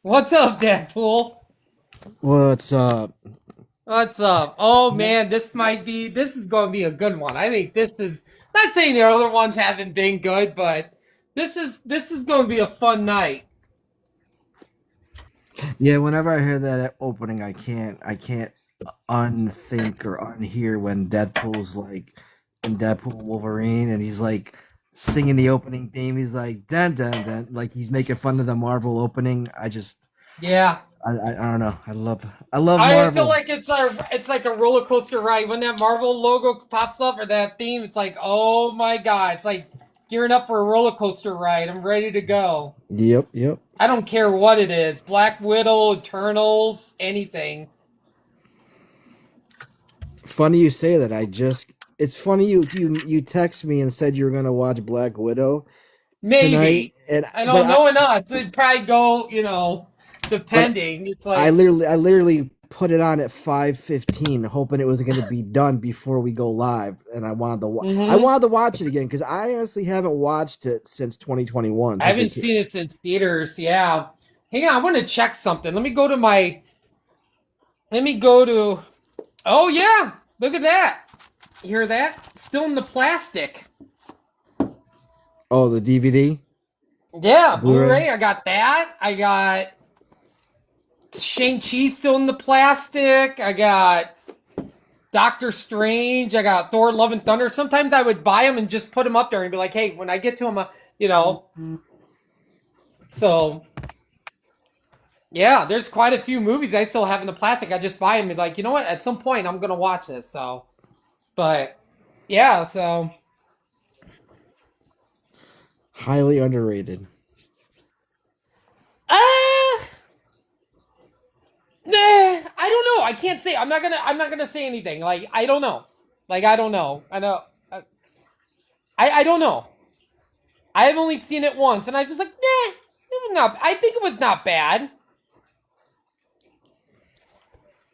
What's up, Deadpool? What's up? What's up? Oh man, this is going to be a good one. I think this is not saying the other ones haven't been good, but this is going to be a fun night. Yeah, whenever I hear that opening, I can't unthink or unhear when Deadpool's like in Deadpool and Wolverine, and he's like singing the opening theme. He's like dun dun dun, like he's making fun of the Marvel opening. Yeah. I don't know. I love I feel Marvel. like it's like a roller coaster ride when that Marvel logo pops up or that theme. It's like, oh my god, it's like gearing up for a roller coaster ride. I'm ready to go. Yep, yep. I don't care what it is, Black Widow, Eternals, anything. Funny you say that. It's funny you text me and said you were gonna watch Black Widow tonight, Maybe. and I but don't know enough. It'd probably go, but depending. It's I like, literally put it on at 5:15, hoping it was going to be done before we go live, and I hmm wanted to watch it again because I honestly haven't watched it since 2021 I since haven't it came. seen it since theaters. Yeah. Hang on, I want to check something. Let me go to, oh yeah, look at that. You hear that? Still in the plastic. Oh, the DVD, Yeah, Blu-ray. Blu-ray. I got that. I got Shang-Chi still in the plastic. I got Doctor Strange. I got Thor: Love and Thunder. Sometimes I would buy them and just put them up there and be like, "Hey, when I get to them, you know." So yeah, there's quite a few movies I still have in the plastic. I just buy them and be like, you know what? At some point, I'm gonna watch this. So, but yeah, so Highly underrated. uh, nah, I don't know. I can't say. I'm not gonna say anything. Like I don't know. Like I don't know. I know. I don't know. I've only seen it once, and I just like, nah, it was not. I think it was not bad.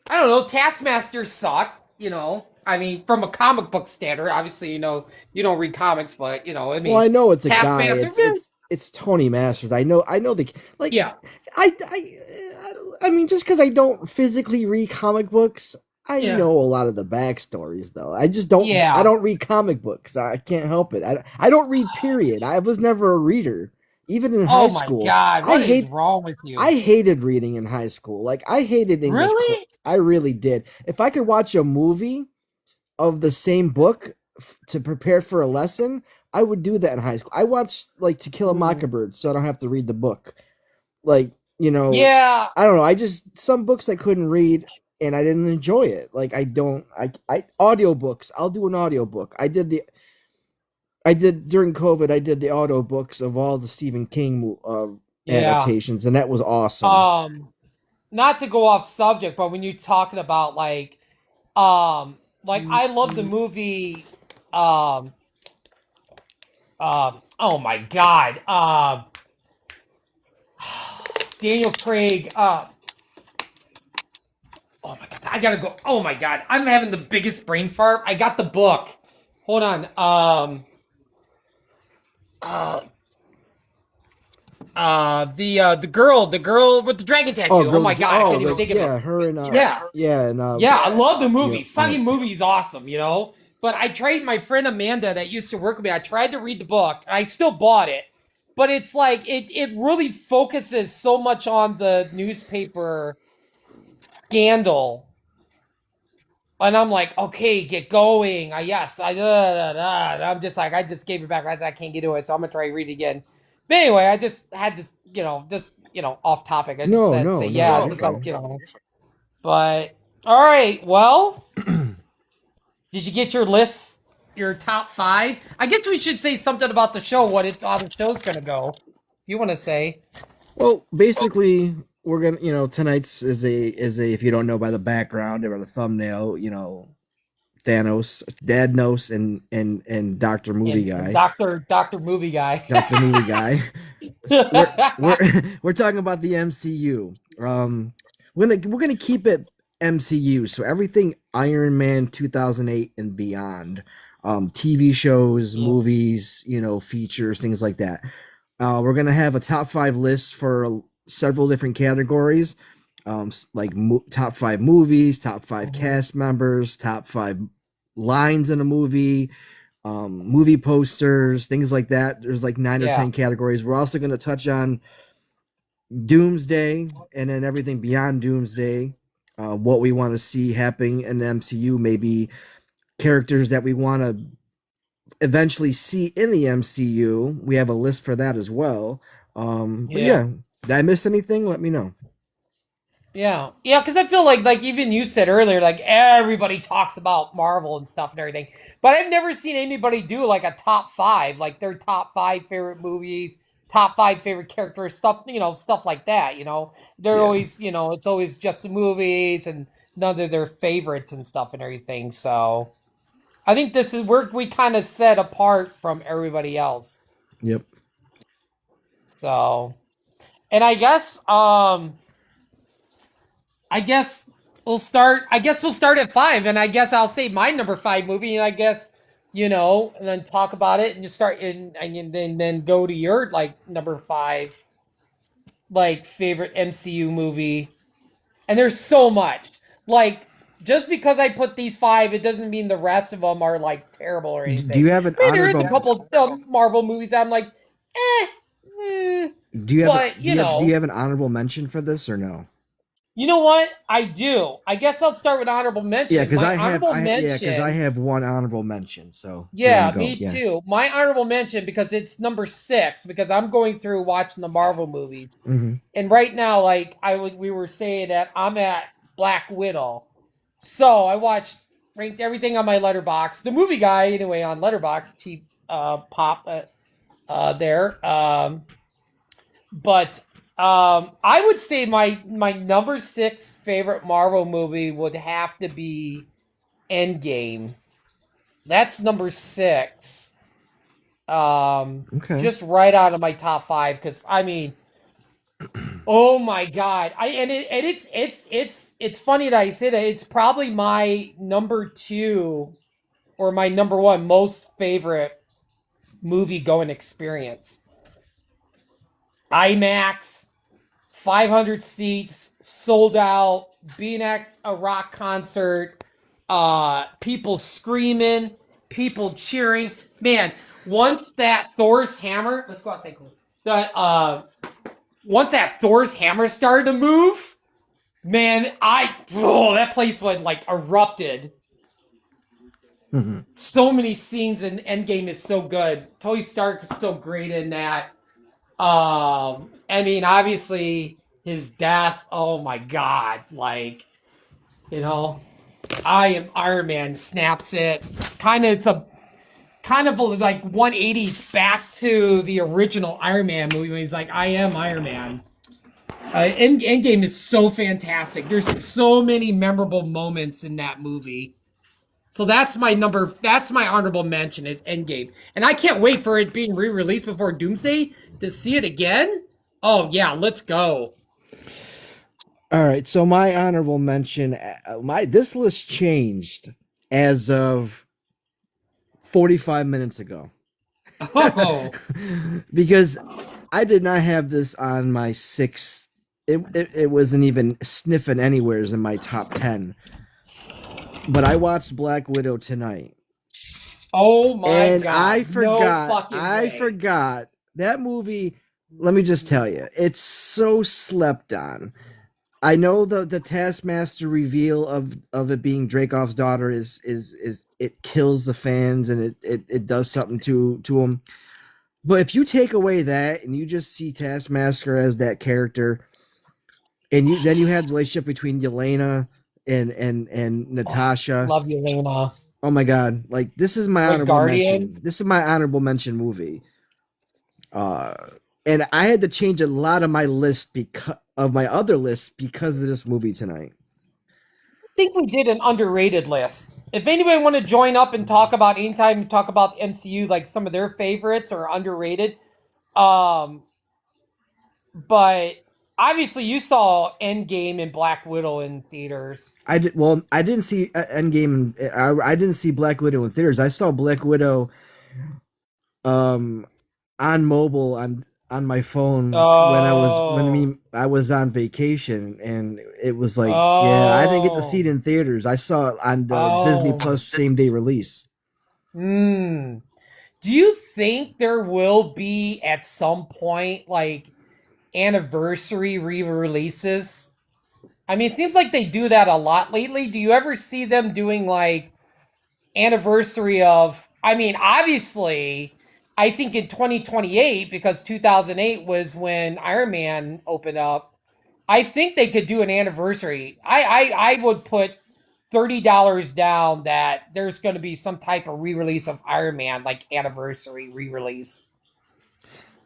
I don't know. Taskmasters suck. I mean, from a comic book standard, obviously, you don't read comics, but I Well, I mean, know it's a guy. Taskmaster, It's Tony Masters. I know the like. yeah, I mean, just because I don't physically read comic books, I yeah, know a lot of the backstories. Though I just don't. I yeah. don't read comic books. I can't help it. I don't read. Period. I was never a reader. Even in high Oh my school, God, what is wrong with you? I hated reading in high school. Like I hated English. Really? I really did. If I could watch a movie of the same book to prepare for a lesson, I would do that in high school. I watched like To Kill a Ooh. Mockingbird, so I don't have to read the book. Like, you know, Yeah. I don't know. I just some books I couldn't read and I didn't enjoy it. Like I don't I audiobooks. I'll do an audiobook. I did during COVID, I did the audiobooks of all the Stephen King Yeah. adaptations and that was awesome. Um, Not to go off subject, but when you're talking about like I love the movie, um, oh my God, Daniel Craig, oh my God, I gotta go. Oh my God, I'm having the biggest brain fart. I got the book. Hold on. Uh, the girl with the dragon Oh, tattoo. Oh girl, my God, I oh, can't even like think of it. yeah, her and Yeah, yeah, and yeah, I love the yeah, movie. yeah. Fucking movie's awesome. But I tried my friend Amanda that used to work with me. I tried to read the book. I still bought it, but it's like it really focuses so much on the newspaper scandal, and I'm like, okay, get going. Yes, I'm just like I just gave it back. I said I can't get to it, so I'm gonna try to read it again. But anyway, I just had this, just off topic. I just No, said say no, no, yeah, you're since I'm fine. But all right, well. Did you get your list, your top five? I guess we should say something about the show, how the show's gonna go. You want to say? Well, basically, we're gonna, tonight's is a if you don't know by the background or the thumbnail, Thanos, Dadnos, and Doctor Movie And Guy, Doctor Movie Guy. Doctor Movie Guy. We're we're talking about the MCU. We're gonna keep it MCU, so everything Iron Man 2008 and beyond, TV shows, Yeah. movies, features, things like that. We're gonna have a top five list for several different categories, like top 5 movies, top 5 Mhm. cast members, top 5 lines in a movie, movie posters, things like that. There's like 9 or 10 Yeah. categories. We're also going to touch on Doomsday and then everything beyond Doomsday. What we want to see happening in the MCU, maybe characters that we want to eventually see in the MCU. We have a list for that as well. But Yeah. yeah, did I miss anything? Let me know. Yeah, yeah, because I feel like even you said earlier, like everybody talks about Marvel and stuff and everything, but I've never seen anybody do like a top five, like their top five favorite movies, top five favorite characters, stuff, stuff like that. They're Yeah. always, it's always just the movies and none of their favorites and stuff and everything. So I think this is where we kind of set apart from everybody else. Yep. So, and I guess we'll start at five, and I guess I'll say my number five movie, and I guess and then talk about it, and you start and then go to your like number five like favorite MCU movie. And there's so much. Like just because I put these five, it doesn't mean the rest of them are like terrible or Do anything. you have an I mean, there is a honorable? couple Marvel movies that I'm like, eh, mm, Do you have a, but do you have an honorable mention for this or no? you know what? I do. I guess I'll start with honorable Yeah, mention. because My I have honorable because I mention. have one honorable mention. So if you want Yeah, to go, me yeah. too. My honorable mention because it's number six because I'm going through watching the Marvel movies, Hmm. and right now, like we were saying that I'm at Black Widow, so I watched ranked everything on my letterbox. The movie guy anyway on letterbox cheap pop there. But I would say my number six favorite Marvel movie would have to be Endgame. That's number six. Okay. Just right out of my top five because I mean, oh my god! It's funny that I say that. It's probably my number two or my number one most favorite movie going experience. IMAX, 500 seats, sold out, being at a rock concert, people screaming, people cheering. Man, once that Thor's hammer, let's go outside. Cool. Once that Thor's hammer started to move, man, that place went like erupted. Mhm. So many scenes in Endgame is so good. Tony Stark is so great in that. I mean, obviously his death. Oh my god! Like, you know, I am Iron Man. Snaps it. It's a kind of like 180 back to the original Iron Man movie when he's like, "I am Iron Man." Endgame is so fantastic. There's so many memorable moments in that movie. So That's my honorable mention is Endgame, and I can't wait for it being re-released before Doomsday to see it again. Oh yeah, let's go. All right. So my honorable mention, my this list changed as of 45 minutes ago. Oh, Because I did not have this on my six. It wasn't even sniffing anywheres in my top 10. But I watched Black Widow tonight. oh my And I God, no forgot, fucking way. that movie. Let me just tell you, it's so slept on. I know the Taskmaster reveal of it being Dreykov's daughter is it kills the fans and it does something to them. But if you take away that and you just see Taskmaster as that character, and you have the relationship between Yelena and Oh, Natasha. love you, Lena. Oh my god! Like this is my Red honorable Guardian. mention. This is my honorable mention movie. Uh, and I had to change a lot of my list because of my other lists because of this movie tonight. I think we did an underrated list. If anybody want to join up and talk about anytime talk about MCU, like some of their favorites or underrated, um, but obviously you saw Endgame and Black Widow in theaters. I didn't see Endgame. I didn't see Black Widow in theaters. I saw Black Widow um on mobile on my phone Oh, I was on vacation, and it was like, yeah, I didn't get to see oh, it in theaters. I saw it on the Disney oh. Plus same day release. Hmm. Do you think there will be at some point like anniversary re-releases? I mean, it seems like they do that a lot lately. Do you ever see them doing like anniversary of? I mean, obviously, I think in 2028 because 2008 was when Iron Man opened up. I think they could do an anniversary. I would put $30 down that there's going to be some type of re-release of Iron Man, like anniversary re-release.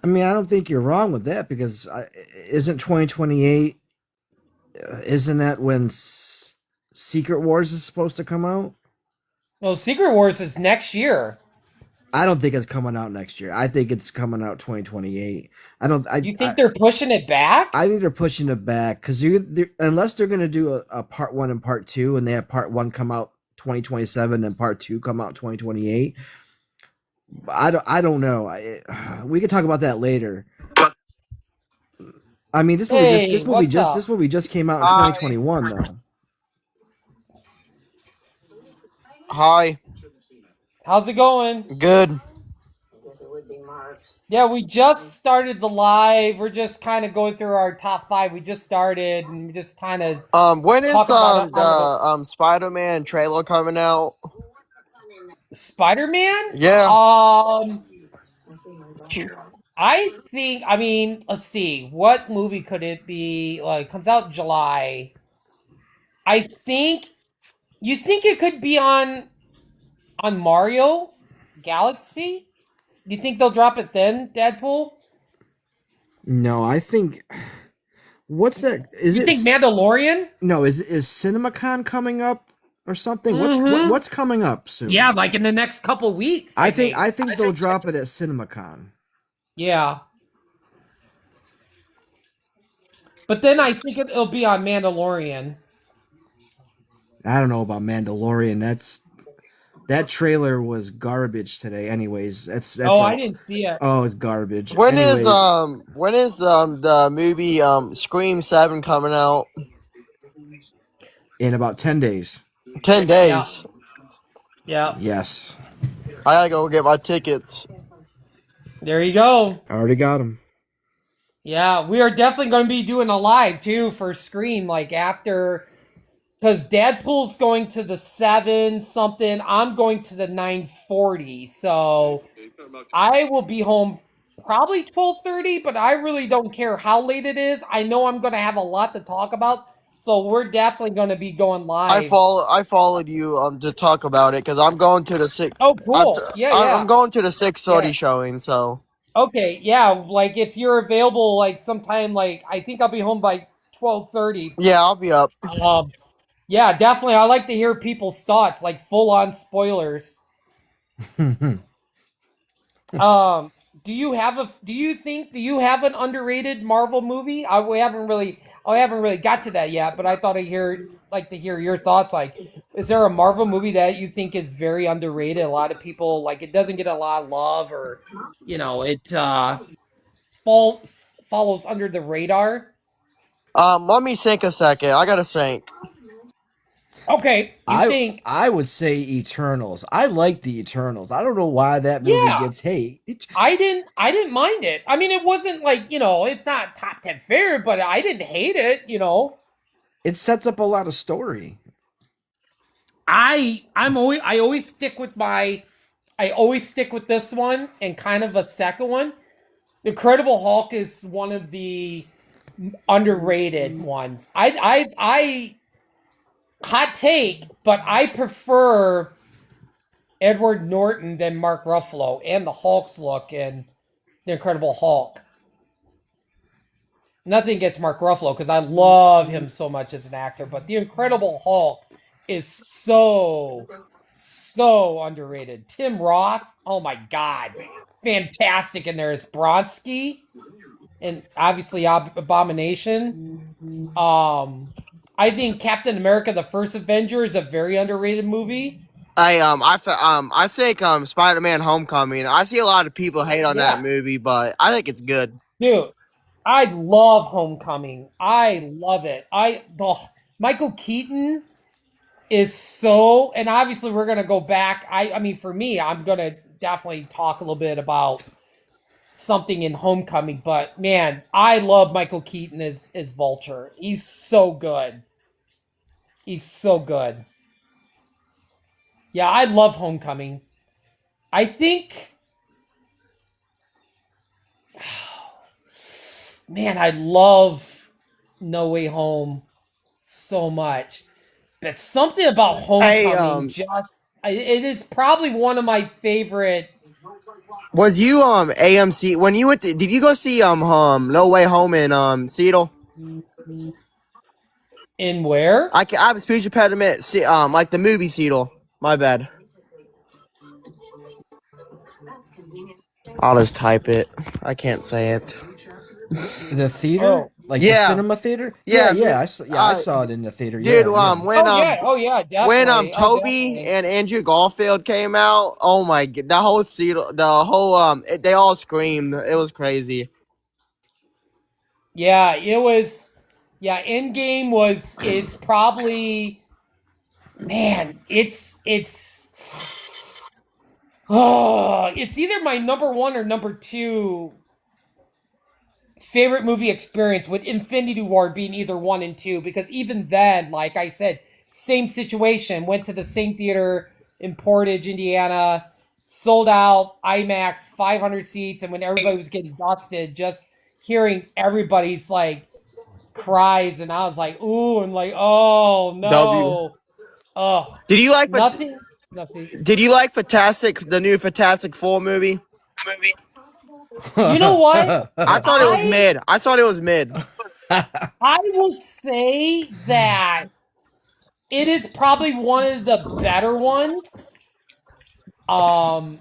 I mean, I don't think you're wrong with that because isn't 2028? Isn't that when Secret Wars is supposed to come out? Well, Secret Wars is next year. I don't think it's coming out next year. I think it's coming out 2028. I don't. You think they're pushing it back? I think they're pushing it back because unless they're going to do a part one and part two, and they have part one come out 2027 and part two come out 2028. I don't know. We can talk about that later. I mean, Hey, what's this up? movie just came out in Hi. 2021 though. Hi. How's it going? Good. Yeah, we just started the live. We're just kind of going through our top five. We just started and we just kind of When is talking about the Spider-Man trailer coming out? Spider Man. Yeah. I think. I mean, let's see. What movie could it be? Like, comes out in July. I think. You think it could be on Mario Galaxy? You think they'll drop it then, Deadpool? No, I think what's that? Is You think it Mandalorian? no? Is CinemaCon coming up or something? Mm-hmm. What's coming up soon? Yeah, like in the next couple weeks, I think. I think they'll drop it at CinemaCon. Yeah. But then I think it'll be on Mandalorian. I don't know about Mandalorian. That trailer was garbage today. Anyways, that's Oh, I all. didn't see it. Oh, it's garbage. When is Anyways, the movie Scream 7 coming out? in about 10 days. 10 Yeah. days. Yeah. Yes, I gotta go get my tickets. There you go. I already got them. Yeah, we are definitely going to be doing a live too for Scream, like after, because Deadpool's going to the 7 something. I'm going to the 9:40, so I will be home probably 12:30. But I really don't care how late it is. I know I'm going to have a lot to talk about, so we're definitely going to be going live. I followed you to talk about it because I'm going to the six. Oh, cool. Yeah, I'm yeah, going to the 6:30 yeah. showing. So Okay, yeah. Like if you're available, like sometime, like I think I'll be home by 12:30. yeah, I'll be up. Um, Yeah, definitely. I like to hear people's thoughts, like full on spoilers. Um, do you have an underrated Marvel movie? We haven't really got to that yet, but I thought like to hear your thoughts. Like, is there a Marvel movie that you think is very underrated? A lot of people like it doesn't get a lot of love, or it fall, follows under the radar. Let me think a second. I gotta think. Okay, you think? I would say Eternals. I like the Eternals. I don't know why that movie Yeah, gets hate. I didn't mind it. I mean, it wasn't like, it's not top 10 favorite, but I didn't hate it. It sets up a lot of story. I always stick with this one and kind of a second one. The Incredible Hulk is one of the underrated ones. I hot take, but I prefer Edward Norton than Mark Ruffalo and the Hulk's look in The Incredible Hulk. Nothing against Mark Ruffalo because I love him so much as an actor, but The Incredible Hulk is so underrated. Tim Roth, oh my god, fantastic in there as Bronsky, and obviously Abomination. I think Captain America: The First Avenger is a very underrated movie. I think Spider-Man: Homecoming. I see a lot of people hate on that Yeah, movie, but I think it's good. Dude, I love Homecoming. I love it. Michael Keaton is so, and obviously we're gonna go back. I mean, for me, I'm gonna definitely talk a little bit about something in Homecoming, but man, I love Michael Keaton as Vulture. He's so good. He's so good. Yeah, I love Homecoming. I think, man, I love No Way Home so much. But something about Hey, Homecoming just it is probably one of my favorite. was you AMC when you went? Did you go see No Way Home in Seattle? In where? I have a speech impediment. See, like the movie Seattle. My bad. I'll just type it. I can't say it. The theater, Oh, like the Yeah, cinema theater. Yeah, yeah, yeah, I saw it in the theater. dude. Yeah, yeah. oh yeah, When definitely. Oh, Toby definitely. and Andrew Garfield came out, oh my god, the whole Seattle, the whole they all screamed. It was crazy. Yeah, it was. Yeah, Endgame was is probably, man. It's either my number one or number two favorite movie experience, with Infinity War being either one and two, because even then, like I said, same situation. Went to the same theater in Portage, Indiana, sold out IMAX, 500 seats, and when everybody was getting dusted, just hearing everybody's like cries, and I was like, ooh, and like, oh W. no, oh, Did you like nothing, nothing. Fantastic, the new Fantastic Four movie? You know what? I thought it was I mid. I thought it was mid. I will say that it is probably one of the better ones. Um,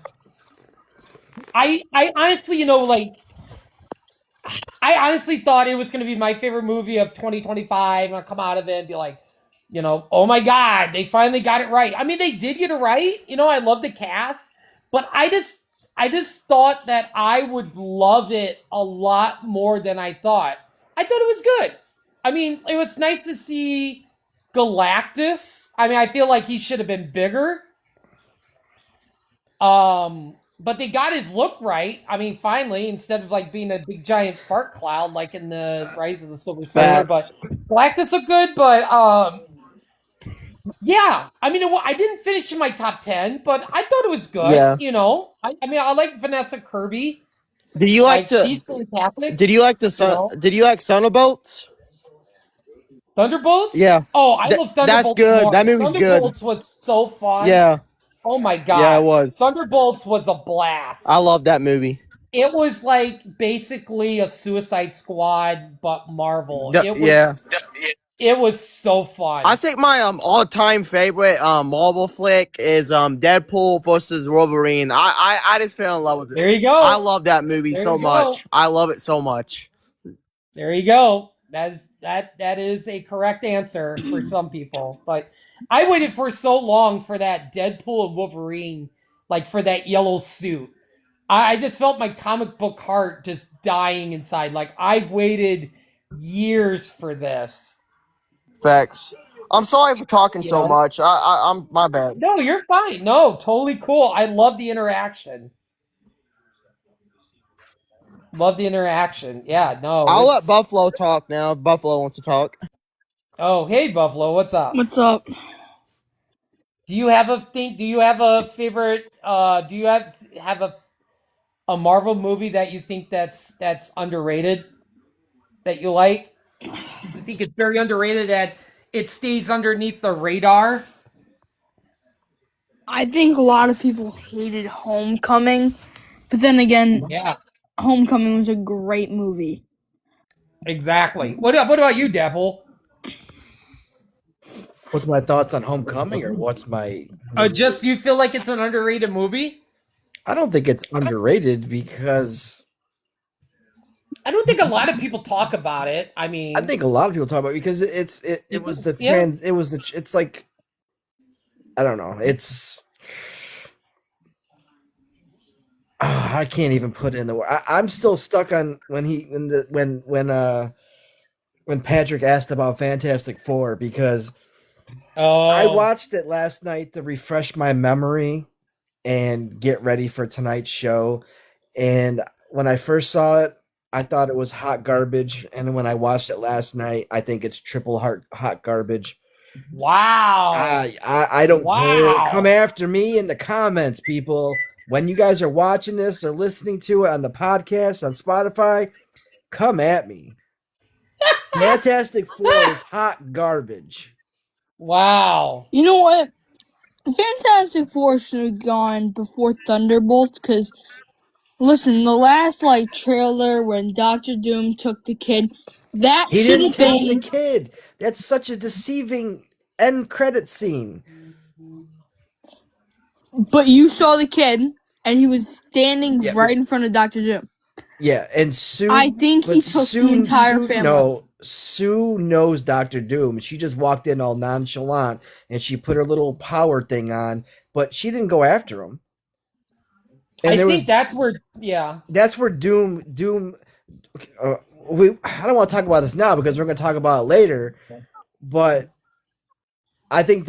I honestly, like I honestly thought it was going to be my favorite movie of 2025, and I'll come out of it and be like, oh my god, they finally got it right. I mean, they did get it right. I love the cast, but I just thought that I would love it a lot more than I thought. I thought it was good. I mean, it was nice to see Galactus. I mean, I feel like he should have been bigger. But they got his look right. I mean, finally, instead of like being a big giant fart cloud like in the Rise of the Silver Surfer. But Facts. Galactus look good. But yeah. I mean, I didn't finish in my top 10, but I thought it was good. Yeah. I mean, I like Vanessa Kirby. Did you like Like, the? she's fantastic. Did you like the You sun? know, Did you like Thunderbolts? Thunderbolts. Yeah. Oh, I love That's Thunderbolts good. more. That movie's good. Thunderbolts was so fun. Yeah. Oh my Yeah, it god, was. Thunderbolts was a blast. I love that movie. It was like basically a Suicide Squad but Marvel. Yeah. It was so fun. I think my all-time favorite Marvel flick is Deadpool versus Wolverine. I just fell in love with it. There you go. I love that movie There so you go. much. I love it so much. There you go. That is a correct answer for some people. But I waited for so long for that Deadpool and Wolverine, like for that yellow suit. I just felt my comic book heart just dying inside. Like I waited years for this. Facts. I'm sorry for talking You so know? much. I'm my bad. No, you're fine. No, totally cool. I love the interaction. Love the interaction. Yeah, no. I'll let Buffalo talk now. If Buffalo wants to talk. Oh, hey Buffalo, what's up? What's up? Do you have a favorite do you have a Marvel movie that you think that's underrated that you like? You think it's very underrated that it stays underneath the radar? I think a lot of people hated Homecoming, but then again, Yeah, Homecoming was a great movie. exactly. What about you, Devil? What's my thoughts on Homecoming, or what's my? Just you feel like it's an underrated movie? I don't think it's underrated because I don't think a lot of people talk about it. I mean, I think a lot of people talk about it because it was the Yeah. trans it was the it's like I don't know, it's I can't even put it in the word. I'm still stuck on when Patrick asked about Fantastic Four because I Oh, watched it last night to refresh my memory and get ready for tonight's show. And when I first saw it, I thought it was hot garbage. And when I watched it last night, I think it's triple hot garbage. wow. I don't care. Come Wow. after me in the comments, people. When you guys are watching this or listening to it on the podcast on Spotify, come at me. Fantastic Four is hot garbage. Wow. You know what? Fantastic Four should have gone before Thunderbolts, because listen, the last trailer when Doctor Doom took the kid, that He should didn't have take the been. kid. That's such a deceiving end credit scene. But you saw the kid, and he was standing Yeah, right in front of Doctor Doom. yeah, and Sue, I think he but took the entire family. Sue knows Doctor Doom. She just walked in all nonchalant and she put her little power thing on, but she didn't go after him. And I there think was that's where, yeah. that's where Doom. I don't want to talk about this now because we're going to talk about it later, but I think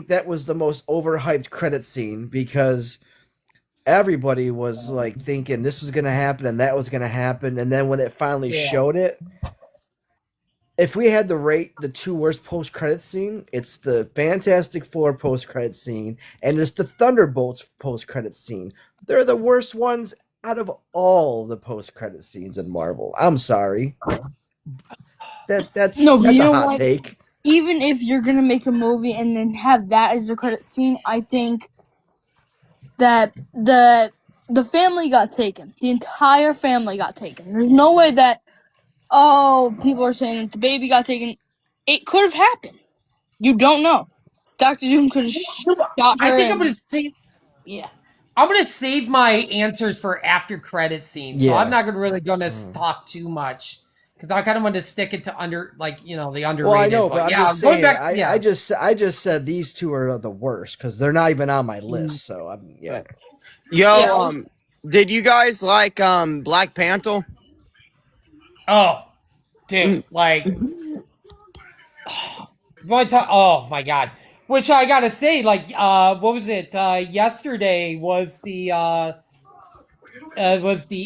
that was the most overhyped credit scene because everybody was like thinking this was going to happen and that was going to happen, and then when it finally Yeah. showed it, if we had to rate the two worst post credit scene, it's the Fantastic Four post credit scene and it's the Thunderbolts post credit scene. They're the worst ones out of all the post credit scenes in Marvel. I'm sorry. That's No, but that's you a know hot what? take. Even if you're gonna make a movie and then have that as the credit scene, I think that the family got taken. The entire family got taken. There's no way that people are saying that the baby got taken. It could have happened. You don't know. Doctor Doom could have shot I her think I'm and gonna save. Yeah, I'm gonna save my answers for after credit scene. So I'm Yeah. not gonna really gonna talk too much because I kind of want to stick it to the Well, I underrated. know, but But I'm yeah, just going saying. back. Yeah, I just said these two are the worst because they're not even on my Mm. list. So I'm yeah. Right. Yo, Yeah. did you guys like Black Panther? Oh, dude, Mm. like, oh my god. Which I gotta say, what was it? Yesterday was the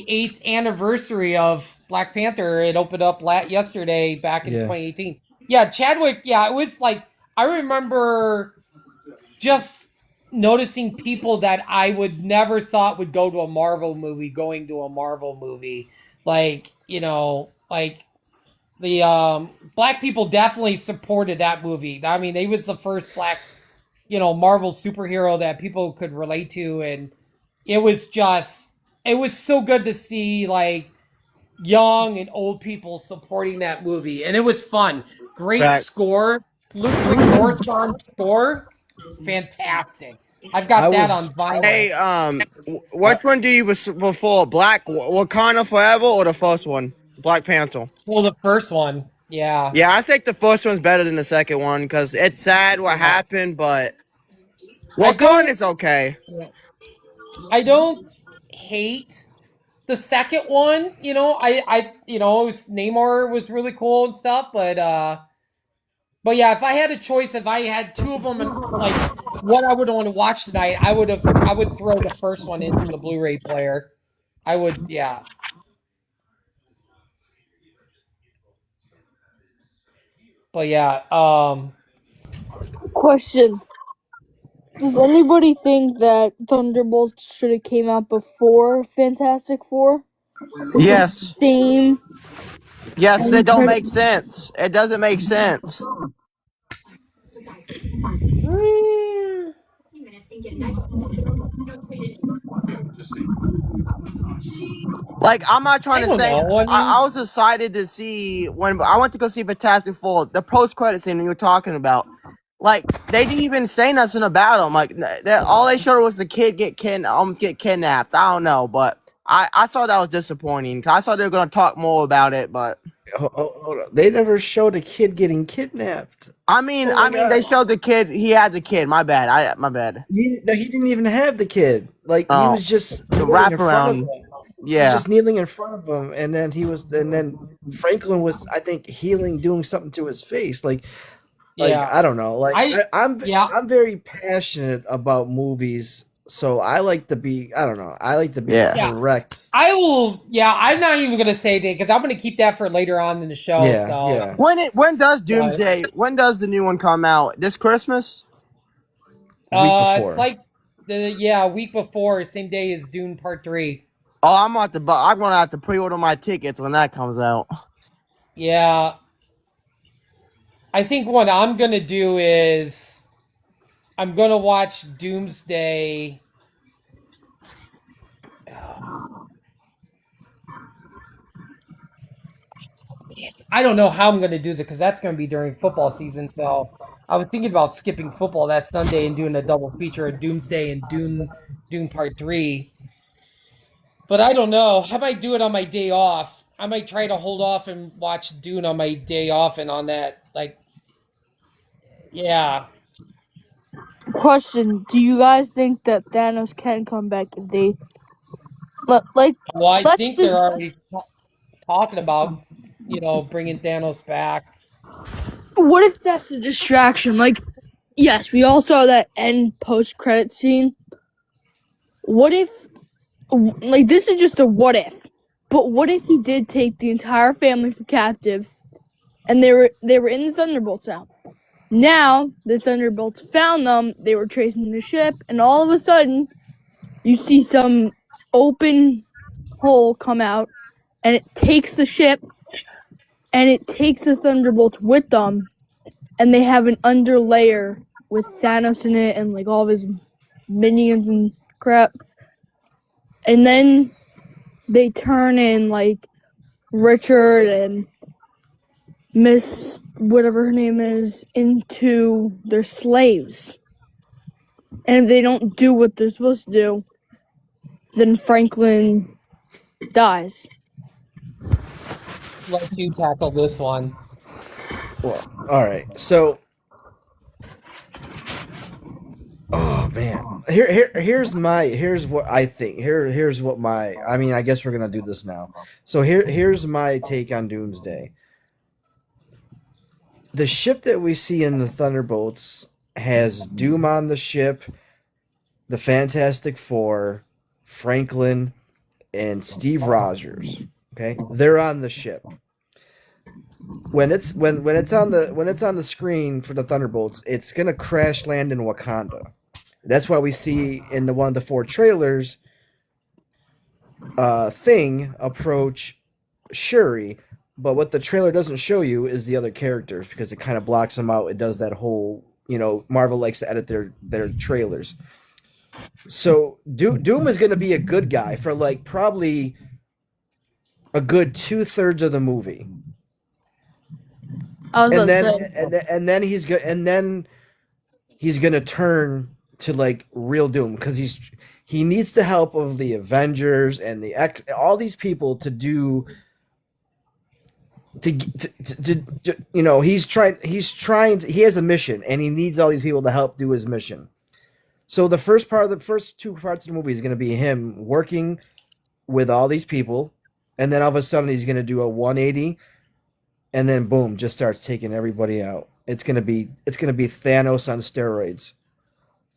8th anniversary of Black Panther. It opened up yesterday back in Yeah. 2018. Yeah, Chadwick. Yeah, it was like I remember just noticing people that I would never thought would go to a Marvel movie going to a Marvel movie. Like the black people definitely supported that movie. I mean, he was the first black, Marvel superhero that people could relate to, and it was so good to see like young and old people supporting that movie, and it was fun. Great Right. score, Ludwig Göransson score, fantastic. I've I got that was on vinyl. Hey, which one do you before Black Wakanda Forever or the first one, Black Panther? Well, the first one, yeah. Yeah, I think the first one's better than the second one because it's sad what Yeah. happened, but I don't, Wakanda's okay. I don't hate the second one. Namor was really cool and stuff, but yeah, if I had a choice, if I had two of them and like what I would want to watch tonight, I would throw the first one into the Blu-ray player. I would, yeah. But yeah, question. Does anybody think that Thunderbolts should have came out before Fantastic Four? With the Yes, same yes, it end don't credit? make sense. It doesn't make sense. mm, Like, I'm not trying I to don't say. know. I I mean, was excited to see when I went to go see Fantastic Four, the post credit scene you were talking about. Like, they didn't even say nothing about him. Like, all they showed was the kid get kidnapped. I don't know, but I saw that was disappointing. I thought they were gonna talk more about it, but Hold on. They never showed a kid getting kidnapped. I mean, Oh my they God. showed the kid. He had the kid. My bad. My bad. No, he didn't even have the kid. Like he Oh, was just the kneeling in front of wraparound. him. He was Yeah. just kneeling in front of him, and then Franklin was, I think, doing something to his face. Like Yeah. I don't know. Like I yeah. I'm very passionate about movies, so I like to be. I don't know. I like to be Yeah. Yeah. correct. I will. Yeah, I'm not even gonna say that because I'm gonna keep that for later on in the show. Yeah, So, yeah. When does Doomsday? When does the new one come out? This Christmas? Week it's before. like week before, same day as Dune Part 3. Oh, I'm gonna have to pre-order my tickets when that comes out. Yeah, I think what I'm gonna do is I'm gonna watch Doomsday. I don't know how I'm gonna do this because that's gonna be during football season. So I was thinking about skipping football that Sunday and doing a double feature of Doomsday and Dune Part 3. But I don't know. I might do it on my day off. I might try to hold off and watch Dune on my day off and on that, like, yeah. Question: do you guys think that Thanos can come back if they like? Well, I Let's think they're just. already talking about, bringing Thanos back. What if that's a distraction? Like, yes, we all saw that end post credit scene. What if, like, this is just a what if, but what if he did take the entire family for captive, and they were in the Thunderbolts now. Now the Thunderbolts found them. They were tracing the ship, and all of a sudden, you see some open hole come out, and it takes the ship, and it takes the Thunderbolts with them, and they have an underlayer with Thanos in it and like all of his minions and crap. And then they turn in like Richard and Miss whatever her name is into their slaves. And if they don't do what they're supposed to do, then Franklin dies. Let you tackle this one. Well, all right. So, oh man, here's what I think. Here's what my. I mean, I guess we're gonna do this now. So here's my take on Doomsday. The ship that we see in the Thunderbolts has Doom on the ship, the Fantastic Four, Franklin, and Steve Rogers. Okay, they're on the ship. When it's on the screen for the Thunderbolts, it's gonna crash land in Wakanda. That's why we see in one of the 4 trailers, Thing approach Shuri. But what the trailer doesn't show you is the other characters because it kind of blocks them out. It does that whole, Marvel likes to edit their trailers. So Doom is going to be a good guy for like probably a good 2/3 of the movie, and then he's gonna turn to like real Doom because he needs the help of the Avengers and all these people to do. He has a mission and he needs all these people to help do his mission. So the first 2 parts of the movie is going to be him working with all these people, and then all of a sudden he's going to do a 180, and then boom, just starts taking everybody out. It's going to be Thanos on steroids.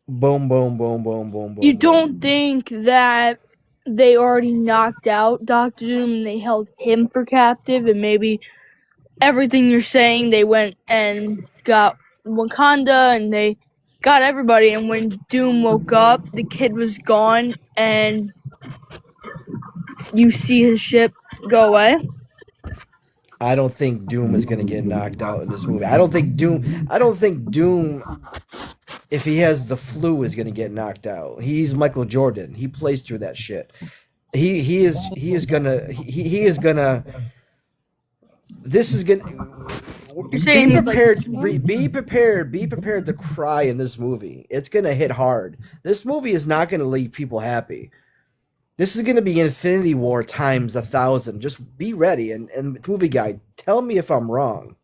Boom, boom, boom, boom, boom, boom. You don't think that they already knocked out Doctor Doom and they held him for captive, and maybe everything you're saying, they went and got Wakanda and they got everybody, and when Doom woke up, the kid was gone, and you see his ship go away? I don't think Doom is going to get knocked out in this movie. I don't think Doom, if he has the flu, is going to get knocked out. He's Michael Jordan. He plays through that shit. He is gonna. This is gonna. Be prepared to cry in this movie. It's gonna hit hard. This movie is not gonna leave people happy. This is going to be Infinity War times 1,000. Just be ready. And movie guy, tell me if I'm wrong.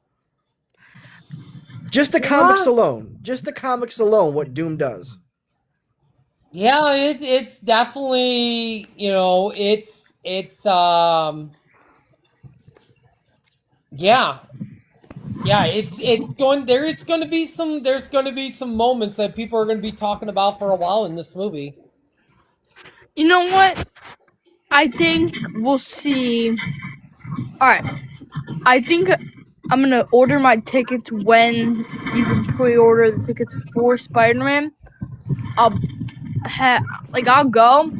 Just the comics alone. Just the comics alone. What Doom does. Yeah, it's definitely, it's yeah. Yeah, it's going there's going to be some moments that people are going to be talking about for a while in this movie. You know what? I think we'll see. Alright. I think I'm gonna order my tickets when you can pre-order the tickets for Spider-Man. I'll go,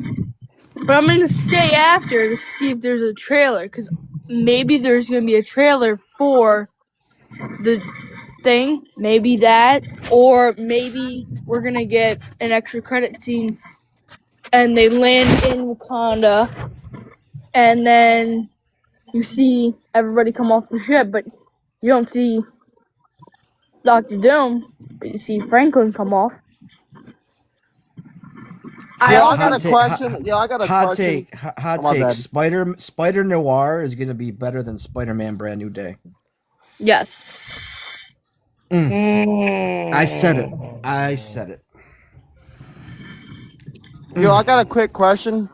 but I'm gonna stay after to see if there's a trailer, because maybe there's gonna be a trailer for the thing, maybe that, or maybe we're gonna get an extra credit scene and they land in Wakanda, and then you see everybody come off the ship, but you don't see Dr. Doom, but you see Franklin come off. Yeah, I Hot got a take- question. Yeah, I got a Hot question. take. Hot Oh, my take. bad. Spider Noir is going to be better than Spider-Man Brand New Day. Yes. I said it. I said it. Yo, I got a quick question.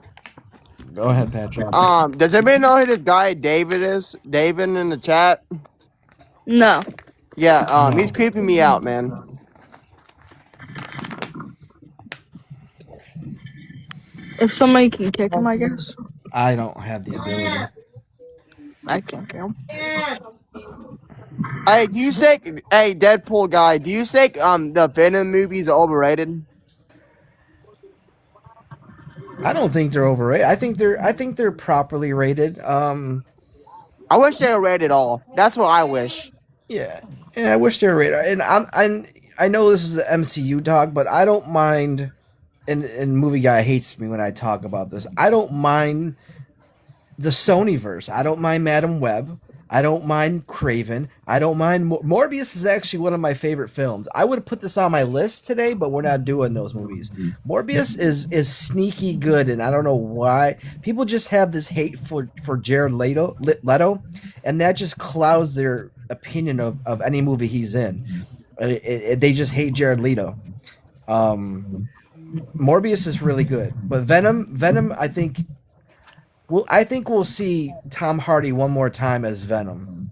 Go ahead, Patrick. Does anybody know who this guy David is? David in the chat? No. Yeah, No. he's creeping me out, man. If somebody can kick him, I guess. I don't have the ability. I can't kick him. Hey, do you think, hey, Deadpool guy, do you think the Venom movies are overrated? I don't think they're overrated. I think they're properly rated. I wish they were rated all. That's what I wish. Yeah, I wish they were rated. And I know this is an MCU talk, but I don't mind. And movie guy hates me when I talk about this. I don't mind the Sonyverse. I don't mind Madam Web. I don't mind Craven. I don't mind Morbius is actually one of my favorite films. I would have put this on my list today, but we're not doing those movies. Morbius is sneaky good, and I don't know why people just have this hate for Jared Leto, and that just clouds their opinion of any movie he's in. They just hate Jared Leto. Morbius is really good, but Venom, I think we'll see Tom Hardy one more time as Venom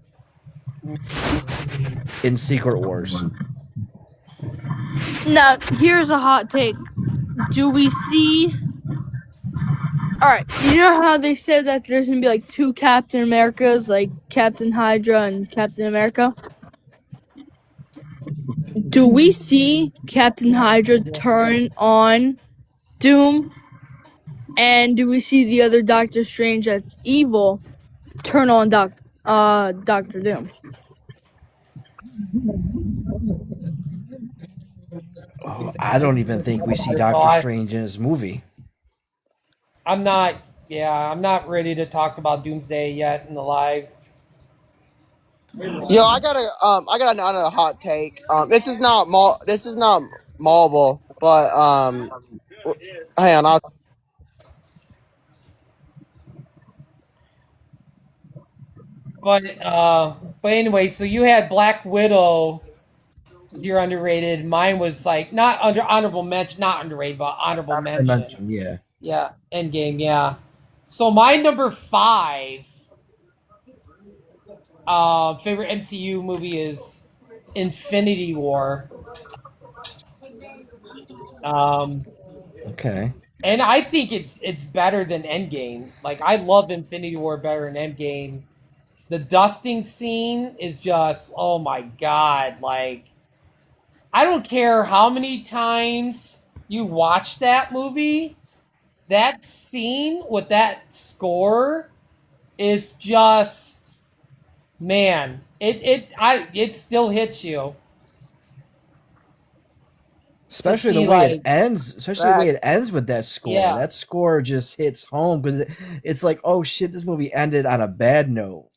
in Secret Wars. Now, here's a hot take. Do we see... Alright, you know how they said that there's gonna be like 2 Captain Americas, like Captain Hydra and Captain America? Do we see Captain Hydra turn on Doom? And do we see the other Doctor Strange that's evil turn on Doctor Doom? Oh, I don't even think we see Doctor Strange in his movie. I'm not ready to talk about Doomsday yet in the live. Yo, I got another hot take. This is not Marvel, but hang on, But anyway, so you had Black Widow. You're underrated. Mine was like not honorable mention, not underrated, but honorable mention. Yeah. Yeah, Endgame. Yeah. So my number 5 favorite MCU movie is Infinity War. Okay. And I think it's better than Endgame. Like I love Infinity War better than Endgame. The dusting scene is just, oh my god, like I don't care how many times you watch that movie, that scene with that score is just, man, it still hits you. Especially see, the way like, it ends. Especially the way it ends with that score. Yeah. That score just hits home because it's like, oh shit, this movie ended on a bad note.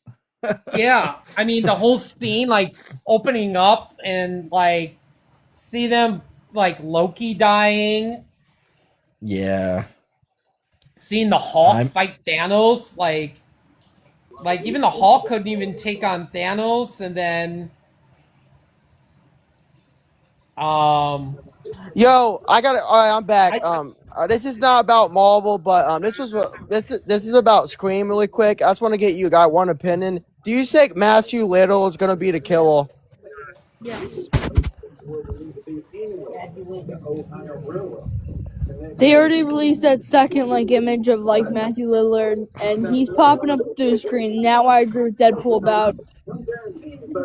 Yeah, I mean the whole scene, like opening up and like see them like Loki dying. Yeah. seeing the Hulk I'm fight Thanos, like even the Hulk couldn't even take on Thanos, and then um, Yo, I got it. All right, I'm back. I This is not about Marvel, but this is about Scream really quick. I just want to get you got one opinion. Do you think Matthew Little is gonna be the killer? Yes. They already released that second like image of like Matthew Lillard, and he's popping up through the screen. Now I agree with Deadpool about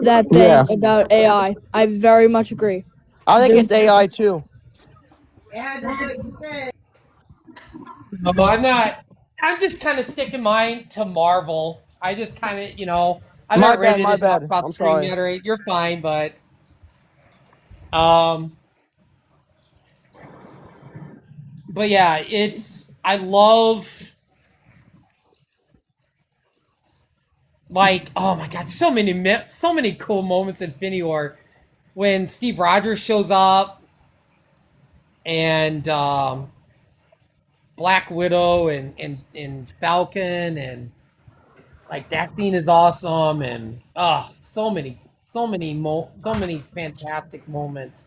that Yeah, thing about AI. I very much agree. I think There's it's AI too. no, I'm not. I'm just kind of sticking mine to Marvel. I just kind of, I'm My not bad, ready my to talk bad. about I'm Scream sorry. yet. Right? You're fine, um, but yeah, I love like oh my god, so many cool moments in Infinity War when Steve Rogers shows up and Black Widow and Falcon and like that scene is awesome and so many fantastic moments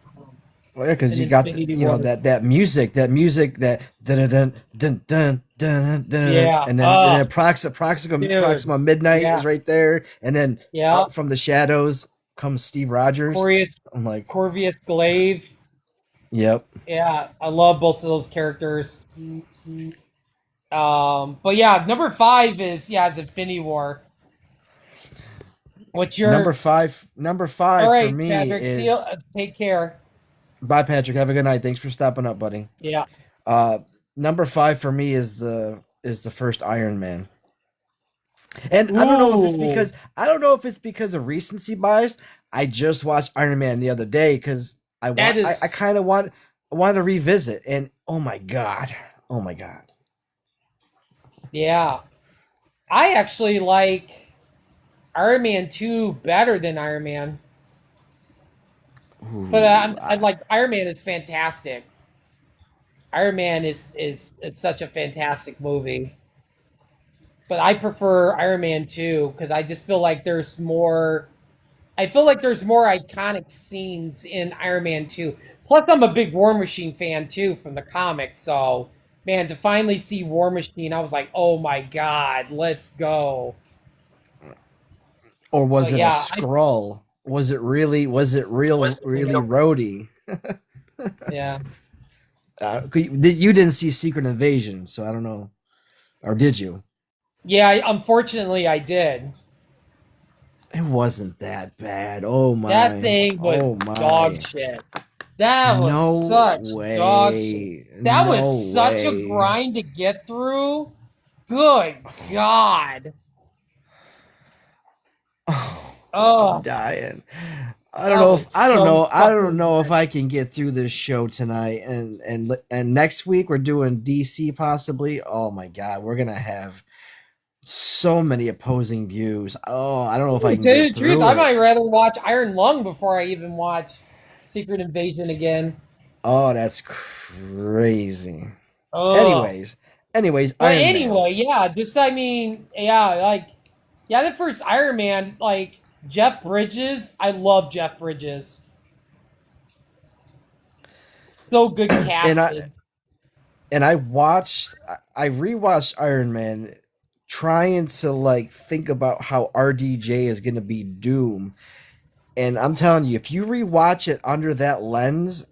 well, yeah, because in you got Infinity War. that music that dun dun dun dun dun dun, Yeah. and then Dude. Proxima Midnight Yeah. is right there, and then Yeah. out from the shadows comes Steve Rogers. Corvus I'm like, Corvus Glaive. yep. Yeah, I love both of those characters. But yeah, number 5 is Infinity War. What's your Number all five for right, me Patrick? See you. is Take care. bye, Patrick. Have a good night. Thanks for stopping up, buddy. Yeah. Uh, Number five for me is the first Iron Man. And Ooh, I don't know if it's because of recency bias. I just watched Iron Man the other day because that I is kind of want to revisit, and oh my god, oh my god. yeah. I actually like Iron Man 2 better than Iron Man. But Ooh, I like Iron Man is fantastic. Iron Man is it's such a fantastic movie. But I prefer Iron Man 2 because I just feel like there's more. I feel like there's more iconic scenes in Iron Man 2. Plus, I'm a big War Machine fan too from the comics. So, man, to finally see War Machine, I was like, oh my god, let's go. or was But it a yeah, scroll? Was it really Rhodey? yeah, You didn't see Secret Invasion, so I don't know, or did you? yeah. Unfortunately, I did. It wasn't that bad. Oh That my. thing was Oh dog my. shit. That was No such dog shit. way. That was No such a way. grind to get through. Good God. I'm Oh, dying. that was some I don't fucking know if grind. I can get through this show tonight and next week we're doing DC possibly. Oh my god, we're going to have so many opposing views. Oh, I don't know if I To can tell you get the truth, through I it. might rather watch Iron Lung before I even watch Secret Invasion again. Oh, that's crazy. Oh. Anyways, But Iron Man. anyway, yeah, just I mean, yeah, like yeah, the first Iron Man, like Jeff Bridges, I love Jeff Bridges. So good And casted. I rewatched Iron Man trying to like think about how RDJ is going to be Doom. And I'm telling you, if you rewatch it under that lens,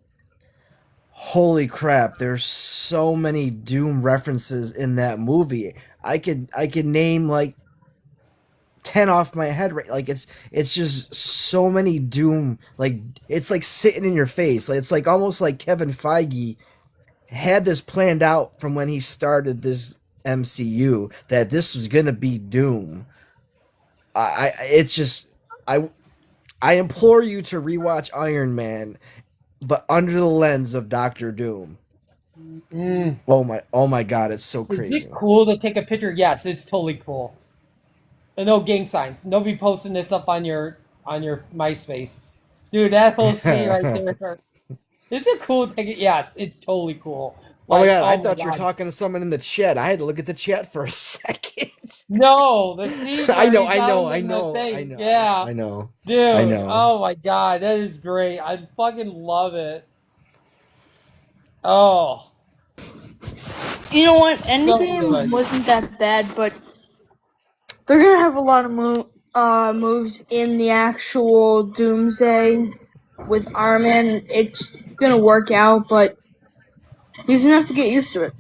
holy crap, there's so many Doom references in that movie. I could name like 10 off my head, right? Like it's just so many Doom, like it's like sitting in your face. Like, it's like almost like Kevin Feige had this planned out from when he started this MCU that this was gonna be Doom. It's just I I implore you to rewatch Iron Man, but under the lens of Doctor Doom. Mm. Oh my god, it's so Is it crazy. cool to take a picture? Yes, it's totally cool. And no gang signs. Nobody posting this up on your MySpace. Dude, that whole scene right there. Is it cool to take it? Yes, it's totally cool. Oh my Like, god, I oh my thought you were god. talking to someone in the chat. I had to look at the chat for a second. No, the scene I where know, he's I out know, I in the know, I thing. know, Yeah. I know, I Dude, know. oh my god, that is great. I fucking love it. Oh, You know what? so Endgame good. wasn't that bad, but they're gonna have a lot of moves in the actual Doomsday with Iron Man. It's gonna work out, but he's gonna have to get used to it.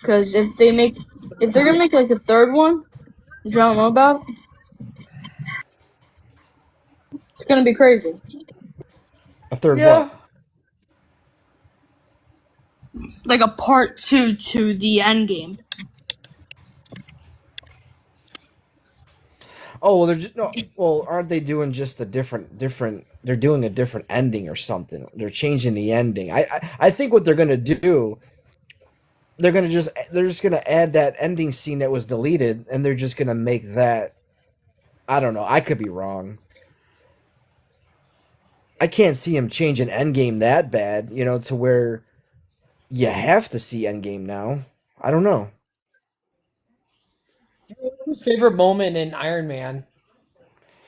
Because if they're gonna make like a third one, which I don't know about, it's gonna be crazy. A third Yeah. what? Like a part two to the Endgame. Oh well, they're just no. Well, aren't they doing just a different? They're doing a different ending or something. They're changing the ending. I think what they're gonna do, they're just gonna add that ending scene that was deleted, and they're just gonna make that. I don't know. I could be wrong. I can't see him changing Endgame that bad, to where you have to see Endgame now. I don't know. Favorite moment in Iron Man,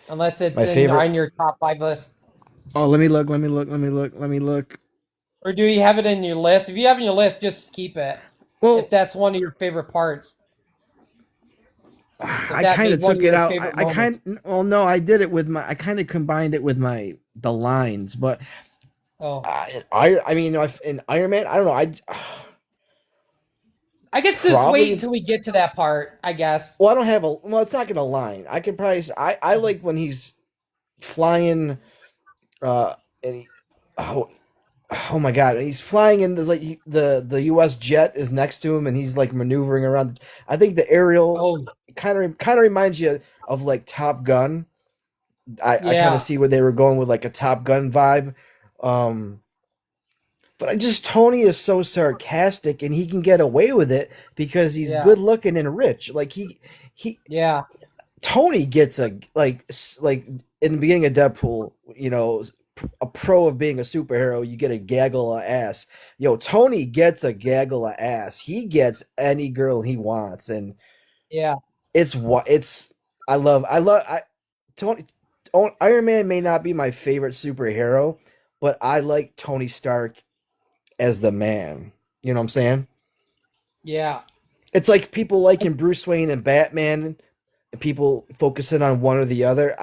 unless it's My in favorite. on your top five list, Oh, let me look. Let me look. Let me look. Let me look. or do you have it in your list? If you have it in your list, just keep it. If Well, that's one of your favorite parts, if I that kind be of one of took it your out. favorite I kind. moments. Well, no, I did it with my. I kind of combined it with the lines, but Oh, I mean, if in Iron Man, I don't know. I I guess just wait probably. until we get to that part. I guess. Well, I don't have a. Well, it's not gonna line. I can probably. I like when he's flying. And oh, oh my god, he's flying in the the U.S. jet is next to him, and he's like maneuvering around. I think the aerial Oh, kind of reminds you of like Top Gun. I kind of yeah, see where they were going with like a Top Gun vibe. Um, but I just Tony is so sarcastic, and he can get away with it because he's yeah, good looking and rich. Like he yeah, Tony gets a like in the beginning of Deadpool, a pro of being a superhero, you get a gaggle of ass. Yo, Tony gets a gaggle of ass. He gets any girl he wants, and yeah, it's what it's. I Tony. Iron Man may not be my favorite superhero, but I like Tony Stark as the man. You know what I'm saying? yeah, It's like people liking Bruce Wayne and Batman, people focusing on one or the other.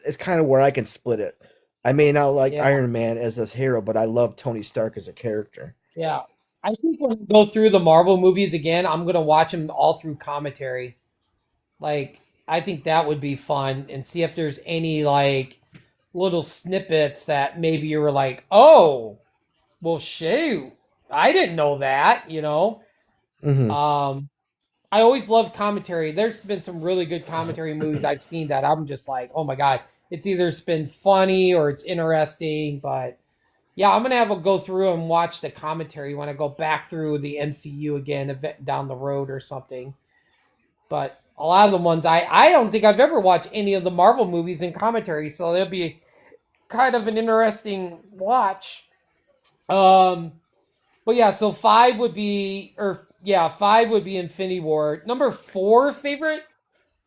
It's kind of where I can split it. I may not like yeah, Iron Man as a hero, but I love Tony Stark as a character. yeah. I think when we go through the Marvel movies again, I'm gonna watch them all through commentary. Like, I think that would be fun and see if there's any like little snippets that maybe you were like, oh, well, shoot, I didn't know that, you know? Hmm. Um, I always love commentary. There's been some really good commentary movies I've seen that I'm just like, oh my God, it's either been funny or it's interesting. But yeah, I'm going to have a go through and watch the commentary when I go back through the MCU again down the road or something. But a lot of the ones I don't think I've ever watched any of the Marvel movies in commentary, so it'll be kind of an interesting watch. Um, but yeah, so five would be Infinity War. Number four favorite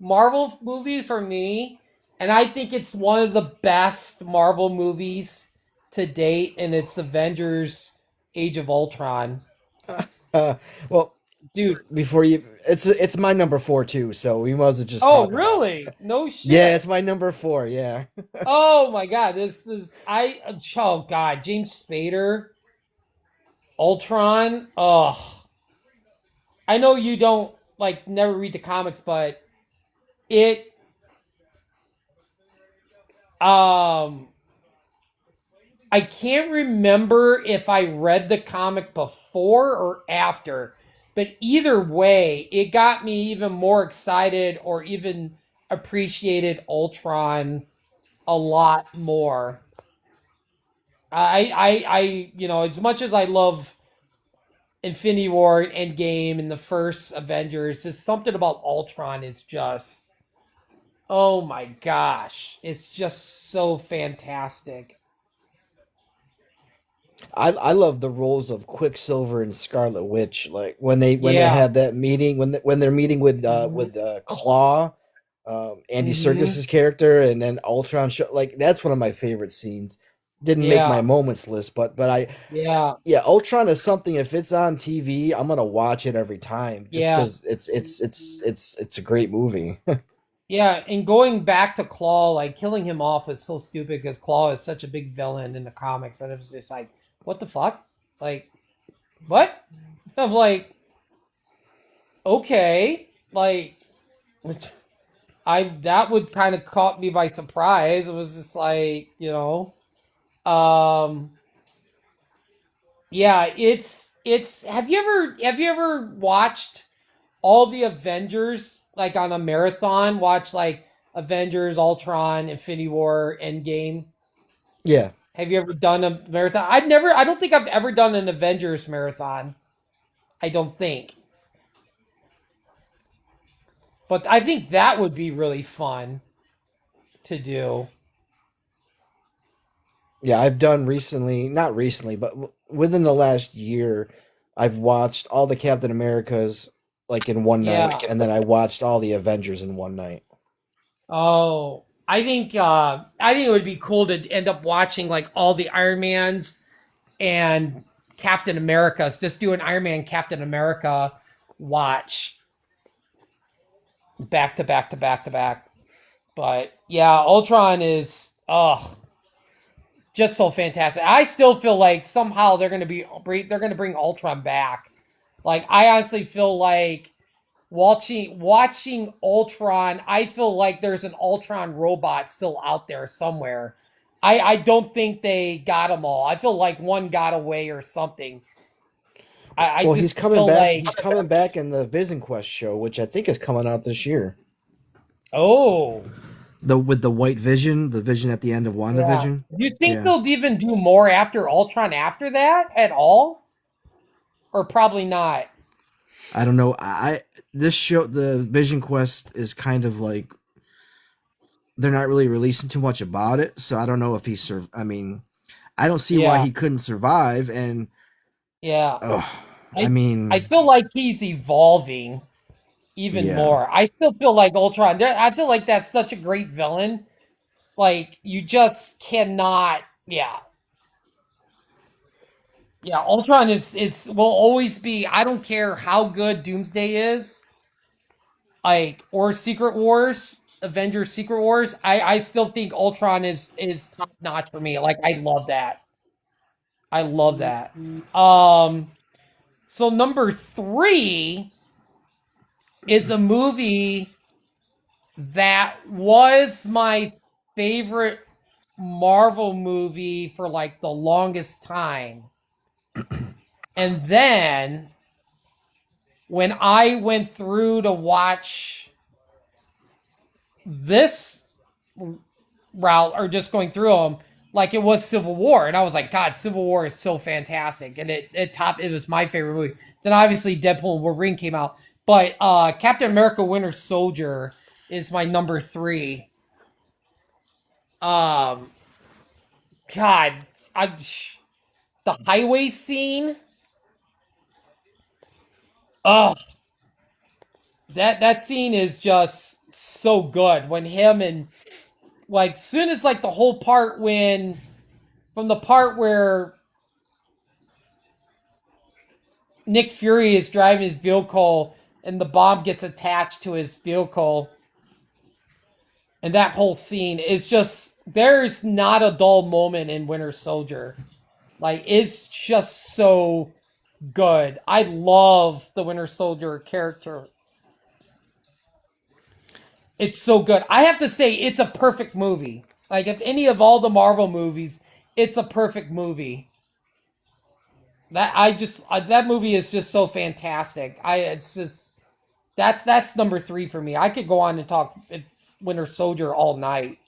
Marvel movie for me, and I think it's one of the best Marvel movies to date, and it's Avengers: Age of Ultron. Uh, well, Dude, before you, it's my number four too, so we might as well just oh talk about it. really? No Yeah, shit. it's my number four. Yeah. Oh my god, this is I oh god, James Spader, Ultron. Oh, I know you don't like never read the comics, but it um I can't remember if I read the comic before or after, but either way, it got me even more excited or even appreciated Ultron a lot more. As much as I love Infinity War, Endgame, and the first Avengers, there's something about Ultron is just, oh my gosh, it's just so fantastic. I love the roles of Quicksilver and Scarlet Witch. Like when they Yeah. have that meeting when they're meeting Hmm. with Claw, Andy Hmm. Serkis's character, and then Ultron. Like that's one of my favorite scenes. Didn't make my Yeah. moments list, but I Yeah. yeah, Ultron is something. If it's on TV, I'm gonna watch it every time just Yeah. because it's a great movie. Yeah. And going back to Claw, like killing him off is so stupid because Claw is such a big villain in the comics, and it was just like, what the fuck? Like, what? I'm like, okay, like, which I that would kind of caught me by surprise. It was just like, um, yeah, it's. Have you ever watched all the Avengers like on a marathon? Watch like Avengers, Ultron, Infinity War, Endgame. Yeah. Have you ever done a marathon? I've never. I don't think I've ever done an Avengers marathon. I don't think, but I think that would be really fun to do. Yeah, I've done recently, not recently, but within the last year, I've watched all the Captain Americas like in one night, Yeah. and then I watched all the Avengers in one night. Oh, I think it would be cool to end up watching like all the Iron Mans and Captain America's. Just do an Iron Man Captain America watch back to back to back to back. But yeah, Ultron is just so fantastic. I still feel like somehow they're gonna bring Ultron back. Like I honestly feel like watching Ultron, I feel like there's an Ultron robot still out there somewhere. I don't think they got them all. I feel like one got away or something. I Well, just feel like, He's coming back in the Vision Quest show, which I think is coming out this year. oh, The with the white Vision, the Vision at the end of yeah. WandaVision. Do you think Yeah, they'll even do more after Ultron after that at all, or probably not? I don't know. This show, the Vision Quest, is kind of like they're not really releasing too much about it, so I don't know if I mean, I don't see why Yeah, he couldn't survive, and yeah. I I mean, feel like he's evolving even yeah. more. I still feel like Ultron. I feel like that's such a great villain. Like you just cannot. Yeah, yeah. Ultron is will always be. I don't care how good Doomsday is, like or Secret Wars, Avengers Secret Wars. I still think Ultron is top notch for me. Like I love that. I love that. So number three is a movie that was my favorite Marvel movie for like the longest time. And then when I went through to watch this route or just going through them, like it was Civil War, and I was like, God, Civil War is so fantastic, and it was my favorite movie. Then obviously Deadpool and Wolverine came out, but Captain America: Winter Soldier is my number three. Um, God, I the highway scene. Oh, that scene is just so good when him and like soon as like the whole part when from the part where Nick Fury is driving his vehicle and the bomb gets attached to his vehicle, and that whole scene is just there's not a dull moment in Winter Soldier. Like it's just so good. I love the Winter Soldier character. It's so good. I have to say it's a perfect movie. Like if any of all the Marvel movies, it's a perfect movie. That movie is just so fantastic. I it's just that's number three for me. I could go on and talk Winter Soldier all night.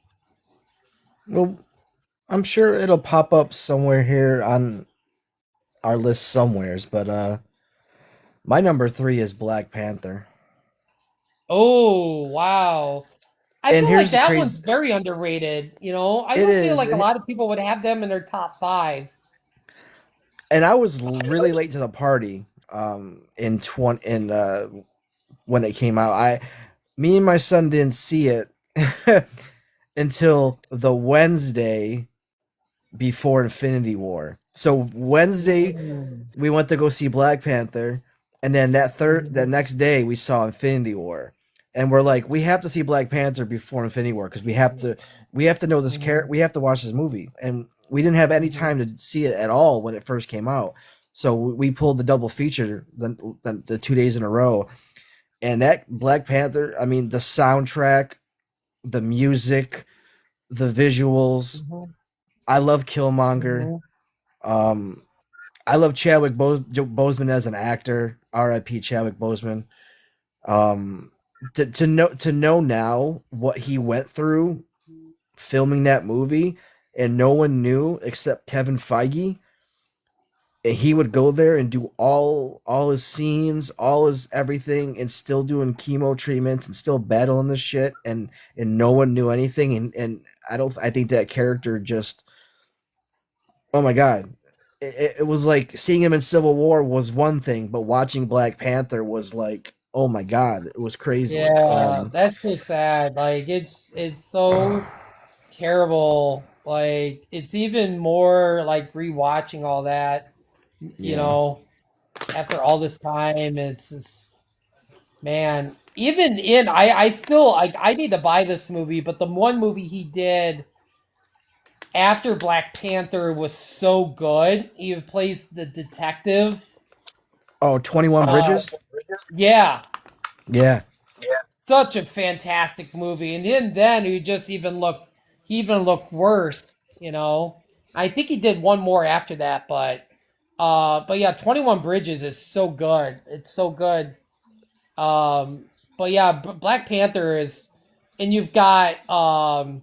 Well, I'm sure it'll pop up somewhere here on our list somewheres, but my number three is Black Panther. Oh wow. I And feel like here's the that one's crazy very underrated. I it don't feel is, like a and lot of people would have them in their top five. and I was really late to the party. In when it came out, me and my son didn't see it until the Wednesday before Infinity War. So Wednesday Mm. we went to go see Black Panther, and then that next day we saw Infinity War, and we're like, we have to see Black Panther before Infinity War because we have to know this character, we have to watch this movie, and we didn't have any time to see it at all when it first came out. So we pulled the double feature the 2 days in a row, and that Black Panther, I mean, the soundtrack, the music, the visuals. Mhm. I love Killmonger. Mhm. Um, I love Chadwick Boseman as an actor. R.I.P. Chadwick Boseman. Um, to know now what he went through filming that movie, and no one knew except Kevin Feige. And he would go there and do all his scenes, all his everything, and still doing chemo treatments and still battling this shit, and no one knew anything. And I think that character just, oh my god, it was like seeing him in Civil War was one thing, but watching Black Panther was like, oh my god, it was crazy. Yeah, that's so sad. Like it's so terrible. Like it's even more like rewatching all that, you Yeah. know, after all this time. It's just, man, even in I still I need to buy this movie, but the one movie he did after Black Panther was so good. He plays the detective. Oh, 21 Uh Bridges. yeah, Yeah. such a fantastic movie. And then he even looked worse, you know. I think he did one more after that, but yeah, 21 Bridges is so good. It's so good. But yeah, Black Panther is, and you've got um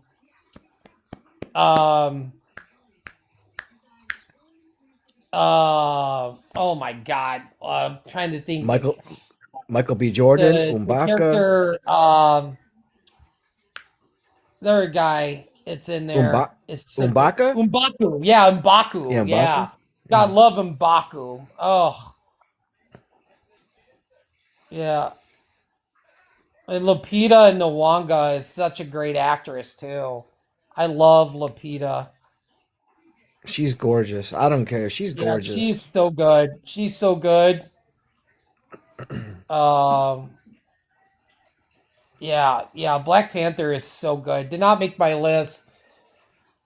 oh my god. I'm trying to think Michael B. Jordan, the Umbaka, character the other guy it's in Umba, there is such a Umbaka. Umbaku. Yeah, Yeah, Umbaku. Umbaka. Yeah. God love Umbaku. Oh, yeah. And Lupita Nyong'o is such a great actress too. I love Lupita. She's gorgeous. I don't care. She's Yeah, she's gorgeous. so good. She's so good. Um, yeah, yeah. Black Panther is so good. Did not make my list.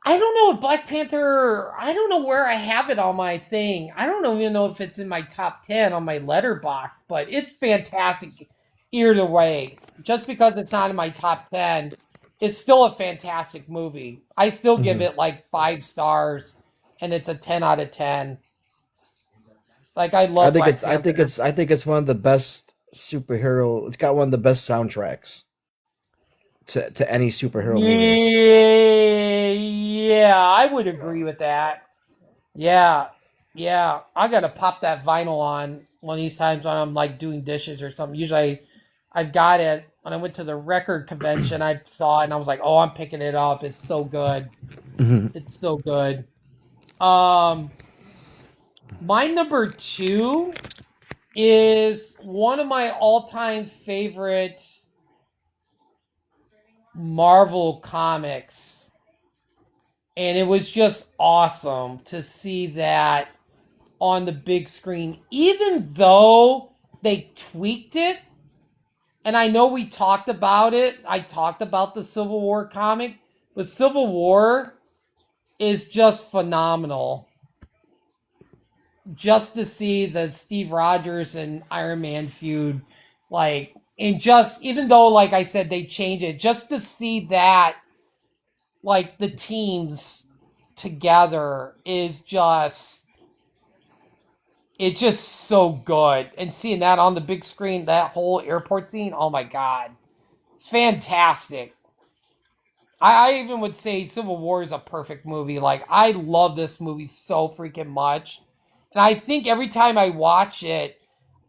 I don't know if Black Panther. I don't know where I have it on my thing. I don't even know if it's in my top 10 on my letterbox, but it's fantastic either way. Just because it's not in my top 10, it's still a fantastic movie. I still give Mhm. it like 5 stars, and it's a 10 out of 10. Like I I love think Black it's. Panther. I think it's one of the best superhero. It's got one of the best soundtracks to any superhero movie. Yeah, yeah, I would agree with that. Yeah, yeah. I gotta pop that vinyl on one of these times when I'm like doing dishes or something. Usually, I've got it when I went to the record convention. I saw it and I was like, "Oh, I'm picking it up. It's so good. Mhm. It's so good." Um, my number two is one of my all-time favorite Marvel comics, and it was just awesome to see that on the big screen, even though they tweaked it. And I know we talked about it. I talked about the Civil War comic, but Civil War is just phenomenal. Just to see the Steve Rogers and Iron Man feud, like, and just even though, like I said, they changed it, just to see that, like, the teams together is just it's just so good. And seeing that on the big screen, that whole airport scene, oh my god. Fantastic. I even would say Civil War is a perfect movie. Like, I love this movie so freaking much. And I think every time I watch it,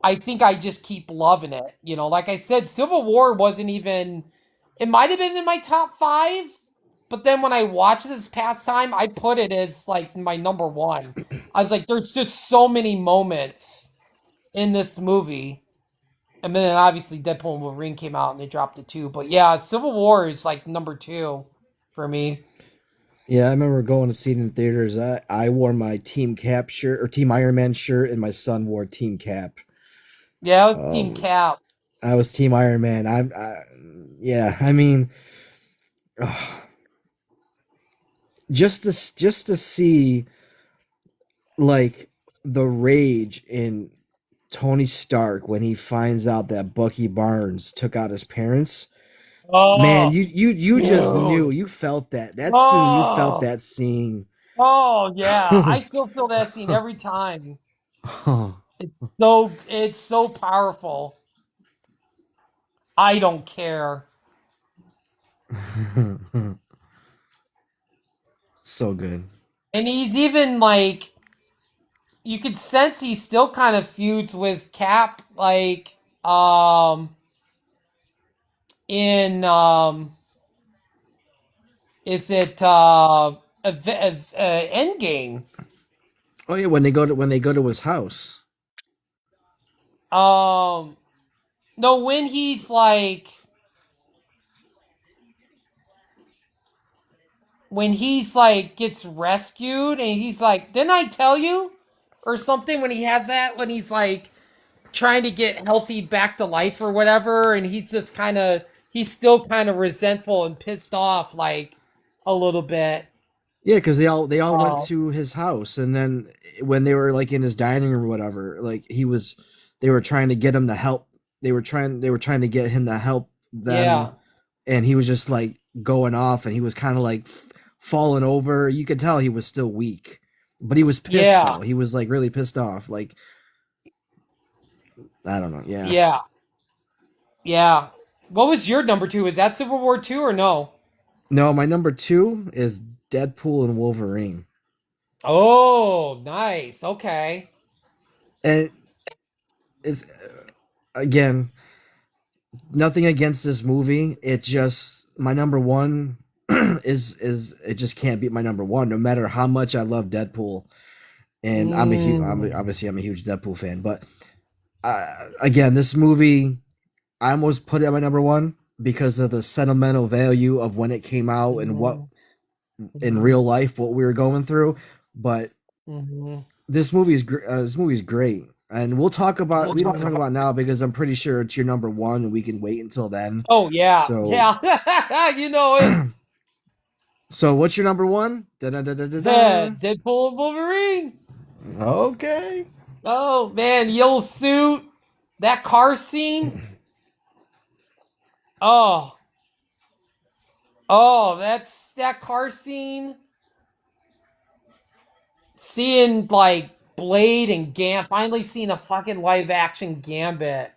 I think I just keep loving it. You know, like I said, Civil War wasn't even, it might have been in my top 5, but then when I watched this past time, I put it as like my number 1. I was like, there's just so many moments in this movie. And then obviously Deadpool and Wolverine came out and they dropped it too. But yeah, Civil War is like number 2 for me. Yeah, I remember going to see it in theaters. I wore my Team Cap shirt or Team Iron Man shirt, and my son wore Team Cap. Yeah, it was Team Um, Cap. I was Team Iron Man. Yeah. I mean, ugh, just to see like the rage in Tony Stark when he finds out that Bucky Barnes took out his parents. Man, Oh, you just knew. dude. You felt that. That scene, you felt Oh, that scene. oh yeah. I still feel that scene every time. It's so powerful. I don't care. So good. And he's even like you could sense he still kind of feuds with Cap, like in is it Endgame? Oh yeah, when they go to his house. Um, no, when he's like gets rescued and he's like, "Didn't I tell you?" or something when he has that when he's like trying to get healthy back to life or whatever, and he's still kind of resentful and pissed off like a little bit. Yeah, because they all went Oh, to his house, and then when they were like in his dining room or whatever, like they were trying to get him to help. They were trying to get him to help them, yeah, and he was just like going off, and he was kind of like falling over. You could tell he was still weak, but he was pissed yeah, though. He was like really pissed off. Like I don't know. Yeah. yeah, yeah. What was your number 2? Is that Civil War 2 or no? No, my number two is Deadpool and Wolverine, Oh, nice. Okay. and it's again nothing against this movie. It just my number one is it just can't beat my number one, no matter how much I love Deadpool. And Mm. obviously I'm a huge Deadpool fan, but again, this movie I almost put it at my number one because of the sentimental value of when it came out and what Mhm. in Mhm. real life what we were going through. But Mhm. this movie is great, and we don't talk about it now because I'm pretty sure it's your number one, and we can wait until then. Oh yeah, So yeah. You know it. so what's your number one? Da-da-da-da-da-da. Deadpool and Wolverine. Okay. Oh man, yellow suit. That car scene. Oh, oh, that's that car scene. Seeing like Blade and finally seeing a fucking live action Gambit.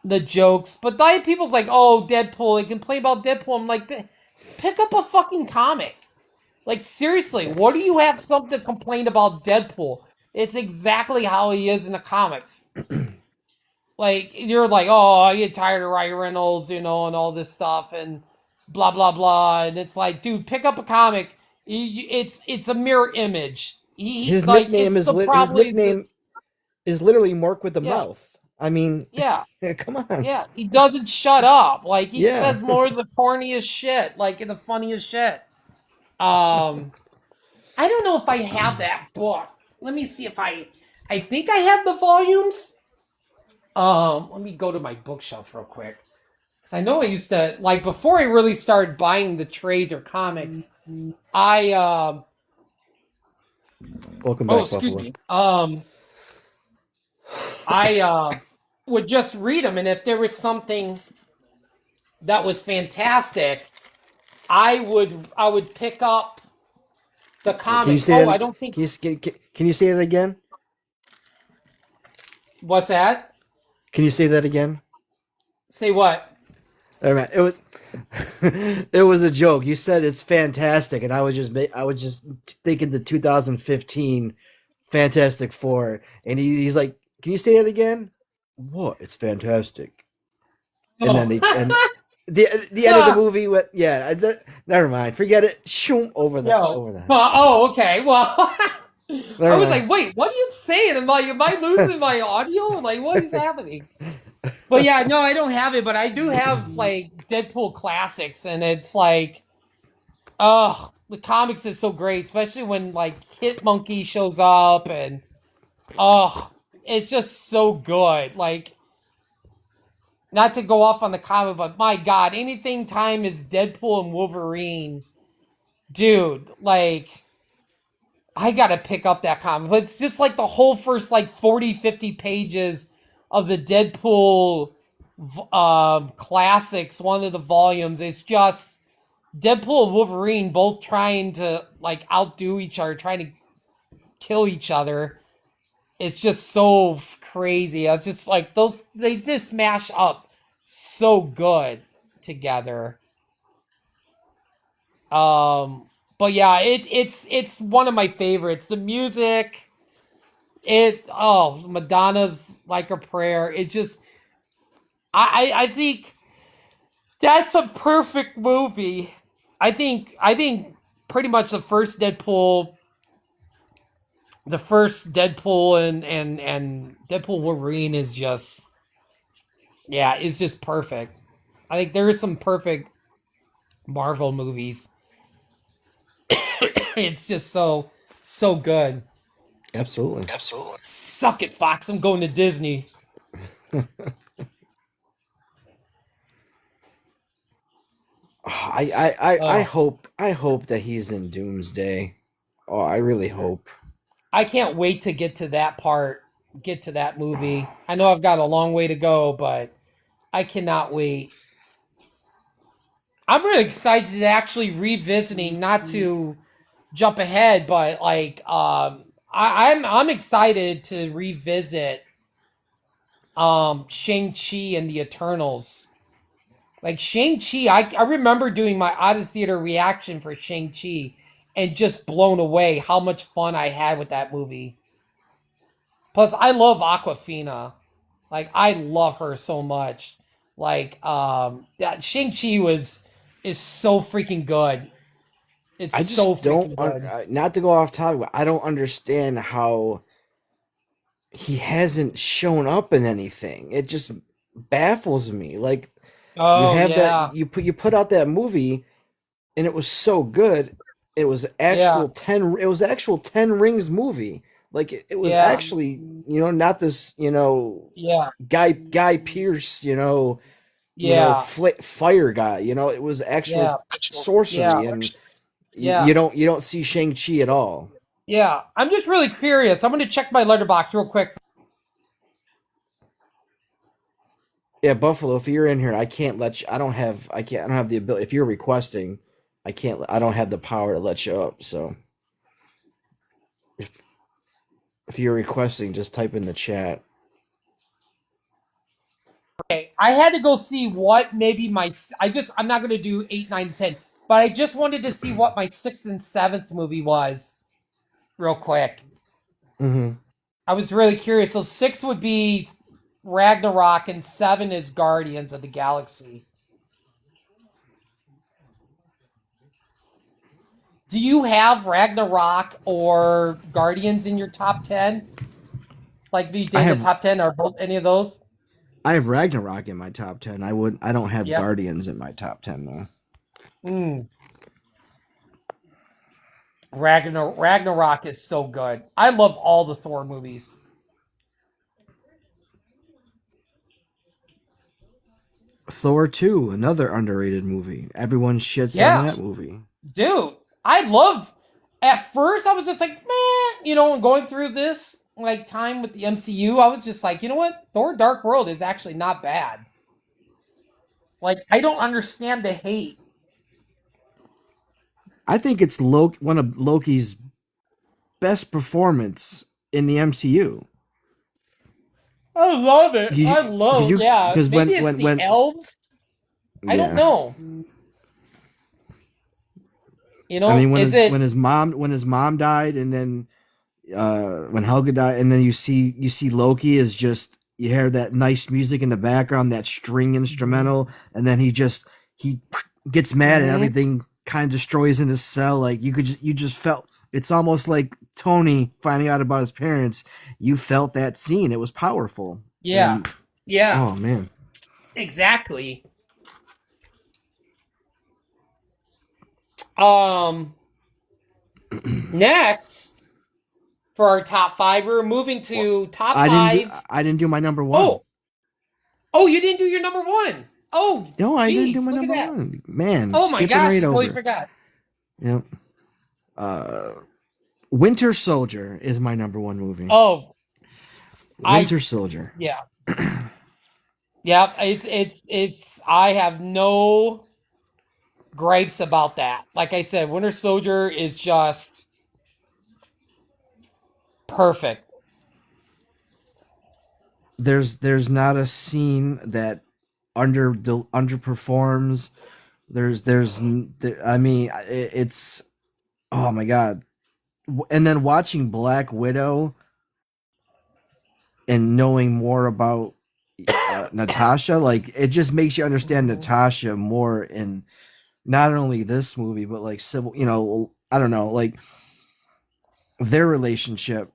The jokes, but like people's like, oh, Deadpool. They complain about Deadpool. I'm like, pick up a fucking comic. Like seriously, what do you have something to complain about Deadpool? It's exactly how he is in the comics. Like you're like, oh, I get tired of Ryan Reynolds, and all this stuff, and blah blah blah. And it's like, dude, pick up a comic. It's a mirror image. His Like nickname it's is the lit. His probably the nickname is literally Mark with the yeah mouth. I mean, yeah come on. yeah. He doesn't shut up. Like he Yeah. says more of the corniest shit, like in the funniest shit. Um, I don't know if I have that book. Let me see if I think I have the volumes. Let me go to my bookshelf real quick. Because I know I used to, like, before I really started buying the trades or comics, I, Welcome oh, back, excuse Buffalo. me. I, would just read them. And if there was something that was fantastic, I would pick up the Can you comics. say Oh, that? I don't think, Can you say that again? what's that? Can you say that again? Say what? All right, it was it was a joke. You said it's fantastic, and I was just thinking the 2015 Fantastic Four, and he's like, "Can you say that again?" What? It's fantastic. And then Oh. the end of the Yeah. movie went, yeah. Never mind, forget it. Shoom, over Yo. that. Oh, okay. Well, I was like, wait, what are you saying? I'm like, am I losing my audio? Like, what is happening? But yeah, no, I don't have it, but I do have like Deadpool classics, and it's like, oh, the comics is so great, especially when like Hit Monkey shows up, and oh, it's just so good. Like, not to go off on the comic, but my God, anything time is Deadpool and Wolverine, dude. Like, I gotta pick up that comic. But it's just like the whole first like 40, 50 pages of the Deadpool classics, one of the volumes. It's just Deadpool and Wolverine both trying to like outdo each other, trying to kill each other. It's just so crazy. It's just like those, they just mash up so good together. But yeah, it's one of my favorites. The music, Madonna's Like a Prayer. It just I think that's a perfect movie. I think pretty much the first Deadpool and Deadpool Wolverine is just, yeah, it's just perfect. I think there is some perfect Marvel movies. It's just so good. Absolutely. Suck it, Fox. I'm going to Disney. I hope that he's in Doomsday. Oh, I really hope. I can't wait to get to that part, get to that movie. I know I've got a long way to go, but I cannot wait. I'm really excited to actually revisiting, not to jump ahead, but like I'm excited to revisit Shang-Chi and the Eternals. Like Shang-Chi, I remember doing my out of theater reaction for Shang-Chi and just blown away how much fun I had with that movie. Plus, I love Aquafina. Like, I love her so much. Like, that Shang-Chi is so freaking good. It's I so just don't, freaking good. not to go off topic, but I don't understand how he hasn't shown up in anything. It just baffles me. Like you Oh have yeah, that you put out that movie and it was so good. It was yeah, actual 10 Rings movie. Like it was yeah, actually, not this, yeah, Guy Pierce, yeah, fire guy, it was actual yeah, yeah, sorcery and yeah, you don't see Shang-Chi at all. yeah. I'm just really curious. I'm gonna check my letterbox real quick. Yeah, Buffalo, if you're in here, I can't let you. I don't have the ability. If you're requesting, I don't have the power to let you up. So if if you're requesting, just type in the chat. Okay, I had to go see what maybe I'm not gonna do 8, 9, 10, but I just wanted to see what my sixth and seventh movie was real quick. Hmm. I was really curious. So six would be Ragnarok, and seven is Guardians of the Galaxy. Do you have Ragnarok or Guardians in your top 10? Like we I did the have top 10, or both, any of those? I have Ragnarok in my top 10. I don't have Yep. Guardians in my top 10 though. Mm. Ragnarok is so good. I love all the Thor movies. Thor 2, another underrated movie. Everyone shits on Yeah, that movie. dude. I love. At first, I was just like, man, going through this like time with the MCU, I was just like, you know what? Thor: Dark World is actually not bad. Like, I don't understand the hate. I think it's one of Loki's best performance in the MCU. I love it. You, I love, you yeah. because Maybe it's the elves. I don't yeah. know. I mean, Is it? when his mom died, and then when Helga died, and then you see Loki is just, you hear that nice music in the background, that string instrumental, and then he gets mad and Mhm. everything kind of destroys in his cell. Like you just felt It's almost like Tony finding out about his parents. You felt that scene. It was powerful. Yeah. And Yeah. oh man. Exactly. Um. Next, for our top five, we're moving to top five. I didn't do my number one. Oh, oh, you didn't do your number one. Oh, No, I didn't do geez, my look at number that. one. Man, Oh my skipping gosh, I right totally over. forgot. Yep. Winter Soldier is my number one movie. Oh, Winter Soldier. yeah, yeah. It's. I have no gripes about that. Like I said, Winter Soldier is just perfect. There's not a scene that underperforms. I mean, it's oh my god. And then watching Black Widow and knowing more about Natasha, like it just makes you understand Natasha more in not only this movie but like civil, I don't know, like their relationship.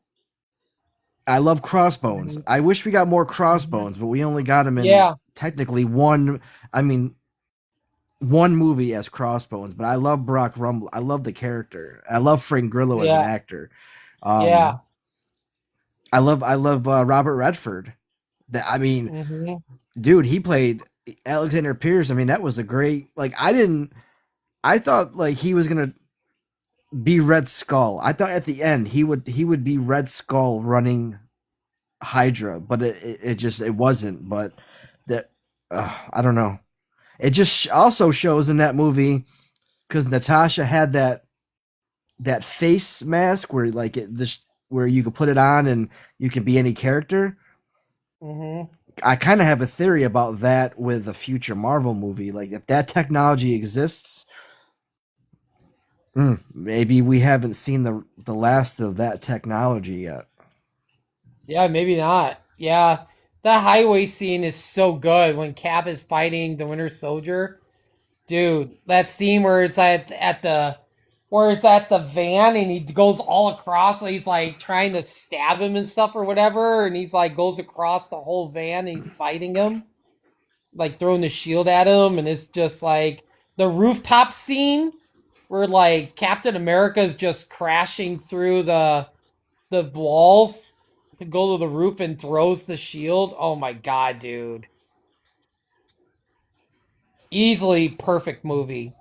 I love Crossbones. I wish we got more Crossbones, but we only got him in Yeah. technically one. I mean, one movie as Crossbones. But I love Brock Rumble. I love the character. I love Frank Grillo as an Yeah. actor. Yeah. I love Robert Redford. That I mean, hmm dude, he played Alexander Pierce. I mean, that was a great. Like, I thought like he was gonna be Red Skull. I thought at the end he would be Red Skull running Hydra, but it wasn't. But that I don't know. It just also shows in that movie because Natasha had that face mask where like where you could put it on and you can be any character. hmm I kind of have a theory about that with a future Marvel movie. Like if that technology exists, maybe we haven't seen the last of that technology yet. Yeah, maybe not. Yeah, that highway scene is so good when Cap is fighting the Winter Soldier. Dude, that scene where it's at the where it's at the van and he goes all across, like he's like trying to stab him and stuff or whatever, and he's like goes across the whole van and he's fighting him, like throwing the shield at him, and it's just like the rooftop scene where like Captain America is just crashing through the walls to go to the roof and throws the shield. Oh my god, dude. Easily perfect movie.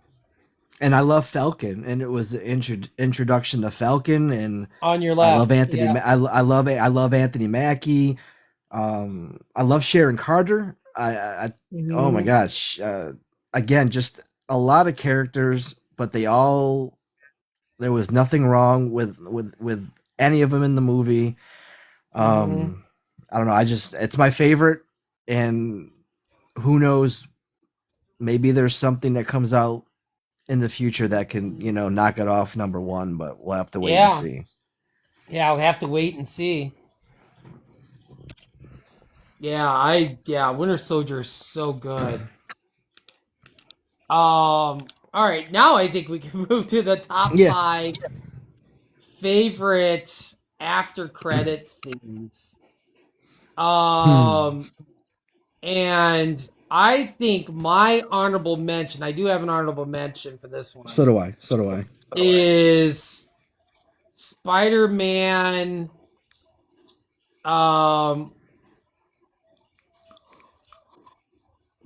And I love Falcon, and it was an introduction to Falcon, and On your I love left. Anthony. Yeah. I love Anthony Mackie. I love Sharon Carter. Oh my Mhm. gosh. Again, just a lot of characters, but there was nothing wrong with any of them in the movie. Mhm. I don't know. It's my favorite, and who knows? Maybe there's something that comes out in the future that can, knock it off number one, but we'll have to wait and Yeah. see. Yeah, we'll have to wait and see. Yeah, Winter Soldier is so good. All right, now I think we can move to the top Yeah. five favorite after credit scenes. Um, and I think my honorable mention, I do have an honorable mention for this one, So do I. So do I. is Spider-Man um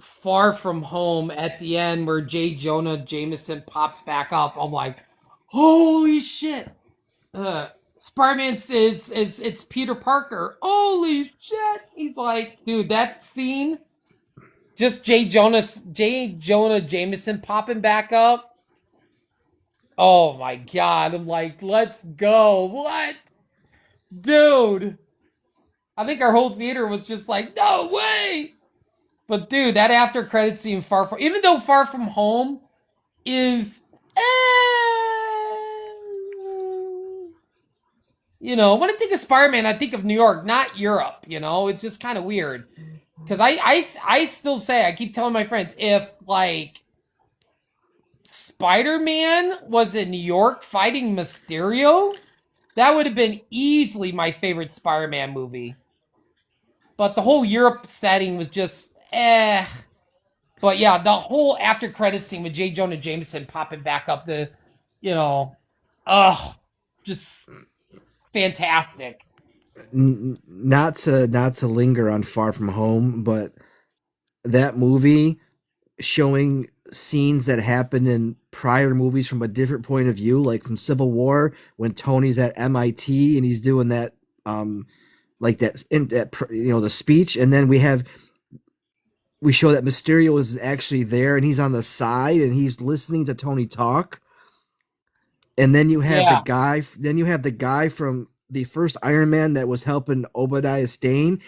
Far From Home at the end where J. Jonah Jameson pops back up. I'm like, holy shit. Spider-Man says it's Peter Parker. Holy shit. He's like, dude, that scene, just J. Jonah Jameson popping back up. Oh my god. I'm like, let's go. What? Dude. I think our whole theater was just like, no way. But dude, that after credit scene, even though Far From Home is, when I think of Spider-Man, I think of New York, not Europe. It's just kind of weird because I still say, I keep telling my friends, if like Spider-Man was in New York fighting Mysterio, that would have been easily my favorite Spider-Man movie. But the whole Europe setting was just eh. But yeah, the whole after credit scene with J. Jonah Jameson popping back up to, you know, ugh, just fantastic. Not to linger on Far From Home, but that movie showing scenes that happened in prior movies from a different point of view, like from Civil War when Tony's at MIT and he's doing that like the speech, and then we show that Mysterio is actually there and he's on the side and he's listening to Tony talk. And then you have Yeah. the guy from the first Iron Man that was helping Obadiah Stane.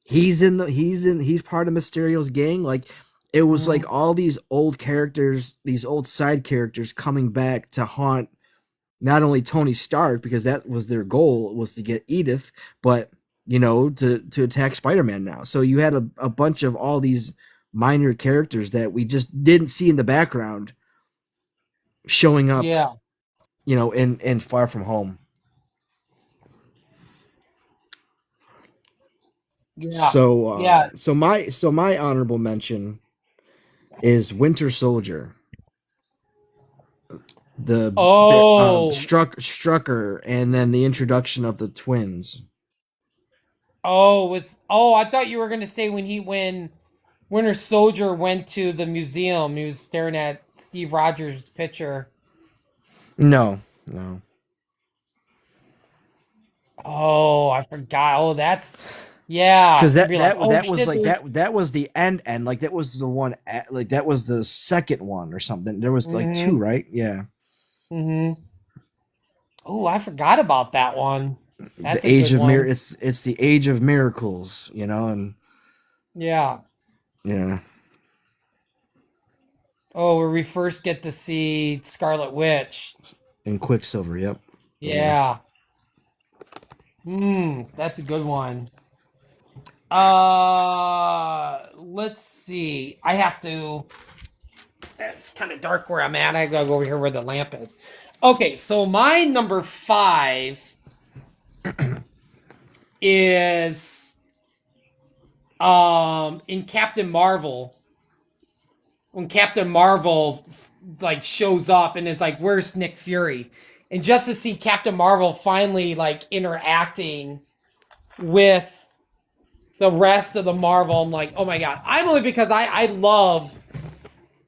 He's part of Mysterio's gang. Like it was like all these old characters, these old side characters coming back to haunt not only Tony Stark, because that was their goal, was to get Edith, but to attack Spider-Man now. So you had a bunch of all these minor characters that we just didn't see in the background showing up, Yeah. in Far From Home. Yeah. So Yeah. so my honorable mention is Winter Soldier. Oh. Strucker, and then the introduction of the twins. I thought you were gonna say when Winter Soldier went to the museum, he was staring at Steve Rogers' picture. No. Oh, I forgot. Oh, that's yeah. Because You'd be that like, was shit, like there's- that was the end, like that was the one, like that was the second one or something. There was like two, right? Yeah. Mm-hmm. Oh, I forgot about that one. That's The a age good of one. it's the age of miracles, and Yeah. yeah. Oh, where we first get to see Scarlet Witch. And Quicksilver, yep. Yeah. That's a good one. Let's see. I have to. It's kind of dark where I'm at. I gotta go over here where the lamp is. Okay, so my number 5 is in Captain Marvel. When Captain Marvel like shows up and it's like, where's Nick Fury? And just to see Captain Marvel finally like interacting with the rest of the Marvel, I'm like, oh my god. I'm only because I love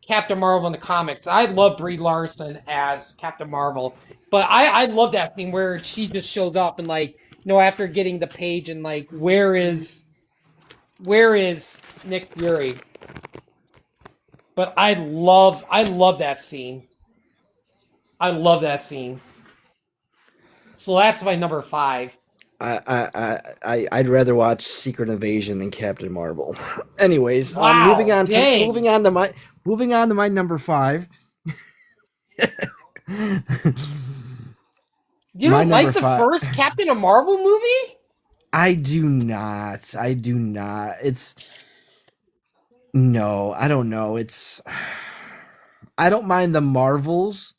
Captain Marvel in the comics. I love Brie Larson as Captain Marvel. But I love that thing where she just shows up and like, after getting the page and like, where is Nick Fury? But I love that scene. I love that scene. So that's my number 5. I'd rather watch Secret Invasion than Captain Marvel. Anyways, Wow, moving on dang. to my number 5. You My don't like number the 5. first Captain Marvel movie? I do not. No, I don't know. I don't mind the Marvels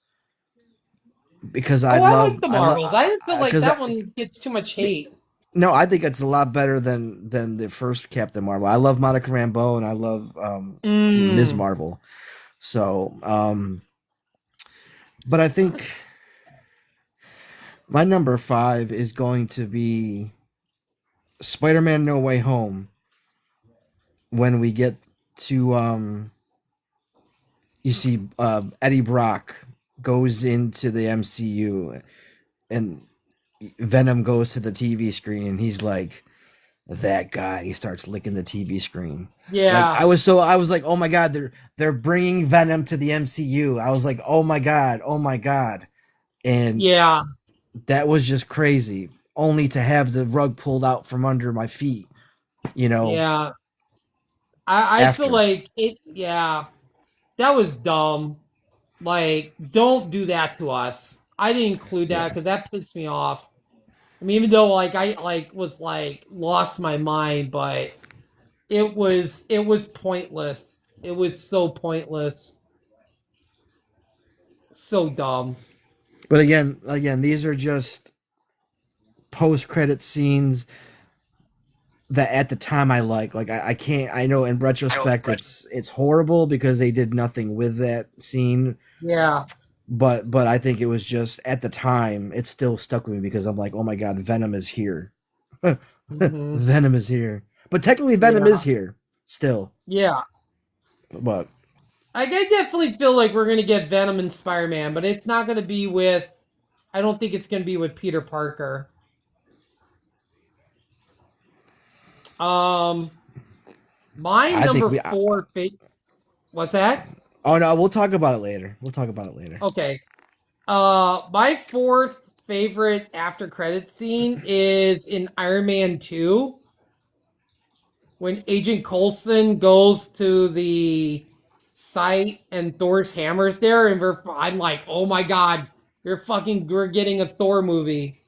because I like the Marvels. I didn't feel like 'cause that one gets too much hate. No, I think it's a lot better than the first Captain Marvel. I love Monica Rambeau and I love Ms. Marvel. So, but I think my number 5 is going to be Spider-Man No Way Home. When we get to you see Eddie Brock goes into the MCU and Venom goes to the TV screen and he's like, that guy, he starts licking the TV screen. Yeah. Like, I was like, oh my god, they're bringing Venom to the MCU. I was like, oh my god, and yeah. that was just crazy. Only to have the rug pulled out from under my feet, Yeah. I after. feel like it. Yeah, that was dumb. Like, don't do that to us. I didn't include that because that pissed me off. I mean, even though like I was lost my mind, but it was pointless. It was so pointless. So dumb. But again, these are just post-credit scenes that at the time I like. Like I can't. I know in retrospect it's horrible because they did nothing with that scene. Yeah. But I think it was just at the time it still stuck with me because I'm like, oh my god, Venom is here. Mhm. Venom is here. But technically Venom Yeah. is here still. Yeah. But I definitely feel like we're gonna get Venom and Spider-Man, but it's not gonna be with. I don't think it's gonna be with Peter Parker. My I think number we. four. What's that? Oh no, we'll talk about it later. Okay. My fourth favorite after credit scene is in Iron Man 2 when Agent Coulson goes to the site and Thor's hammer's there, and I'm like, oh my god, we're getting a Thor movie.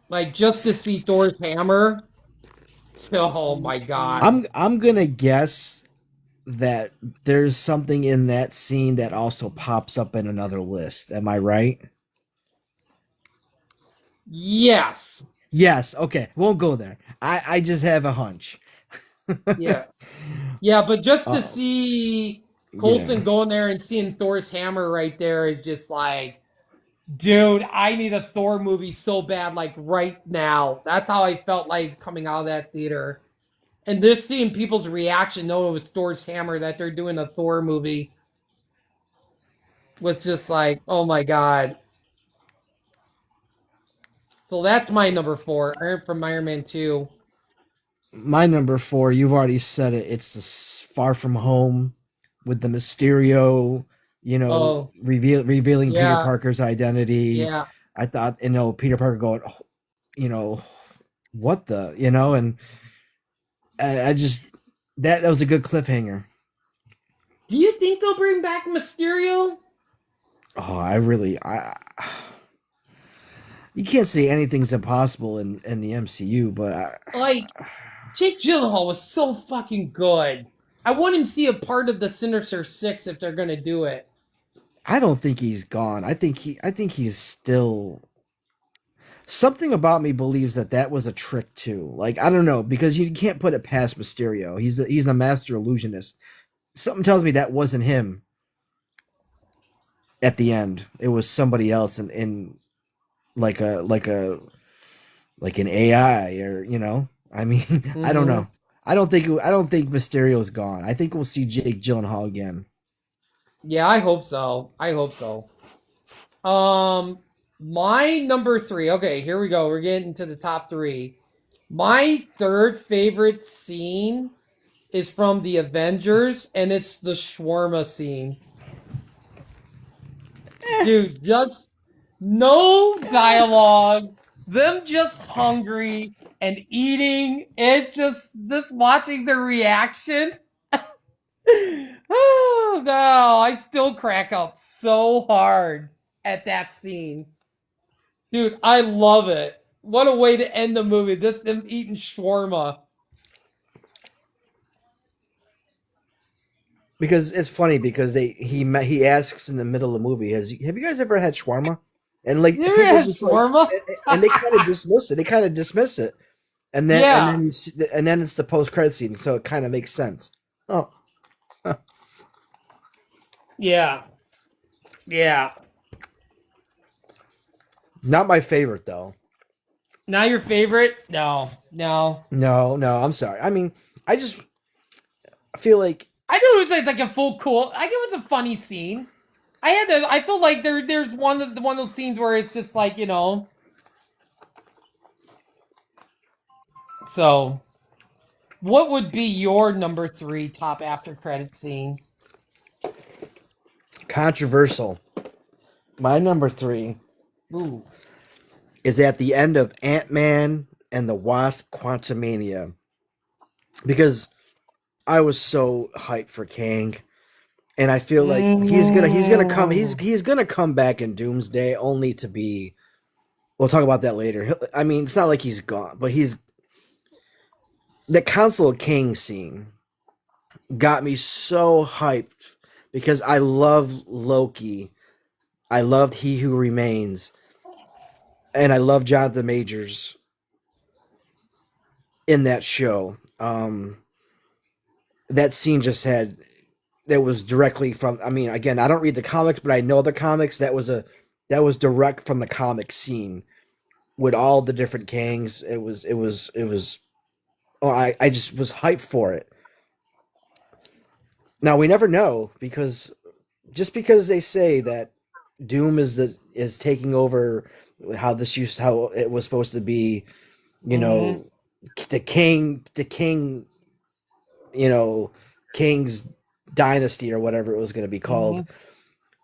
Like just to see Thor's hammer. Oh my god. I'm gonna guess that there's something in that scene that also pops up in another list. Am I right? Yes. Yes. Okay. Won't go there. I just have a hunch. Yeah. Yeah, but just to Oh, see yeah. Coulson going there and seeing Thor's hammer right there is just like, dude, I need a Thor movie so bad, like right now. That's how I felt like coming out of that theater. And just seeing people's reaction, knowing it was Thor's hammer that they're doing a Thor movie, was just like, oh my god. So that's my number four, from Iron Man 2. My number 4, you've already said it. It's the Far From Home with the Mysterio, Oh, revealing Peter yeah, Parker's identity. yeah. I thought, Peter Parker going, oh, what the, and I just that was a good cliffhanger. Do you think they'll bring back Mysterio? Oh, you can't say anything's impossible in the MCU, but Like, Jake Gyllenhaal was so fucking good. I want him to see a part of the Sinister Six if they're gonna do it. I don't think he's gone. I think he's still. Something about me believes that was a trick too. Like I don't know because you can't put it past Mysterio. He's a master illusionist. Something tells me that wasn't him. At the end, it was somebody else in like an AI or I mean I don't Mm-hmm. know. I don't think Mysterio's gone. I think we'll see Jake Gyllenhaal again. Yeah, I hope so. I hope so. My number three. Okay, here we go. We're getting to the top three. My third favorite scene is from the Avengers, and it's the shawarma scene. Dude, just no dialogue. Them just hungry and eating. It's just watching their reaction. Oh no, I still crack up so hard at that scene. Dude, I love it. What a way to end the movie. Just them eating shawarma. Because it's funny because he asks in the middle of the movie, have you guys ever had shawarma? And like You ever people had just like shawarma? and they kind of dismiss it. They kind of dismiss it. And then and Yeah. then you see, and then it's the post credit scene, so it kind of makes sense. Oh, Yeah. Yeah. not my favorite though. Now your favorite? No. No. No, I'm sorry. I mean, I just feel like I thought it was like a full cool. I think it was a funny scene. I feel like there's one of those scenes where it's just like, So, what would be your number three top after credit scene? controversial. My number 3 Ooh. is at the end of Ant-Man and the Wasp: Quantumania because I was so hyped for Kang, and I feel like he's gonna come back in Doomsday only to be. We'll talk about that later. I mean, it's not like he's gone, but the Council of Kang scene got me so hyped because I love Loki. I loved He Who Remains, and I love Jonathan Majors in that show. That scene just had that was directly from. I mean, again, I don't read the comics, but I know the comics. That was direct from the comic scene with all the different Kangs. It was. Oh, I just was hyped for it. Now we never know because just because they say that Doom is taking over how it was supposed to be, you Mhm. know, the king, you know, King's dynasty or whatever it was going to be called. Mhm.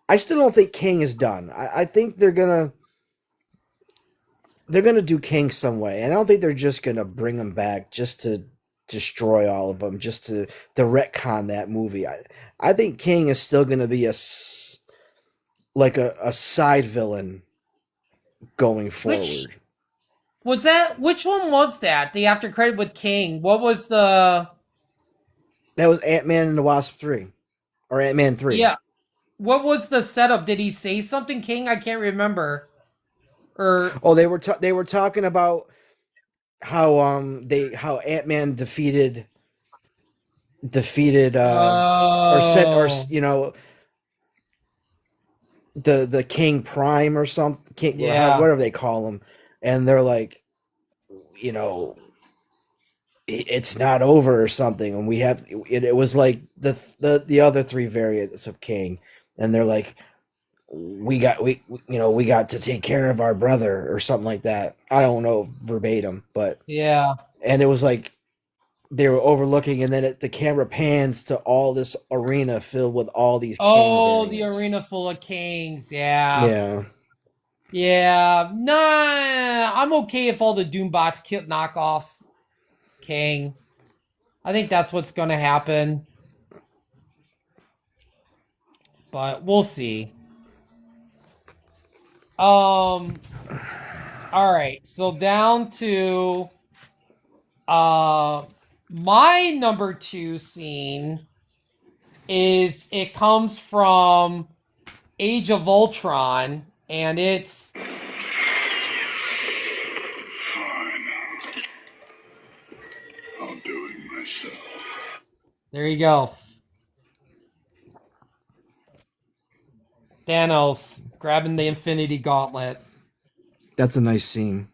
I still don't think King is done. I think they're gonna do King some way, and I don't think they're just gonna bring him back just to destroy all of them, just to retcon that movie. I think King is still gonna be like a side villain going Which forward. was that? Which one was that? The after credit with King. What was the? That was Ant-Man and the Wasp 3 or Ant-Man 3. Yeah. What was the setup? Did he say something, King? I can't remember. Or Oh, they were talking about how Ant-Man defeated or said or oh, the King Prime or something, King, yeah. whatever they call him, and they're like, you know, it's not over or something, and it was like the other three variants of King, and they're like, we got to take care of our brother or something like that. I don't know verbatim, but Yeah. and it was like they were overlooking, and then the camera pans to all this arena filled with all these Kang Oh, the variants. arena full of kings. Yeah. Yeah, Yeah. Nah, I'm okay if all the Doombots knock off King. I think that's what's going to happen, but we'll see. Um. All right. So down to uh my number two scene is it comes from Age of Ultron, and it's Fine, I'll do it myself. there you go. Thanos grabbing the Infinity Gauntlet. that's a nice scene.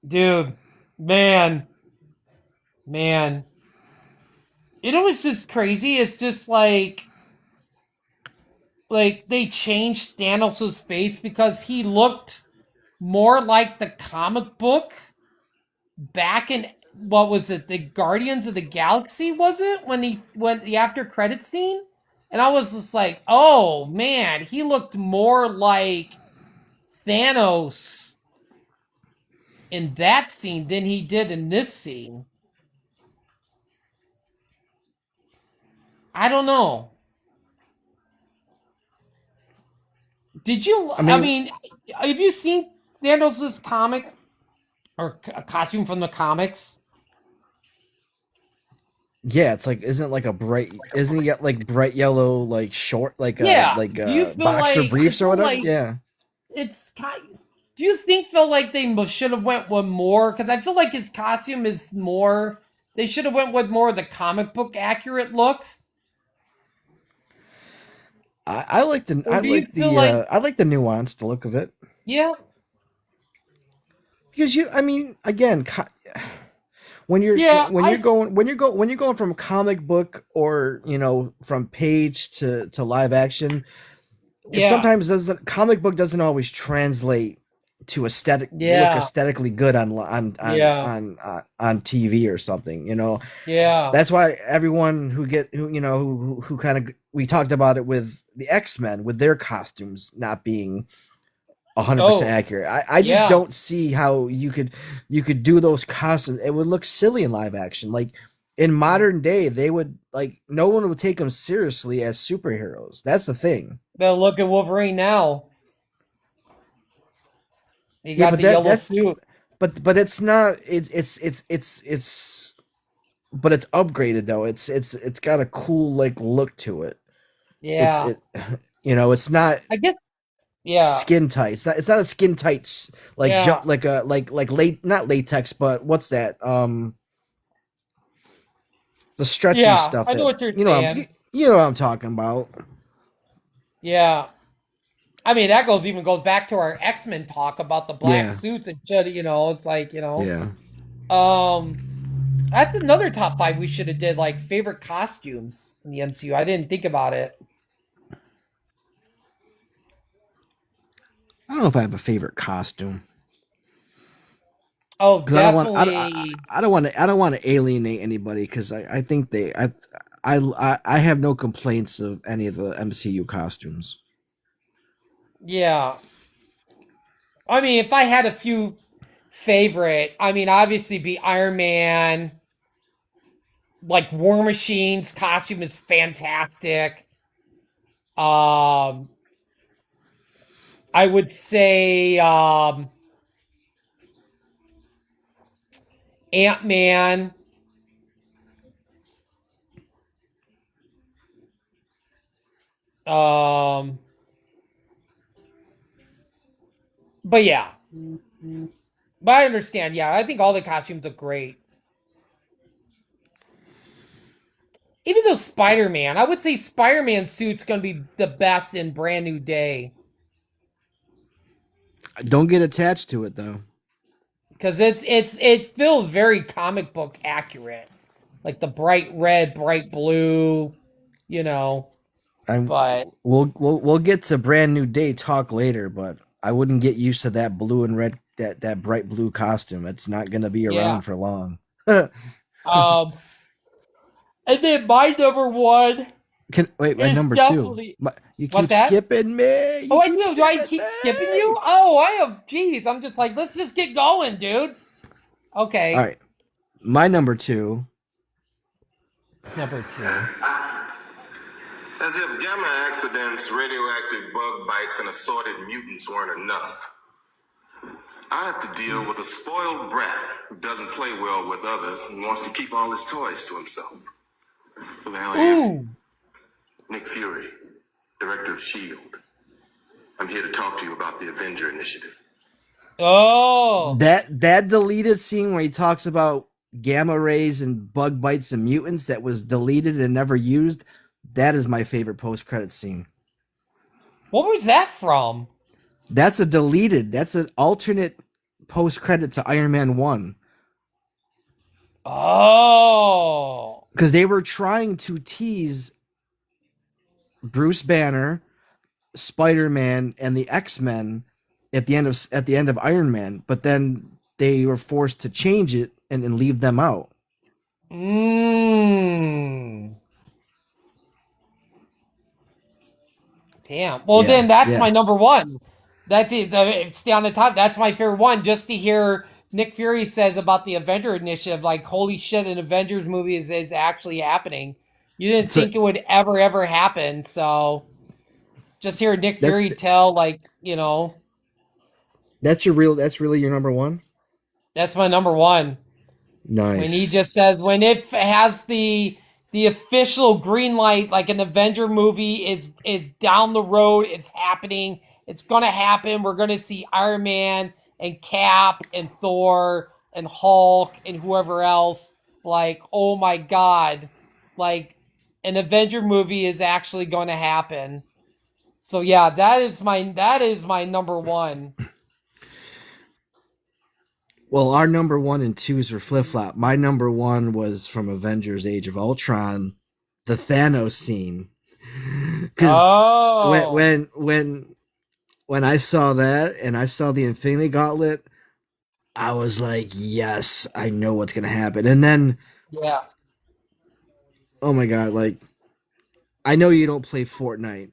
Dude, man, man. You know what's just crazy? It's just like they changed Thanos' face because he looked more like the comic book back in what was it, the Guardians of the Galaxy, was it? When he went the after credit scene? And I was just like, oh man, he looked more like Thanos in that scene than he did in this scene. I don't know. Did you? I I mean, mean, have you seen Thanos' comic or a costume from the comics? yeah, it's like isn't he got like bright yellow like short Yeah. like Do you feel boxer like? I briefs or feel whatever? like Yeah. it's kind. Do you think feel like they should have went with more? Because I feel like his costume is more. They should have went with more of the comic book accurate look. Or do you feel like? I like the nuanced look of it Yeah. because I mean again Yeah. when you're going from comic book or from page to live action, it Yeah. sometimes doesn't comic book doesn't always translate to Yeah. aesthetically good Yeah. on TV or something. Yeah. That's why everyone who kind of we talked about it with the X-Men with their costumes not being 100% Oh. accurate. I just Yeah. don't see how you could do those costumes. It would look silly in live action. Like in modern day, they would like no one would take them seriously as superheroes. That's the thing. But look at Wolverine now. He Yeah, got but the yellow that's suit. but it's not it's but it's upgraded though. It's got a cool like look to it. Yeah. It's not I guess. Yeah. skin tight. It's not a skin tight like Yeah. jump like a like late not latex, but what's that? The stretchy Yeah. stuff I know that what you're saying. you know what I'm talking about. Yeah. I mean, that even goes back to our X-Men talk about the black Yeah, suits and shit. It's like yeah. Um, that's another top five we should have did, like favorite costumes in the MCU. I didn't think about it. I don't know if I have a favorite costume Oh, because definitely. I don't want to alienate anybody because I think I have no complaints of any of the MCU costumes. Yeah. I mean, if I had a few favorite, I mean, obviously be Iron Man. Like War Machine's costume is fantastic. Um, I would say Ant-Man. Um, but yeah, but I understand. Yeah, I think all the costumes are great. Even though Spider-Man, I would say Spider-Man suit's gonna be the best in Brand New Day Don't get attached to it though. because it feels very comic book accurate, like the bright red, bright blue, you know. I'm But we'll get to Brand New Day talk later, but I wouldn't get used to that blue and red that bright blue costume. It's not gonna be yeah, around for long. um, and then my number one Wait, my is number two. definitely You what's keep that? skipping me. You Oh, I keep do. Do I skipping keep skipping you? me. Oh, I have. Geez, I'm just like, let's just get going, dude. All Okay, right, my number two. number two. As if gamma accidents, radioactive bug bites, and assorted mutants weren't enough. I have to deal with a spoiled brat who doesn't play well with others and wants to keep all his toys to himself. Who the hell are you? Ooh. Nick Fury, director of S.H.I.E.L.D. I'm here to talk to you about the Avenger Initiative. Oh. That deleted scene where he talks about gamma rays and bug bites and mutants that was deleted and never used. That is my favorite post credit scene. What was that from? That's an alternate post credit to Iron Man 1. Oh. Because they were trying to tease Bruce Banner, Spider-Man, and the X-Men at the end of Iron Man, but then they were forced to change it and leave them out. Mmm. Damn. Well, Yeah, then that's yeah. my number one. That's it. Stay on the top. That's my favorite one. Just to hear Nick Fury says about the Avenger Initiative, like, holy shit, an Avengers movie is actually happening. You didn't So think it would ever happen. So just hear Nick that's Fury tell, like, that's really your number one? that's my number one. When he Nice. just says when it has the official green light, like an Avenger movie is down the road, it's happening, it's gonna happen. We're gonna see Iron Man and Cap and Thor and Hulk and whoever else. Like, oh my god, like an Avenger movie is actually gonna happen. So yeah, that is my number one. Well, our number one and twos were flip flop. My number one was from Avengers: Age of Ultron, the Thanos scene. Because when Oh when when when I saw that and I saw the Infinity Gauntlet, I was like, yes, I know what's gonna happen. And then, yeah, oh my god, like I know you don't play Fortnite,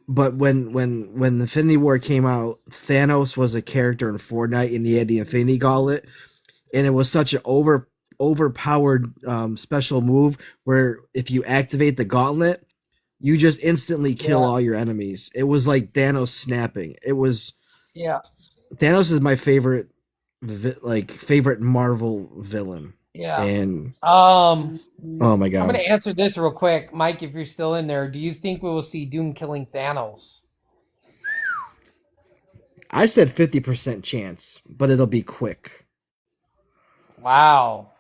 but when Infinity War came out, Thanos was a character in Fortnite, and he had the Infinity Gauntlet, and it was such an overpowered special move where if you activate the gauntlet, you just instantly kill yeah, all your enemies. It was like Thanos snapping. It was yeah. Thanos is my favorite favorite Marvel villain. Yeah. And Um, oh my I'm god, gonna answer this real quick, Mike. If you're still in there, do you think we will see Doom killing Thanos? I said 50% chance, but it'll be quick. Wow,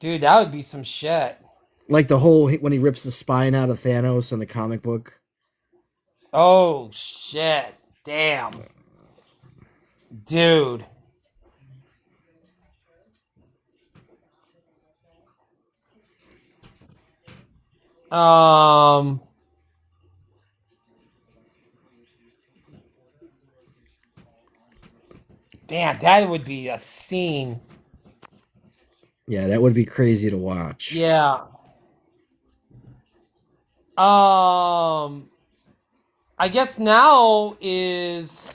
dude, that would be some shit. Like the whole when he rips the spine out of Thanos in the comic book. Oh shit, damn, dude. Um, man, that would be a scene. Yeah, that would be crazy to watch. Yeah. I guess now is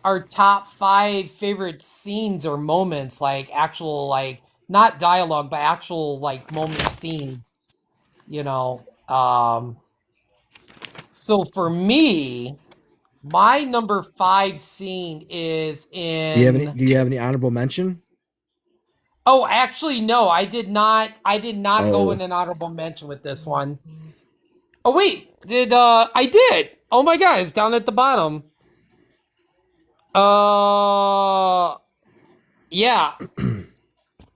our top 5 favorite scenes or moments, like actual, like not dialogue, but actual like moment scene. You know. So for me, my number 5 scene is Do you have any? in. Do you have any honorable mention? Oh, actually, no, I did not. I did not go Oh, in an honorable mention with this one. Oh wait, did I did? Oh my god, it's down at the bottom. Uh, yeah,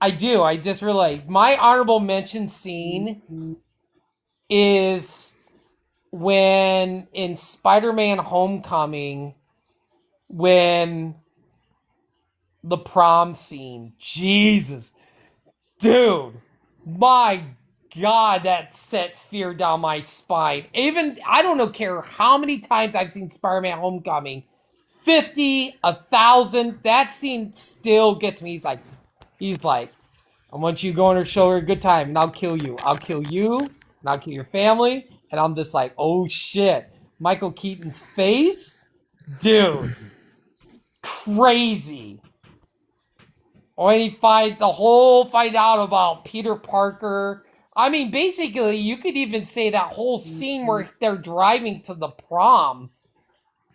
I do. I just realized my honorable mention scene is when in Spider-Man Homecoming when the prom scene. Jesus, dude, my God, that set fear down my spine. Even I don't know care how many times I've seen Spider-Man Homecoming. 50, 1,000. That scene still gets me. He's like, I want you to go on and show her a good time, and I'll kill you. I'll kill you, and I'll kill your family. And I'm just like, oh shit. Michael Keaton's face? Dude, crazy. When he find out about Peter Parker. I mean, basically, you could even say that whole scene where they're driving to the prom,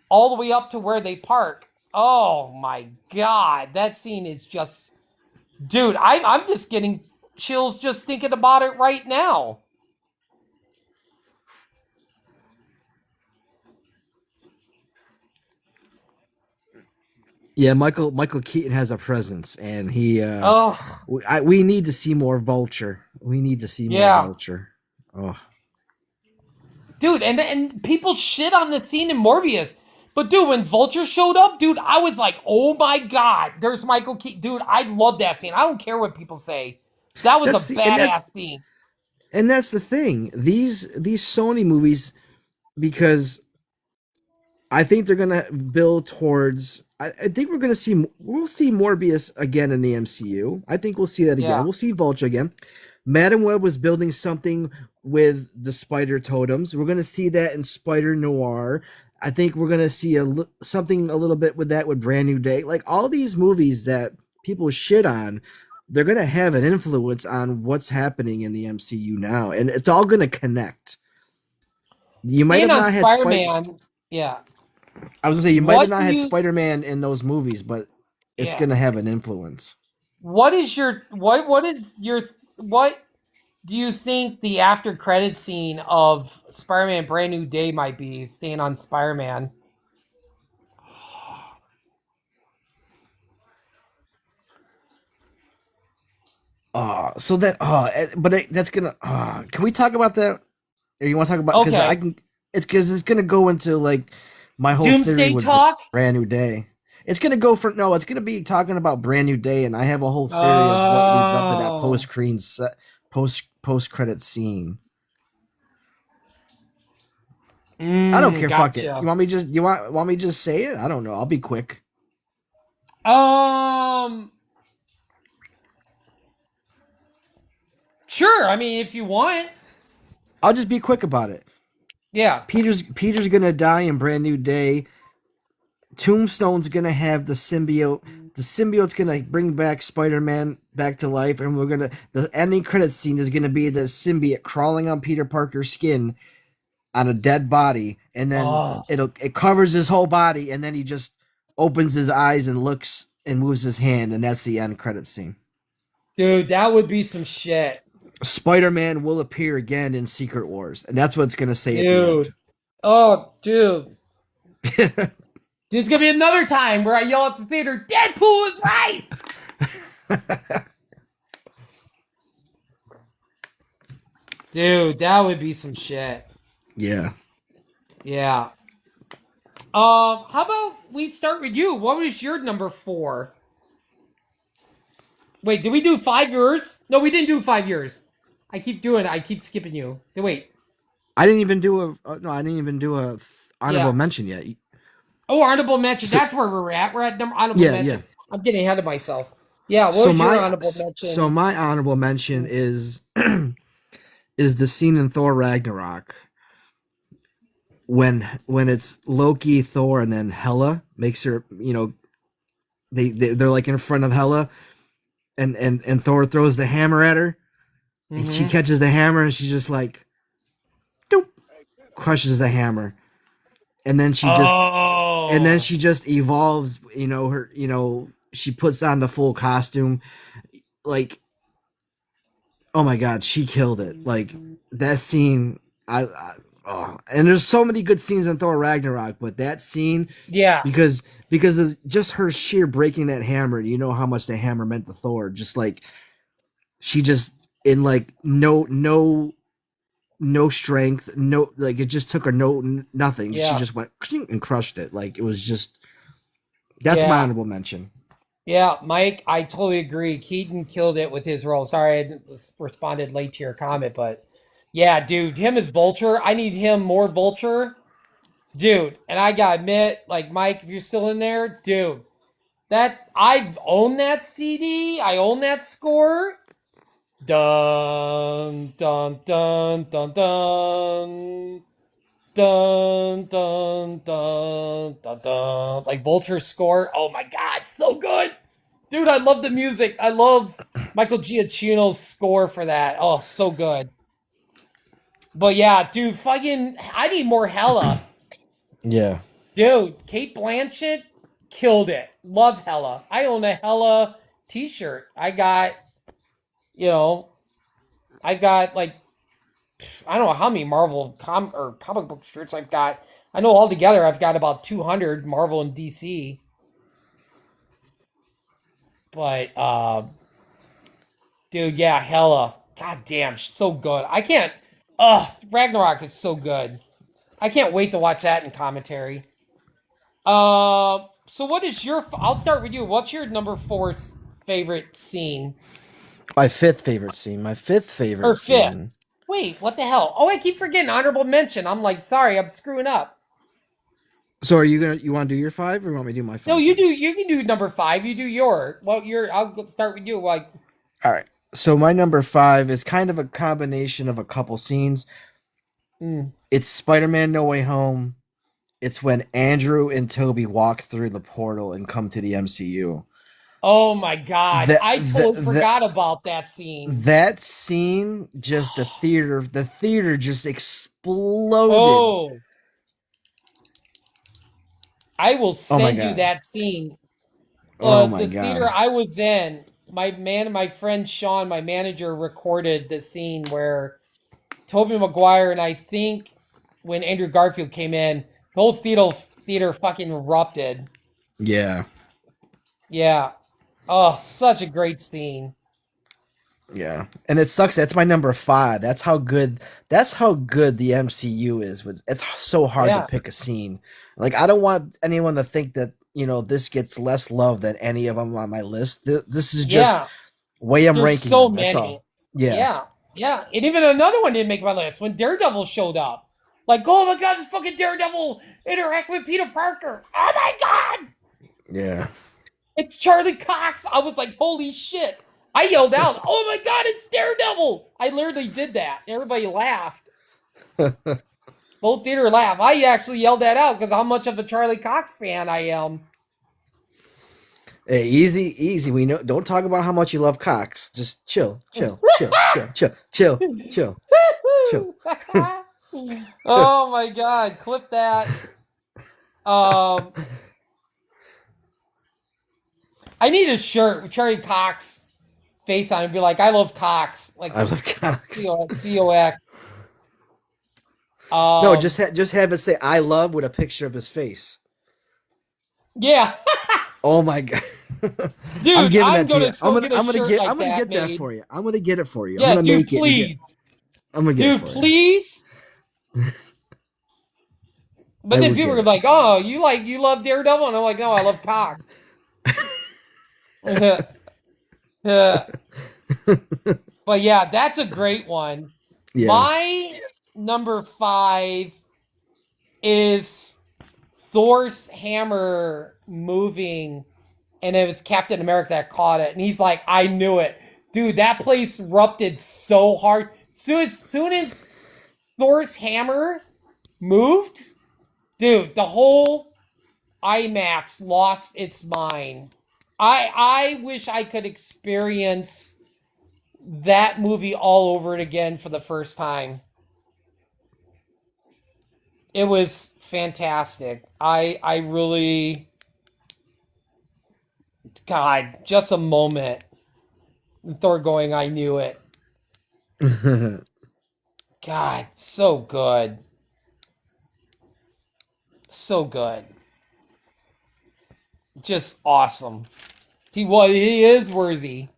all the way up to where they park. Oh my god, that scene is just, dude. I'm just getting chills just thinking about it right now. yeah. Michael Keaton has a presence, and he. Oh We need to see more Vulture. We need to see more yeah, Vulture. Oh, dude, and people shit on the scene in Morbius. But dude, when Vulture showed up, dude, I was like, "Oh my god, there's Michael Keaton." Dude, I love that scene. I don't care what people say. That was a that's and badass scene. that's the thing. These Sony movies, because I think they're gonna build towards. I think we'll see Morbius again in the MCU. I think we'll see that again. Yeah. We'll see Vulture again. Madam Web was building something with the Spider Totems. We're gonna see that in Spider Noir. I think we're gonna see something a little bit with that with Brand New Day. Like all these movies that people shit on, they're gonna have an influence on what's happening in the MCU now, and it's all gonna connect. You might Staying have on not had Spider-Man, yeah. I was gonna say you might have What do not had you? Spider-Man in those movies, but it's Yeah. gonna have an influence. What is your what do you think the after credit scene of Spider-Man Brand New Day might be? Staying on Spider-Man. So that that's gonna. Can we talk about that? Or you want to talk about because I Okay. can? It's because it's gonna go into like my whole theory Doomsday with talk. Brand New Day. It's gonna go for no. It's gonna be talking about Brand New Day, and I have a whole theory of what leads up to that Oh. post credit scene. I don't care. Fuck it. Gotcha. You want me to just say it? I don't know. I'll be quick. Um. Sure. I mean, if you want. I'll just be quick about it. Yeah. Peter's gonna die in Brand New Day. Tombstone's gonna have the symbiote. The symbiote's gonna bring back Spider-Man back to life, and the ending credit scene is gonna be the symbiote crawling on Peter Parker's skin on a dead body, and then Oh. it covers his whole body, and then he just opens his eyes and looks and moves his hand, and that's the end credit scene. Dude, that would be some shit. Spider-Man will appear again in Secret Wars, and that's what it's gonna say at the Dude. Oh, dude. end. There's gonna be another time where I yell at the theater, Deadpool was right! Dude, that would be some shit. Yeah. Yeah. How about we start with you? What was your number 4? Wait, did we do 5 years? No, we didn't do 5 years. I keep skipping you. Wait. I didn't even do a honorable Yeah. mention yet. Oh, honorable mention. So- That's where we're at. We're at honorable Yeah, mention. yeah. I'm getting ahead of myself. Yeah, what So was your my honorable mention? so my honorable mention is is the scene in Thor Ragnarok when it's Loki, Thor, and then Hela makes her, they're like in front of Hela, and Thor throws the hammer at her, and she catches the hammer, and she's just like, doop, crushes the hammer, and then she just evolves. She puts on the full costume, like, oh my god, she killed it. Like that scene, and there's so many good scenes in Thor Ragnarok, but that scene, Yeah. because of just her sheer breaking that hammer, you know how much the hammer meant to Thor. Just like she just in like no strength, no, like it just took her nothing. Yeah. She just went and crushed it. Like it was just that's my Yeah. honorable mention. Yeah, Mike, I totally agree. Keaton killed it with his role. Sorry, I didn't responded late to your comment, but yeah, dude, him as Vulture. I need him more Vulture, dude. And I gotta admit, like Mike, if you're still in there, dude, that I own that CD. I own that score. Dun dun dun dun dun. Dun dun dun dun dun, like Vulture score. Oh my god, so good, dude! I love the music. I love Michael Giacchino's score for that. Oh, so good. But yeah, dude, fucking, I need more Hella, Yeah. dude. Kate Blanchett killed it. Love Hella. I own a Hella T-shirt. You know, I got like I don't know how many Marvel or comic book shirts I've got. I know altogether I've got about 200 Marvel and DC. But dude, yeah, Hella. God damn, so good. I can't Ragnarok is so good. I can't wait to watch that in commentary. So what is your I'll start with you. What's your number 4 favorite scene? My fifth favorite scene. My fifth Or favorite fifth? scene. Wait, what the hell? Oh, I keep forgetting honorable mention. I'm like, sorry, I'm screwing up. So are you want to do your 5 or you want me to do my 5? No, you do. You can do number 5. You do your. Well, I'll start with you. Like, All right. So my number 5 is kind of a combination of a couple scenes. It's Spider-Man No Way Home. It's when Andrew and Toby walk through the portal and come to the MCU. oh my god, The- I totally the- forgot about that scene. That scene, just the theater just exploded. Oh, I will Oh my send you God. that scene. Oh my The God. theater I was in, my friend Sean, my manager, recorded the scene where Tobey Maguire and I think when Andrew Garfield came in, the whole theater fucking erupted. Yeah. Yeah. Oh, such a great scene. Yeah. And it sucks. That's my number 5. That's how good the MCU is. It's so hard Yeah. to pick a scene. Like I don't want anyone to think that, this gets less love than any of them on my list. This is just Yeah. way I'm There's ranking so them. That's many. all. Yeah. Yeah. Yeah. And even another one didn't make my list when Daredevil showed up. Like, oh my god, this fucking Daredevil interact with Peter Parker. Oh my god! Yeah. It's Charlie Cox. I was like, holy shit. I yelled out, oh my god, it's Daredevil. I literally did that. Everybody laughed. Both theater laughed. I actually yelled that out because how much of a Charlie Cox fan I am. Hey, easy. We know. Don't talk about how much you love Cox. Just chill. Oh my god, clip that. I need a shirt with Charlie Cox face on it and be like, I love cocks. Like, I love cocks. COX. No, just have it say "I love" with a picture of his face. Yeah. Oh my god. I'm Dude, giving I'm that to you. gonna so get a shirt like I'm gonna that get that made. for you. I'm gonna get it for you. I'm Yeah, gonna dude, make it. please. I'm gonna get it Dude, for you. please. But I then would people get are it. like, "Oh, you love Daredevil?" And I'm like, "No, I love cock." Yeah. But yeah, that's a great one. Yeah. My number 5 is Thor's hammer moving, and it was Captain America that caught it, and he's like, "I knew it, dude." That place erupted so hard. Soon as Thor's hammer moved, dude, the whole IMAX lost its mind. I wish I could experience that movie all over it again for the first time. It was fantastic. I really, God, just a moment. Thor going, I knew it. God, so good. So good. Just awesome. He is worthy.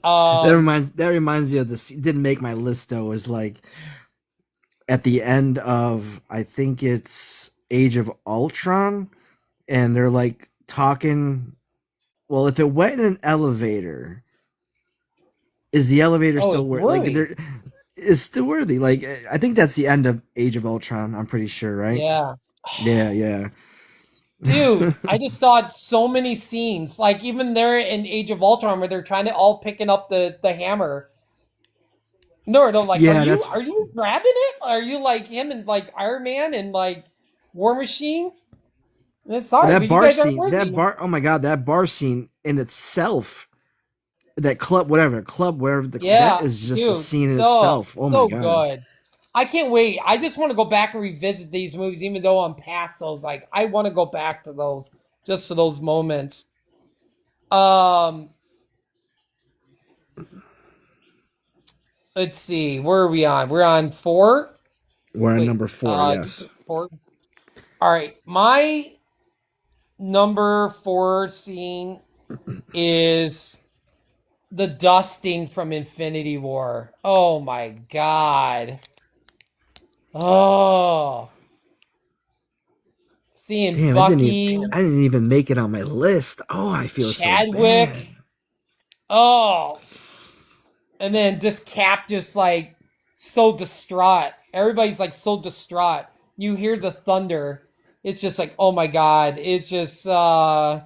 That reminds you of this. Didn't make my list though. Is like at the end of, I think it's Age of Ultron, and they're like talking. Well, if it went in an elevator, is the elevator Oh, still it's worthy? Like worthy. there is still worthy. Like I think that's the end of Age of Ultron. I'm pretty sure, right? Yeah. Yeah. Dude, I just saw so many scenes, like even there in Age of Ultron where they're trying to all picking up the hammer. No, like, Yeah, are you grabbing it? Are you like him and like Iron Man and like War Machine? Sorry, that but you bar guys aren't scene. worthy. Oh my god, that bar scene in itself. That club, whatever Yeah, that is just a dude, scene in so itself. Oh my so god. good. I can't wait. I just want to go back and revisit these movies, even though I'm past those. Like, I want to go back to those just for those moments. Um, let's see, where are we on? We're on 4. We're on Wait, number 4, yes. 4. All right, my number 4 scene is the dusting from Infinity War. Oh my god. Oh, seeing Damn, Bucky, I didn't even make it on my list. Oh, I feel so Chadwick. bad. Oh, and then just Cap just like so distraught. Everybody's like so distraught. You hear the thunder. It's just like, oh my god. It's just oh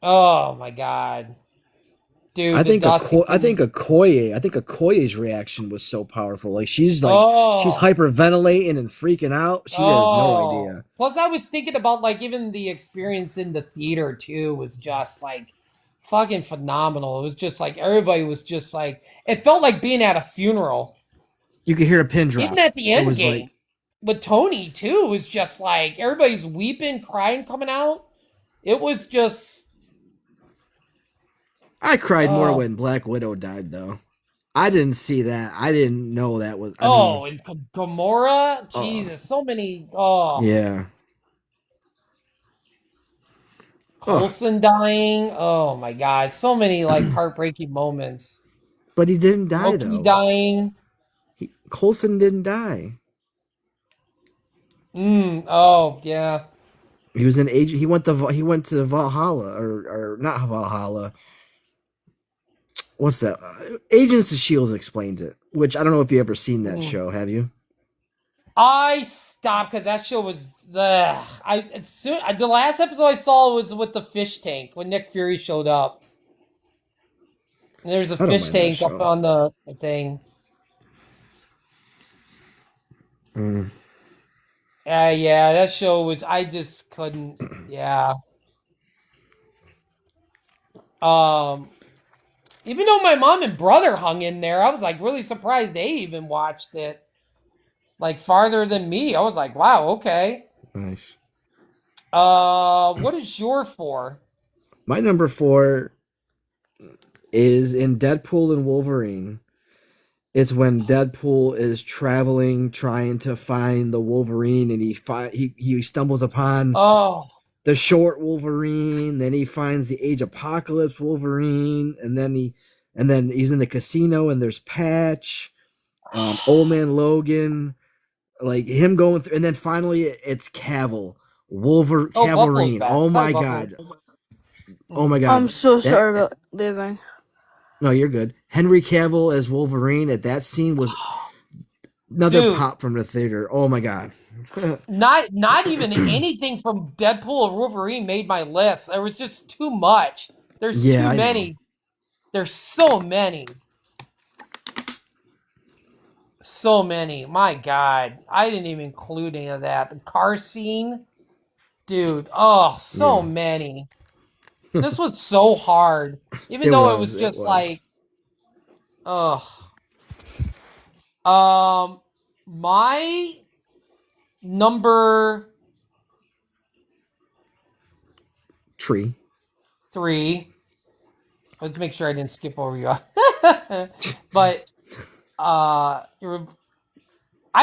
my god. Dude, I the think dusting I scene. think Okoye's reaction was so powerful. Like she's Oh. hyperventilating and freaking out. She has no idea. Plus, I was thinking about like even the experience in the theater too was just like fucking phenomenal. It was just like everybody was just like it felt like being at a funeral. You could hear a pin drop. Even at the It end was game like with Tony too, it was just like everybody's weeping, crying, coming out. It was just I cried more when Black Widow died though. I didn't see that. I didn't know that was and Gamora, Jesus, so many. Yeah. Coulson dying. Oh my god, so many like heartbreaking moments. But he didn't die Loki though. dying. Coulson didn't die. Oh yeah. He was an agent. He went to Valhalla or not Valhalla. What's that? Agents of Shield explained it. Which I don't know if you ever seen that show. Have you? I stopped because that show was the the last episode I saw was with the fish tank when Nick Fury showed up. And there's a I don't fish mind that tank up show. on the thing. Yeah, that show was. I just couldn't. Yeah. Even though my mom and brother hung in there, I was like really surprised they even watched it. Like farther than me. I was like, wow, okay. Nice. What is your 4? My number 4 is in Deadpool and Wolverine. It's when Deadpool is traveling, trying to find the Wolverine, and he stumbles upon Oh, the short Wolverine. Then he finds the Age Apocalypse Wolverine, and then he's in the casino, and there's Patch, Old Man Logan, like him going through, and then finally it's Buffalo's Wolverine. back. Oh Sorry, my Buffalo. god, oh my god. I'm so That- sorry about leaving. No, you're good. Henry Cavill as Wolverine at that scene was another Dude. pop from the theater. Oh my god. Not even anything from Deadpool or Wolverine made my list. There was just too much. There's Yeah, too I know. many. There's so many. So many. My God. I didn't even include any of that. The car scene. Dude. Oh, so Yeah. many. This was so hard. Even It though it was, was it just was. like, ugh. My number Tree. 3. Let's make sure I didn't skip over you. But I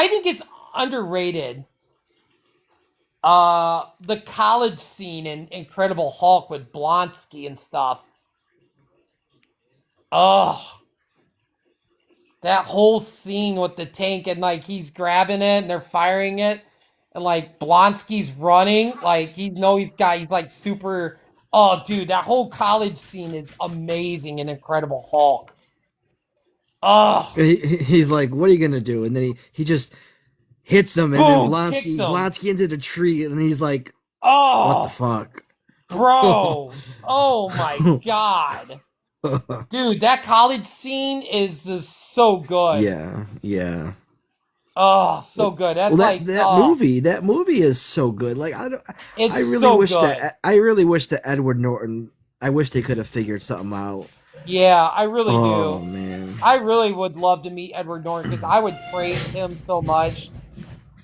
think it's underrated. The college scene in Incredible Hulk with Blonsky and stuff. Oh, that whole scene with the tank and like he's grabbing it and they're firing it, and like Blonsky's running, like he's like super. Oh, dude, that whole college scene is amazing in Incredible Hulk. Oh, He's like, "What are you gonna do?" And then he just hits him, and boom, then kicks him. Blonsky into the tree, and he's like, Oh, "What the fuck, bro? Oh my god, dude, that college scene is just so good. Yeah. Oh, so good. That's Well, like that movie is so good. Like It's I really so wish good. that Edward Norton. I wish they could have figured something out. Yeah, I really Oh do. man. I really would love to meet Edward Norton because I would praise him so much.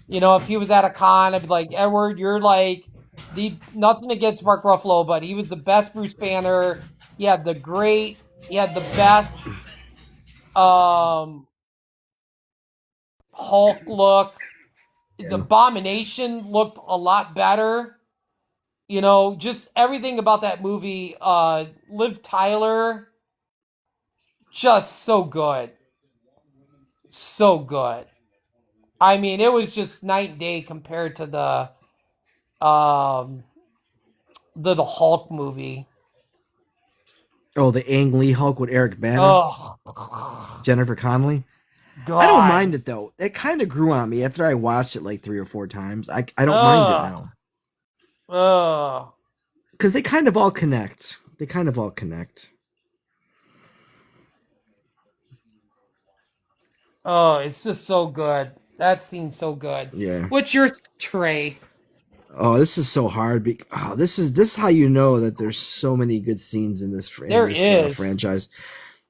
You know, if he was at a con, I'd be like, Edward, you're like nothing against Mark Ruffalo, but he was the best Bruce Banner. He had the best Hulk look. Yeah. The Abomination looked a lot better. You know, just everything about that movie. Liv Tyler, just so good. So good. I mean, it was just night and day compared to the Hulk movie. Oh, the Ang Lee Hulk with Eric Bana, Oh, Jennifer Connelly. God. I don't mind it though. It kind of grew on me after I watched it like 3 or 4 times. I don't mind it now because they kind of all connect. Oh, it's just so good. That scene's so good. Yeah. What's your Trey? Oh, this is so hard. This is how you know that there's so many good scenes in this franchise.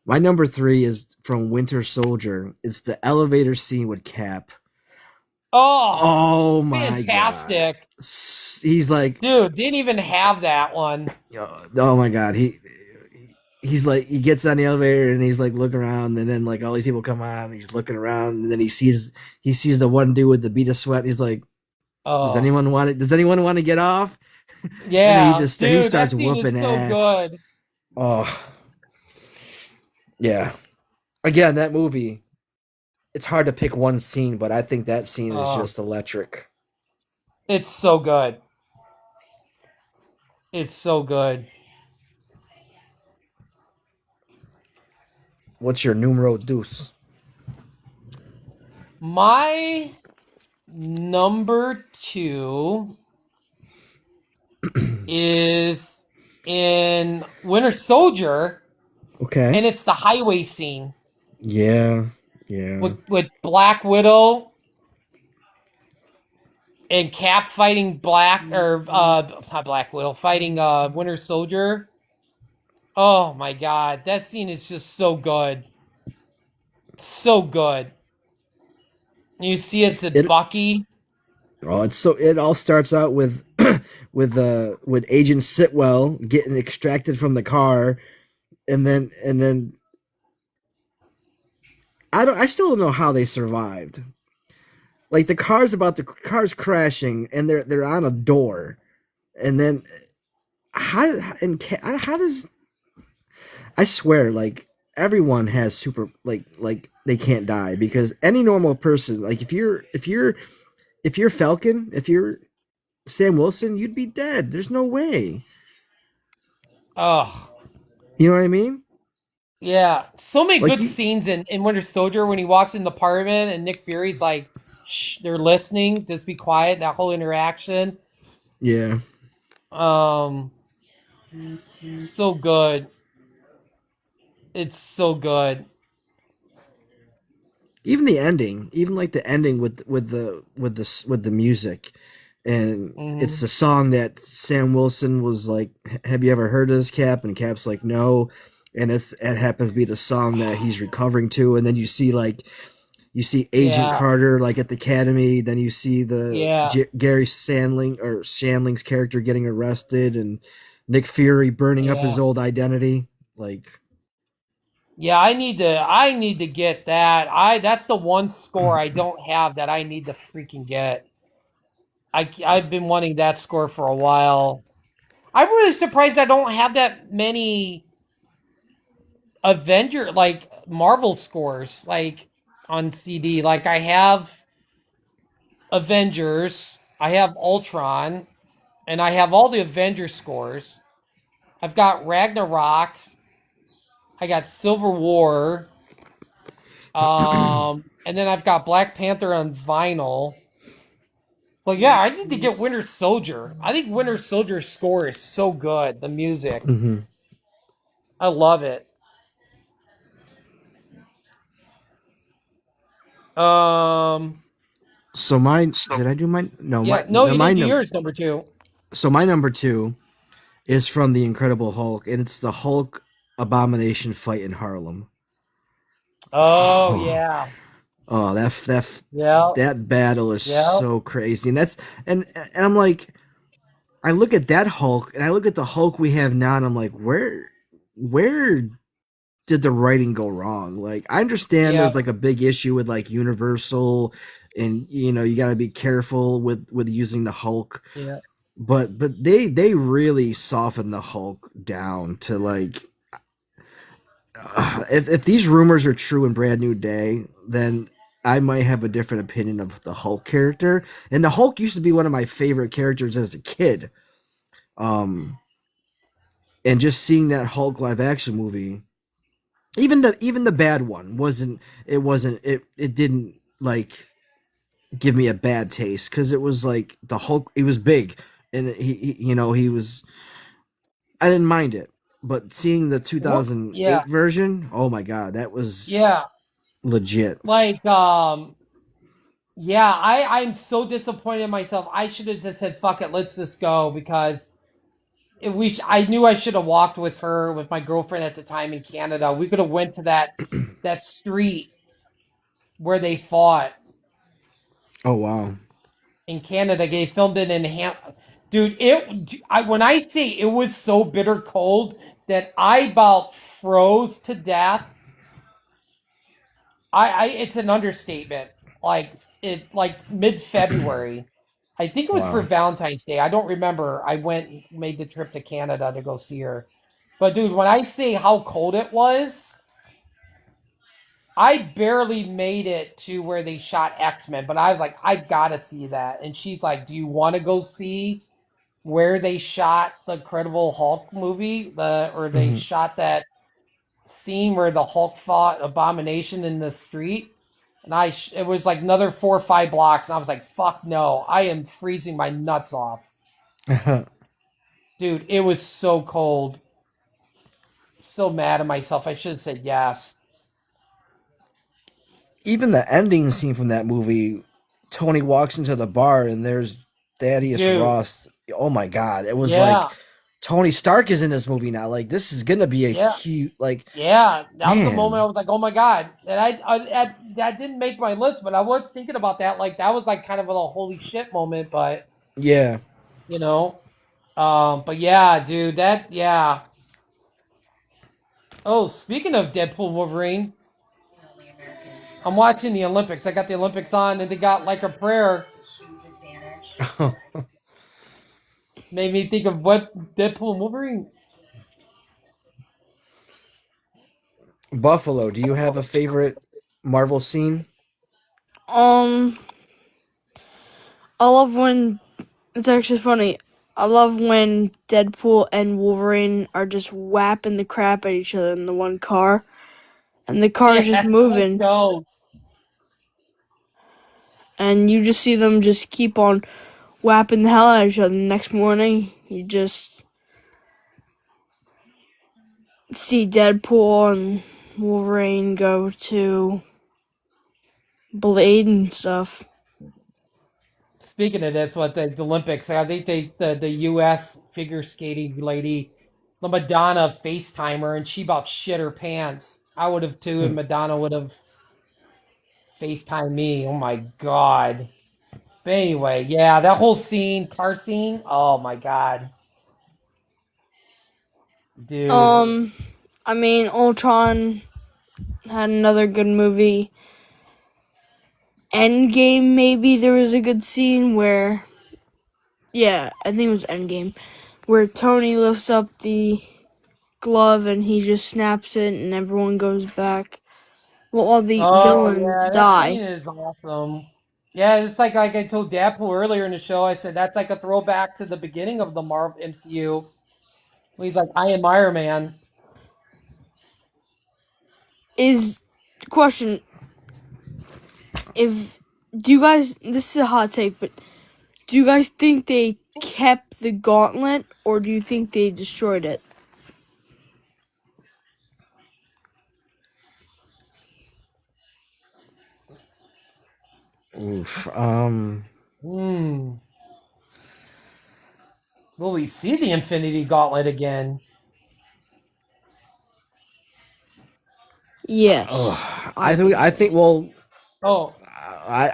My number 3 is from Winter Soldier. It's the elevator scene with Cap. Oh, my fantastic. god! He's like, dude, didn't even have that one. Oh my god, he's like, he gets on the elevator and he's like looking around, and then like all these people come on, and he's looking around, and then he sees the one dude with the bead of sweat. He's like, does anyone want to get off? Yeah, and he starts whooping ass. So good. Oh, yeah. Again, that movie. It's hard to pick one scene, but I think that scene is just electric. It's so good. It's so good. What's your numero dos? My number 2 is in Winter Soldier. Okay. And it's the highway scene. Yeah. With Black Widow and Cap fighting not Black Widow, fighting Winter Soldier. Oh my god, that scene is just so good. So good. You see it's Bucky. Oh, it all starts out with with Agent Sitwell getting extracted from the car, and then I still don't know how they survived. Like the car's crashing and they're on a door, and then how does I swear, like everyone has super like they can't die because any normal person, like if you're Falcon, if you're Sam Wilson, you'd be dead. There's no way. Oh, You know what I mean? yeah. So many Like good you, scenes in Winter Soldier when he walks in the apartment and Nick Fury's like, shh, they're listening. Just be quiet. That whole interaction. yeah. Um, so good. It's so good. Even the ending, even like the ending with the music, and Hmm. it's a song that Sam Wilson was like, "Have you ever heard of this, Cap?" And Cap's like, "No," and it happens to be the song that he's recovering to, and then you see Agent Yeah. Carter like at the academy, then you see the Yeah. Gary Shandling's character getting arrested, and Nick Fury burning up his Yeah. old identity, like. Yeah, I need to get that. That's the one score I don't have that I need to freaking get. I've been wanting that score for a while. I'm really surprised I don't have that many Avenger like Marvel scores like on CD. Like I have Avengers, I have Ultron, and I have all the Avengers scores. I've got Ragnarok, I got Civil War, and then I've got Black Panther on vinyl. Well, yeah, I need to get Winter Soldier. I think Winter Soldier's score is so good. The music, Mhm. I love it. Um, So mine, did I do mine? No, yeah, no, you my didn't do num- yours. Number two. so my number two is from the Incredible Hulk, and it's the Hulk Abomination fight in Harlem. Oh yeah, Oh, yeah, that battle is yeah, so crazy, and and I'm like, I look at that Hulk, and I look at the Hulk we have now, and I'm like, where did the writing go wrong? Like, I understand yeah, there's like a big issue with like Universal, and you got to be careful with using the Hulk, yeah. but they really softened the Hulk down to like, if these rumors are true in Brand New Day, then I might have a different opinion of the Hulk character. And the Hulk used to be one of my favorite characters as a kid. Um, and just seeing that Hulk live action movie, even the bad one it didn't like give me a bad taste because it was like the Hulk. He was big, and he was. I didn't mind it, but seeing the What? Yeah, 2008 version, oh my god, that was yeah. legit. Like, yeah. I'm so disappointed in myself. I should have just said, "Fuck it, let's just go," because I knew I should have walked with her with my girlfriend at the time in Canada. We could have went to that street where they fought Oh wow. in Canada. They filmed it in dude. When I say it was so bitter cold that I about froze to death. It's an understatement. Like mid February. I think it was for Wow. Valentine's Day. I don't remember. I made the trip to Canada to go see her. But dude, when I say how cold it was, I barely made it to where they shot X-Men, but I was like, I gotta see that. And she's like, do you want to go see where they shot the Incredible Hulk movie? Or they Mhm. shot that scene where the Hulk fought Abomination in the street? And it was like another 4 or 5 blocks, and I was like, fuck no, I am freezing my nuts off. Dude, it was so cold. So mad at myself. I should have said yes. Even the ending scene from that movie, Tony walks into the bar and there's Thaddeus Dude, Ross. Oh my god, it was like yeah, Tony Stark is in this movie now. Like this is gonna be a yeah. huge like Yeah, that was the moment I man. was like, "Oh my god!" And that didn't make my list, but I was thinking about that. Like that was like kind of a holy shit moment. But Yeah. you know. But yeah, dude, yeah. Oh, speaking of Deadpool Wolverine, I'm watching the Olympics. I got the Olympics on, and they got like a prayer. Made me think of what Deadpool and Wolverine. Buffalo, do you have a favorite Marvel scene? Um, I love when it's actually funny. I love when Deadpool and Wolverine are just whapping the crap at each other in the one car, and the car is just Yeah, let's moving, go. and you just see them just keep on whapping the hell out of each other. The next morning, you just see Deadpool and Wolverine go to Blade and stuff. Speaking of this, what the Olympics, I think the U.S. figure skating lady, the Madonna FaceTimer, and she about shit her pants. I would have too, and Madonna would have FaceTime me. Oh my god. But anyway, yeah, that whole scene, car scene. Oh my god, dude. Um, I mean, Ultron had another good movie. Endgame, maybe there was a good scene where, yeah, I think it was Endgame, where Tony lifts up the glove and he just snaps it and everyone goes back. Well, all the Oh villains yeah, that scene die. is awesome. Yeah, it's like I told Deadpool earlier in the show. I said that's like a throwback to the beginning of the Marvel MCU. When he's like, "I am Iron Man." Is question if do you guys this is a hot take, but do you guys think they kept the gauntlet or do you think they destroyed it? Oof. Hmm. Will we see the Infinity Gauntlet again? Yes, Oh, I think I so. think well, Oh,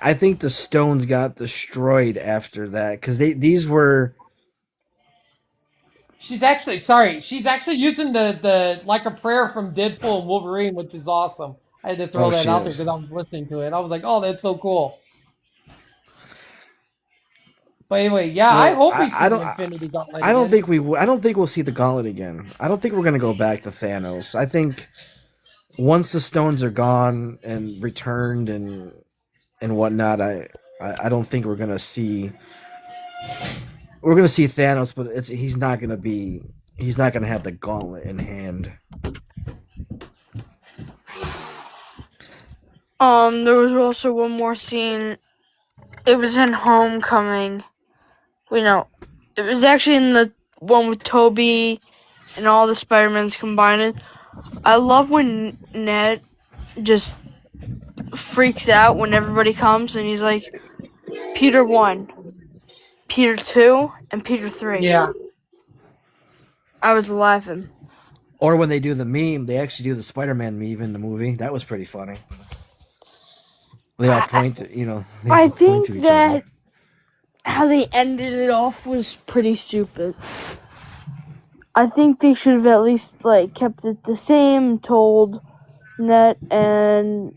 I think the stones got destroyed after that because these were she's actually sorry. She's actually using the like a prayer from Deadpool and Wolverine, which is awesome. I had to throw oh that she out there is. because I was listening to it. I was like, "Oh, that's so cool." But anyway, yeah, I Well, hope we see the Infinity Gauntlet I don't again. think I don't think we'll see the gauntlet again. I don't think we're gonna go back to Thanos. I think once the stones are gone and returned and whatnot, I don't think we're gonna see Thanos, but he's not gonna have the gauntlet in hand. There was also one more scene. It was in Homecoming. Wait, no. It was actually in the one with Toby and all the Spider-Mans combined. I love when Ned just freaks out when everybody comes and he's like, Peter 1, Peter 2, and Peter 3. Yeah. I was laughing. Or when they do the meme, they actually do the Spider-Man meme in the movie. That was pretty funny. They all I, point to, they I all point think to each other. that how they ended it off was pretty stupid. I think they should have at least like kept it the same, told Ned and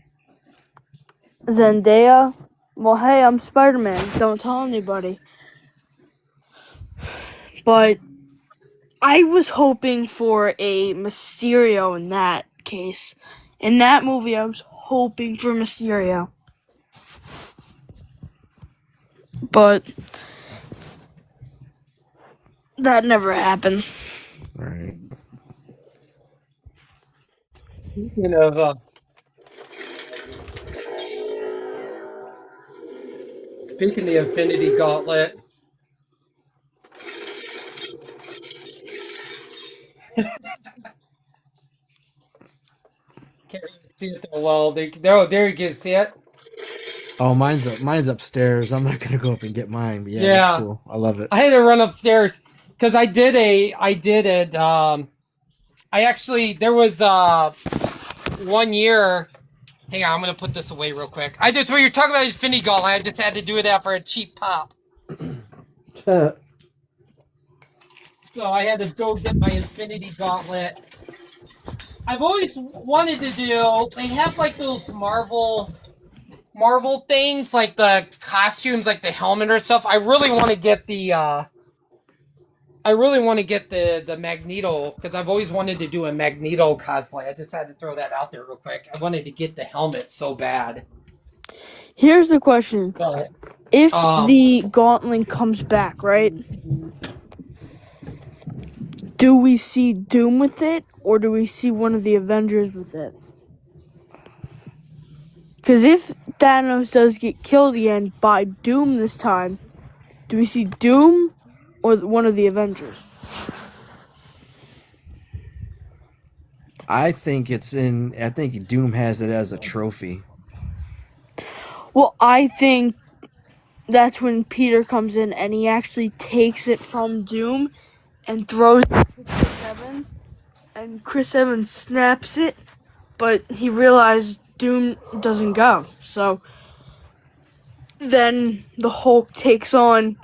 Zendaya, well, hey, I'm Spider-Man. Don't tell anybody. But I was hoping for a Mysterio in that case. In that movie, I was hoping for Mysterio. But that never happened. Right. Speaking of speaking the Infinity Gauntlet, can't really see it that well. There you can see it. Oh, mine's upstairs. I'm not gonna go up and get mine. But yeah, that's Yeah, cool. I love it. I had to run upstairs because I did it. I actually there was 1 year. Hang on, I'm gonna put this away real quick. I just when you're talking about Infinity Gauntlet, I just had to do that for a cheap pop. So I had to go get my Infinity Gauntlet. I've always wanted to do. They have like those Marvel things, like the costumes, like the helmet or stuff. I really want to get the. I really want to get the Magneto because I've always wanted to do a Magneto cosplay. I just had to throw that out there real quick. I wanted to get the helmet so bad. Here's the question: But if the Gauntlet comes back, right? Do we see Doom with it, or do we see one of the Avengers with it? Because if Thanos does get killed again by Doom this time, do we see Doom or one of the Avengers? I think Doom has it as a trophy. Well, I think that's when Peter comes in and he actually takes it from Doom and throws it to Chris Evans. And Chris Evans snaps it, but he realized Doom doesn't go. So then the Hulk takes on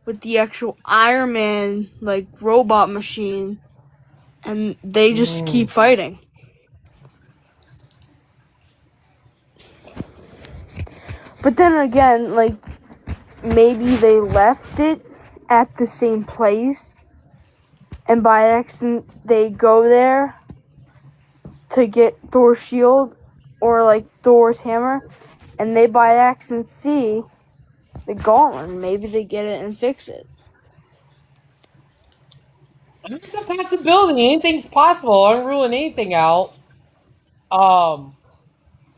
with the actual Iron Man, like, robot machine, and they just keep fighting. But then again, like, maybe they left it at the same place, and by accident they go there to get Thor's shield or like Thor's hammer, and they by accident see the gauntlet. Maybe they get it and fix it. it's a possibility. Anything's possible. I'm ruling anything out. The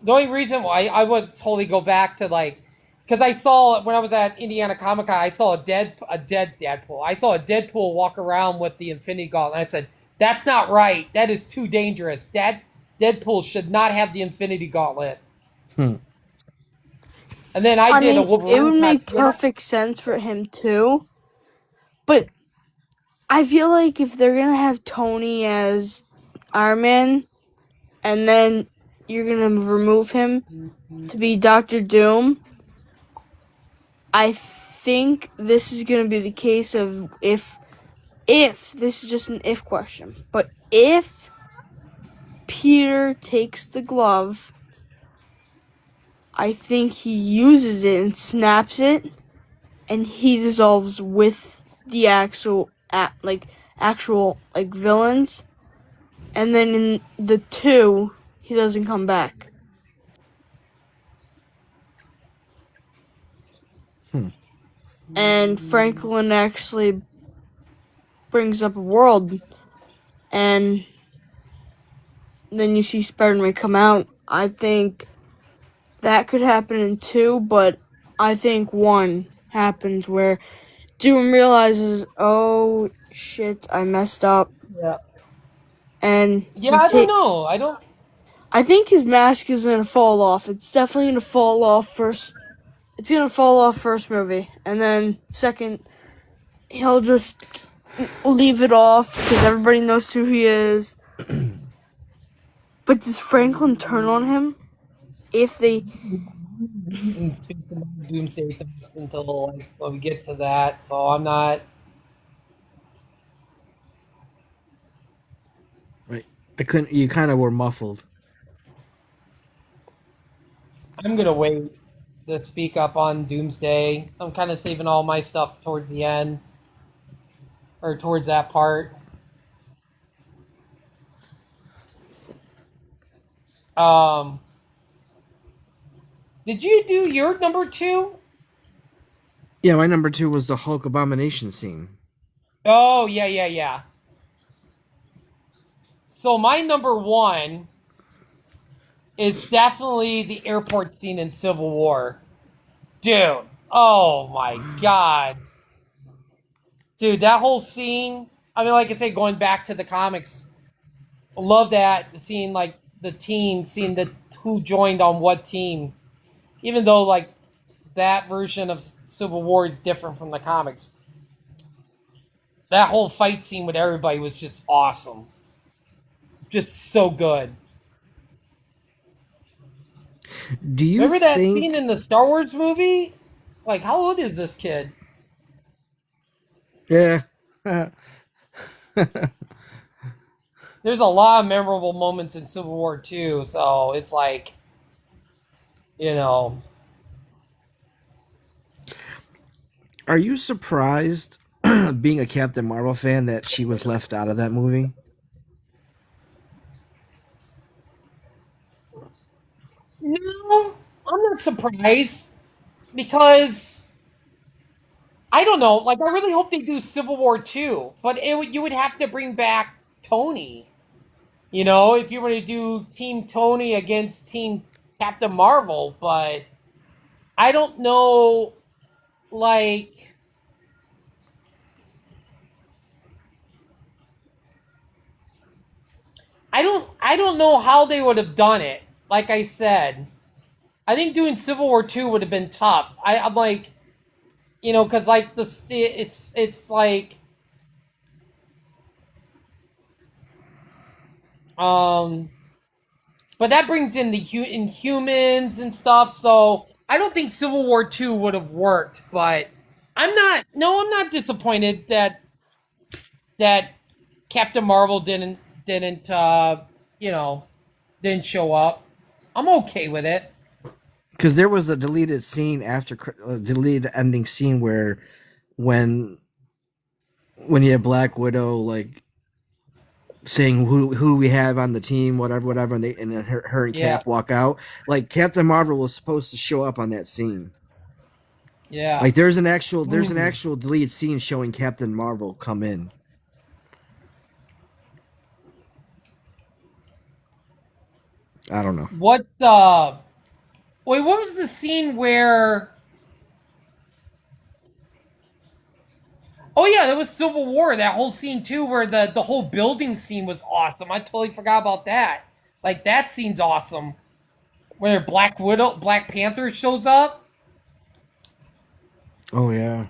only reason why I would totally go back to like, because I saw when I was at Indiana Comic Con, I saw a dead Deadpool. I saw a Deadpool walk around with the Infinity Gauntlet. I said, "That's not right. That is too dangerous. Deadpool should not have the Infinity Gauntlet." And then I did a Wolverine. It would make perfect sense for him too, but I feel like if they're gonna have Tony as Iron Man, and then you're gonna remove him to be Doctor Doom, I think this is gonna be the case of if this is just an if question, but if Peter takes the glove, I think he uses it and snaps it, and he dissolves with the actual villains, and then in the 2, he doesn't come back. And Franklin actually brings up a world, and then you see Spider-Man come out. I think that could happen in 2, but I think 1 happens where Doom realizes, oh shit, I messed up. Yeah. And I don't know. I think his mask is gonna fall off. It's definitely gonna fall off first. It's gonna fall off first movie, and then second, he'll just leave it off because everybody knows who he is. But does Franklin turn on him if they? Doomsday until like, when we get to that, so I'm not. Right. You kind of were muffled. I'm gonna wait to speak up on Doomsday. I'm kind of saving all my stuff towards the end, or towards that part. Did you do your number 2? Yeah, my number 2 was the Hulk Abomination scene. Oh, yeah. So my number 1 is definitely the airport scene in Civil War. Dude, oh my god. Dude, that whole scene, I mean, like I say, going back to the comics, I love that, seeing like the team, seeing who joined on what team. Even though like that version of Civil War is different from the comics. That whole fight scene with everybody was just awesome. Just so good. Do you remember that scene in the Star Wars movie? Like, how old is this kid? Yeah. There's a lot of memorable moments in Civil War 2, so it's like, you know, Are you surprised, being a Captain Marvel fan, that she was left out of that movie? no, I'm not surprised because I don't know. Like, I really hope they do Civil War 2, but you would have to bring back Tony. You know, if you were to do Team Tony against Team Captain Marvel, but I don't know, like, I don't know how they would have done it. Like I said, I think doing Civil War 2 would have been tough. I'm like, you know, because like it's like um, but that brings in the Inhumans and stuff. So I don't think Civil War 2 would have worked. But I'm not disappointed that Captain Marvel didn't you know didn't show up. I'm okay with it. Because there was a deleted scene deleted ending scene where when you have Black Widow like saying who we have on the team, whatever, and then her and Yeah, Cap walk out. Like Captain Marvel was supposed to show up on that scene. yeah. Like there's an actual deleted scene showing Captain Marvel come in. I don't know. What wait, what was the scene where oh yeah, that was Civil War, that whole scene too where the whole building scene was awesome. I totally forgot about that. Like that scene's awesome. Where Black Panther shows up. Oh yeah.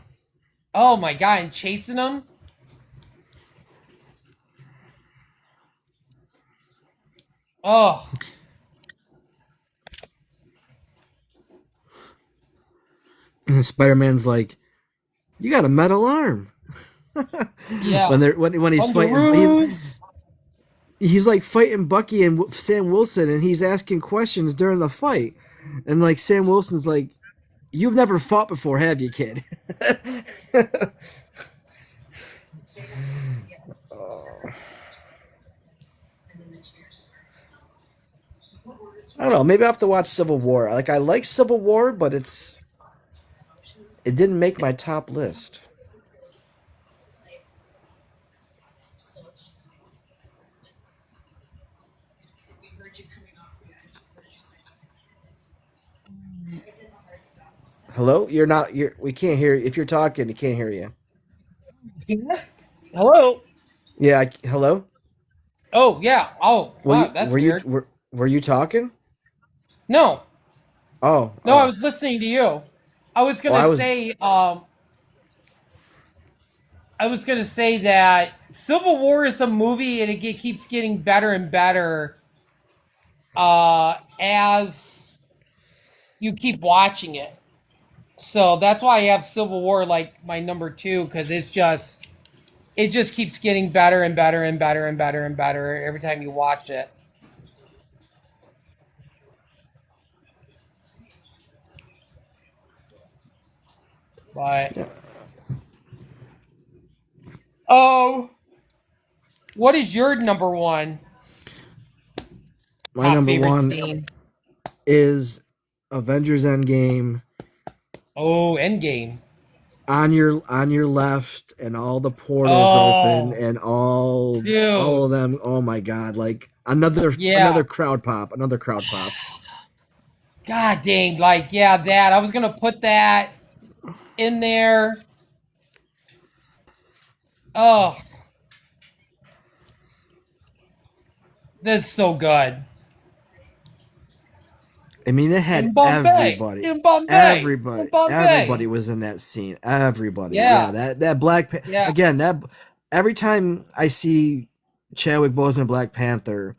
Oh my god, and chasing him. Oh, And Spider-Man's like, you got a metal arm. yeah. When he's fighting, he's like fighting Bucky and Sam Wilson, and he's asking questions during the fight, and like Sam Wilson's like, "You've never fought before, have you, kid?" I don't know. Maybe I have to watch Civil War. Like I like Civil War, but it didn't make my top list. Hello, you're not. You're. We can't hear. If you're talking, we can't hear you. Hello. Yeah. Hello. Oh yeah. Oh wow, that's Were you weird. were you talking? No, Oh. no, I Oh. was listening to you. I was Oh. I gonna was. say, I was gonna say that Civil War is a movie and keeps getting better and better as you keep watching it. So that's why I have Civil War like my number two because it just keeps getting better and better and better and better and better every time you watch it. But oh, what is your number one My top number favorite one scene? is Avengers Endgame. Oh, Endgame. On your left, and all the portals open, Oh, and all dude. of them. Oh my god! Like Yeah. another crowd pop, another crowd pop. God dang. Like, yeah, that. I was going to put that in there. Oh, that's so good. I mean, it In had Bombay. everybody. In Bombay. In Everybody Bombay. was in that scene. Everybody. Yeah, Yeah. that Yeah. again, that every time I see Chadwick Boseman Black Panther,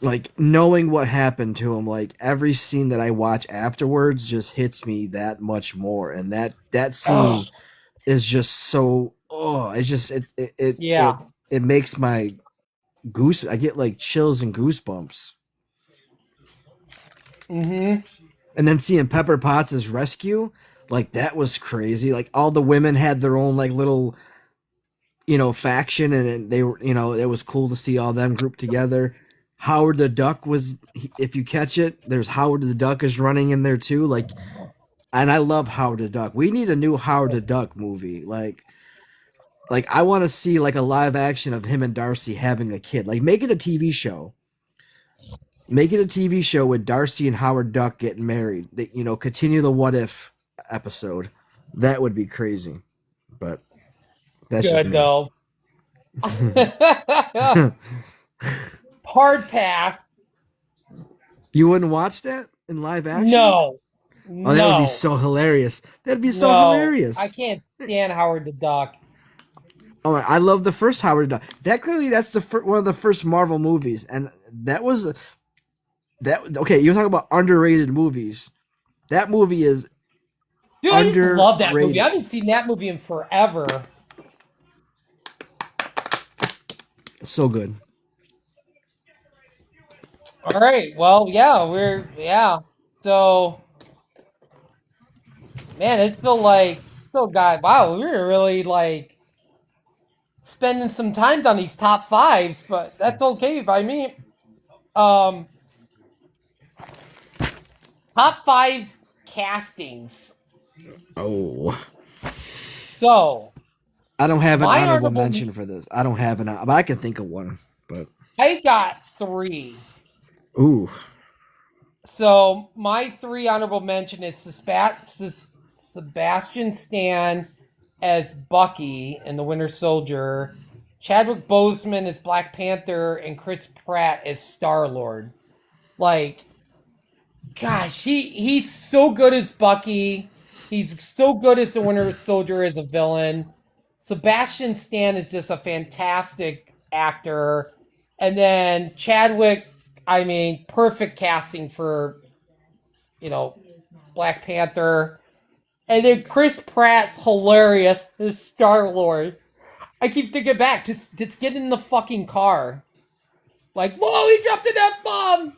like knowing what happened to him, like every scene that I watch afterwards just hits me that much more. And that Oh, scene is just so Oh, it's just Yeah. it makes my goose. I get like chills and goosebumps. Mm-hmm. And then seeing Pepper Potts' rescue, like that was crazy. Like all the women had their own like little, faction, and they were, it was cool to see all them grouped together. Howard the Duck was, if you catch it, there's Howard the Duck is running in there too. Like, and I love Howard the Duck. We need a new Howard the Duck movie. Like I want to see like a live action of him and Darcy having a kid. Like make it a TV show. Make it a TV show with Darcy and Howard Duck getting married. Continue the what if episode. That would be crazy. But that's just Good me. though. Hard pass. You wouldn't watch that in live action? No. Oh, that would be No. so hilarious. That'd be so No. hilarious. I can't stand Howard the Duck. Oh, I love the first Howard the Duck. That's the one of the first Marvel movies, and that was that. Okay, you're talking about underrated movies. That movie is Dude, I used to love that movie. underrated. I haven't seen that movie in forever. So good. All right. Well, yeah. So, man, it's still got. Wow, we were really like spending some time on these top fives, but that's okay by me. Um, top five castings. Oh, So, I don't have an my honorable honorable mention for this. I don't have but I can think of one. But I got three. ooh, So my three honorable mention is Sebastian Stan as Bucky in The Winter Soldier, Chadwick Boseman as Black Panther, and Chris Pratt as Star Lord. Like, gosh, he's so good as Bucky. He's so good as the Winter Soldier as a villain. Sebastian Stan is just a fantastic actor. And then Chadwick, I mean, perfect casting for, Black Panther. And then Chris Pratt's hilarious as Star Lord. I keep thinking back, just get in the fucking car. Like, whoa, he dropped an F-bomb!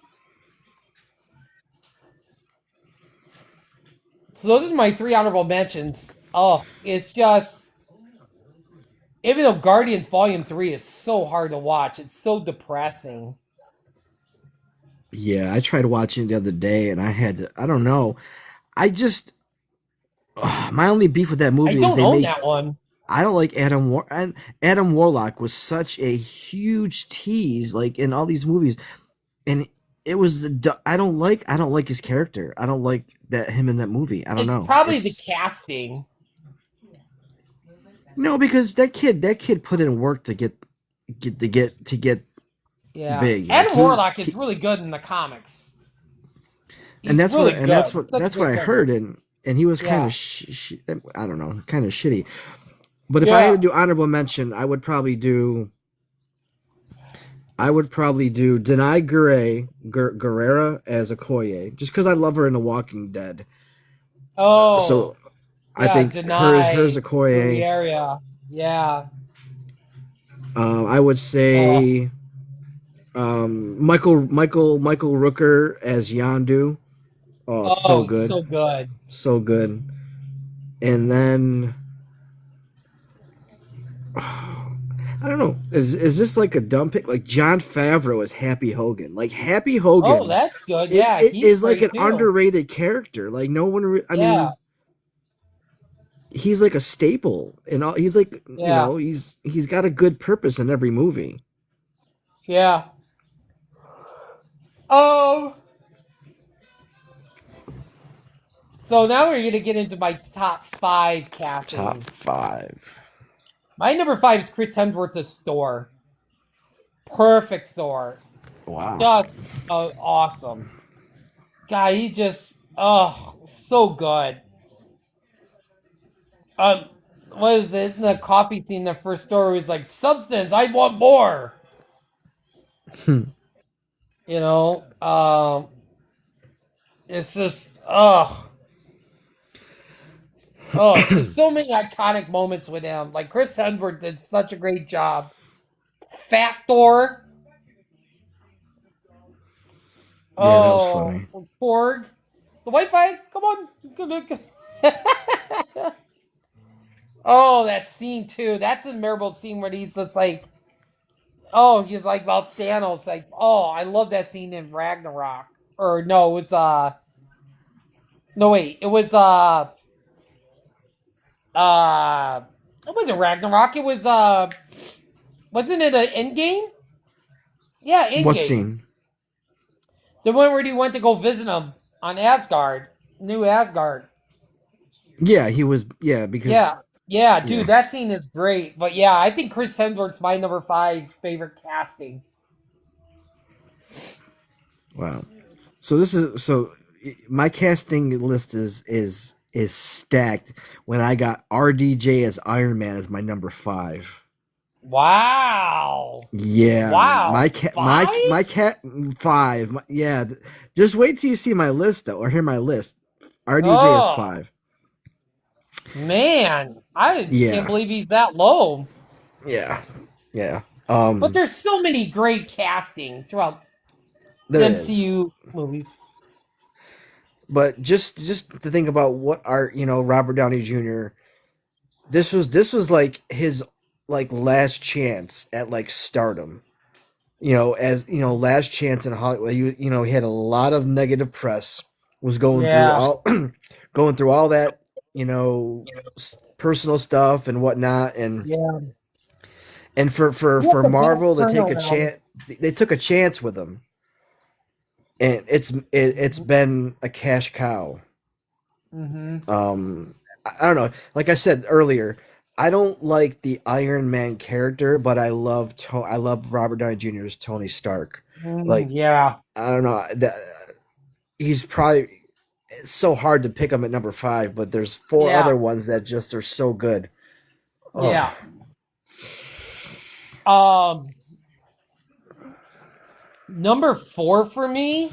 So those are my three honorable mentions. Oh, it's just, even though Guardians Volume 3 is so hard to watch, it's so depressing. yeah. I tried watching it the other day, and I don't know. I just my only beef with that I movie is don't they own make. that one. I don't like and Adam Warlock was such a huge tease, like in all these movies, and it was I don't like his character. I don't like that him in that movie. I don't It's know. probably the casting. No, because that kid put in work to get Yeah. big. Like Adam Warlock is really good in the comics. He's and that's really what and good. that's what I heard, and he was kind Yeah. of I don't know, kind of shitty. But if I Yeah. had to do honorable mention, I would probably do Denai Guerrera as Okoye, just because I love her in The Walking Dead. Oh, So I yeah, think hers Denai Okoye. area. Yeah. I would say Michael Rooker as Yandu. Oh, so good, so good. so good. And then I don't know. Is this like a dumb pick? Like John Favreau as Happy Hogan. Like Happy Hogan. Oh, that's good. Yeah, it he's is like an great, too. underrated character. Like no one. I Yeah. mean, he's like a staple and all. He's like Yeah. he's got a good purpose in every movie. Yeah. So now we're gonna get into my top five castings. Top 5. My number 5 is Chris Hemsworth as Thor. Perfect Thor. Wow. Just awesome. God, he just so good. What is it in the coffee scene? The first story was like, "Substance, I want more." It's just Oh, just so many iconic moments with him. Like Chris Hemsworth did such a great job. Fat Thor. Yeah, that was Oh, funny. Korg. The Wi-Fi. Come on. Oh, that scene too. That's a memorable scene where he's just like, oh, he's like about Thanos. Like, oh, I love that scene in Ragnarok. Or no, it was no wait, it was uh, it wasn't Ragnarok. It was wasn't it an Endgame? Yeah, What Endgame. scene? The one where he went to go visit him on Asgard, New Asgard. Yeah, he was. Yeah, because Yeah, yeah, dude, yeah. that scene is great. But yeah, I think Chris Hemsworth's my number 5 favorite casting. Wow. So this is so my casting list is stacked when I got RDJ as Iron Man as my number 5. Wow, Yeah, wow, 5? my cat 5. Yeah, just wait till you see my list though, or hear my list. RDJ is Oh 5. man, I can't Yeah, believe he's that low. yeah, yeah. But there's so many great casting throughout There is. MCU movies. But just to think about what are Robert Downey Jr. This was like his like last chance at like stardom. As last chance in Hollywood. He had a lot of negative press. Was going through Yeah, all going through all that personal stuff and whatnot, yeah. and for That's a bad Marvel to take a turnaround. chance, they took a chance with him, and it's been a cash cow. Mm-hmm. I don't know. Like I said earlier, I don't like the Iron Man character, but I love Robert Downey Jr.'s Tony Stark. Mm, Like yeah, I don't know that he's probably it's so hard to pick him at number 5, but there's 4 yeah, other ones that just are so good. Oh, yeah. Um, number 4 for me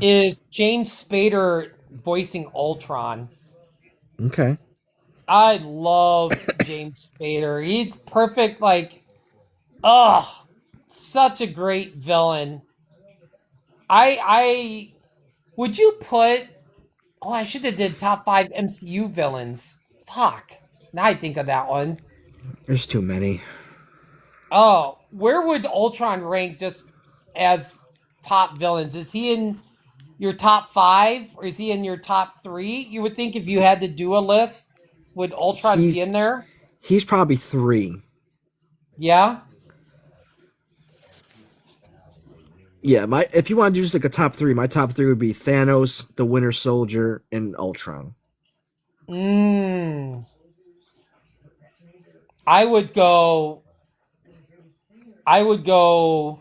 is James Spader voicing Ultron. okay. I love James Spader. He's perfect. Like, oh, such a great villain. I would you put? Oh, I should have did top 5 MCU villains. Fuck. Now I think of that one. There's too many. Oh, where would Ultron rank just as top villains? Is he in your top 5 or is he in your top 3? You would think if you had to do a list, would Ultron be He's in there? he's probably 3. Yeah. Yeah, my if you want to do just like a top 3, my top 3 would be Thanos, the Winter Soldier, and Ultron. Mm. I would go. I would go.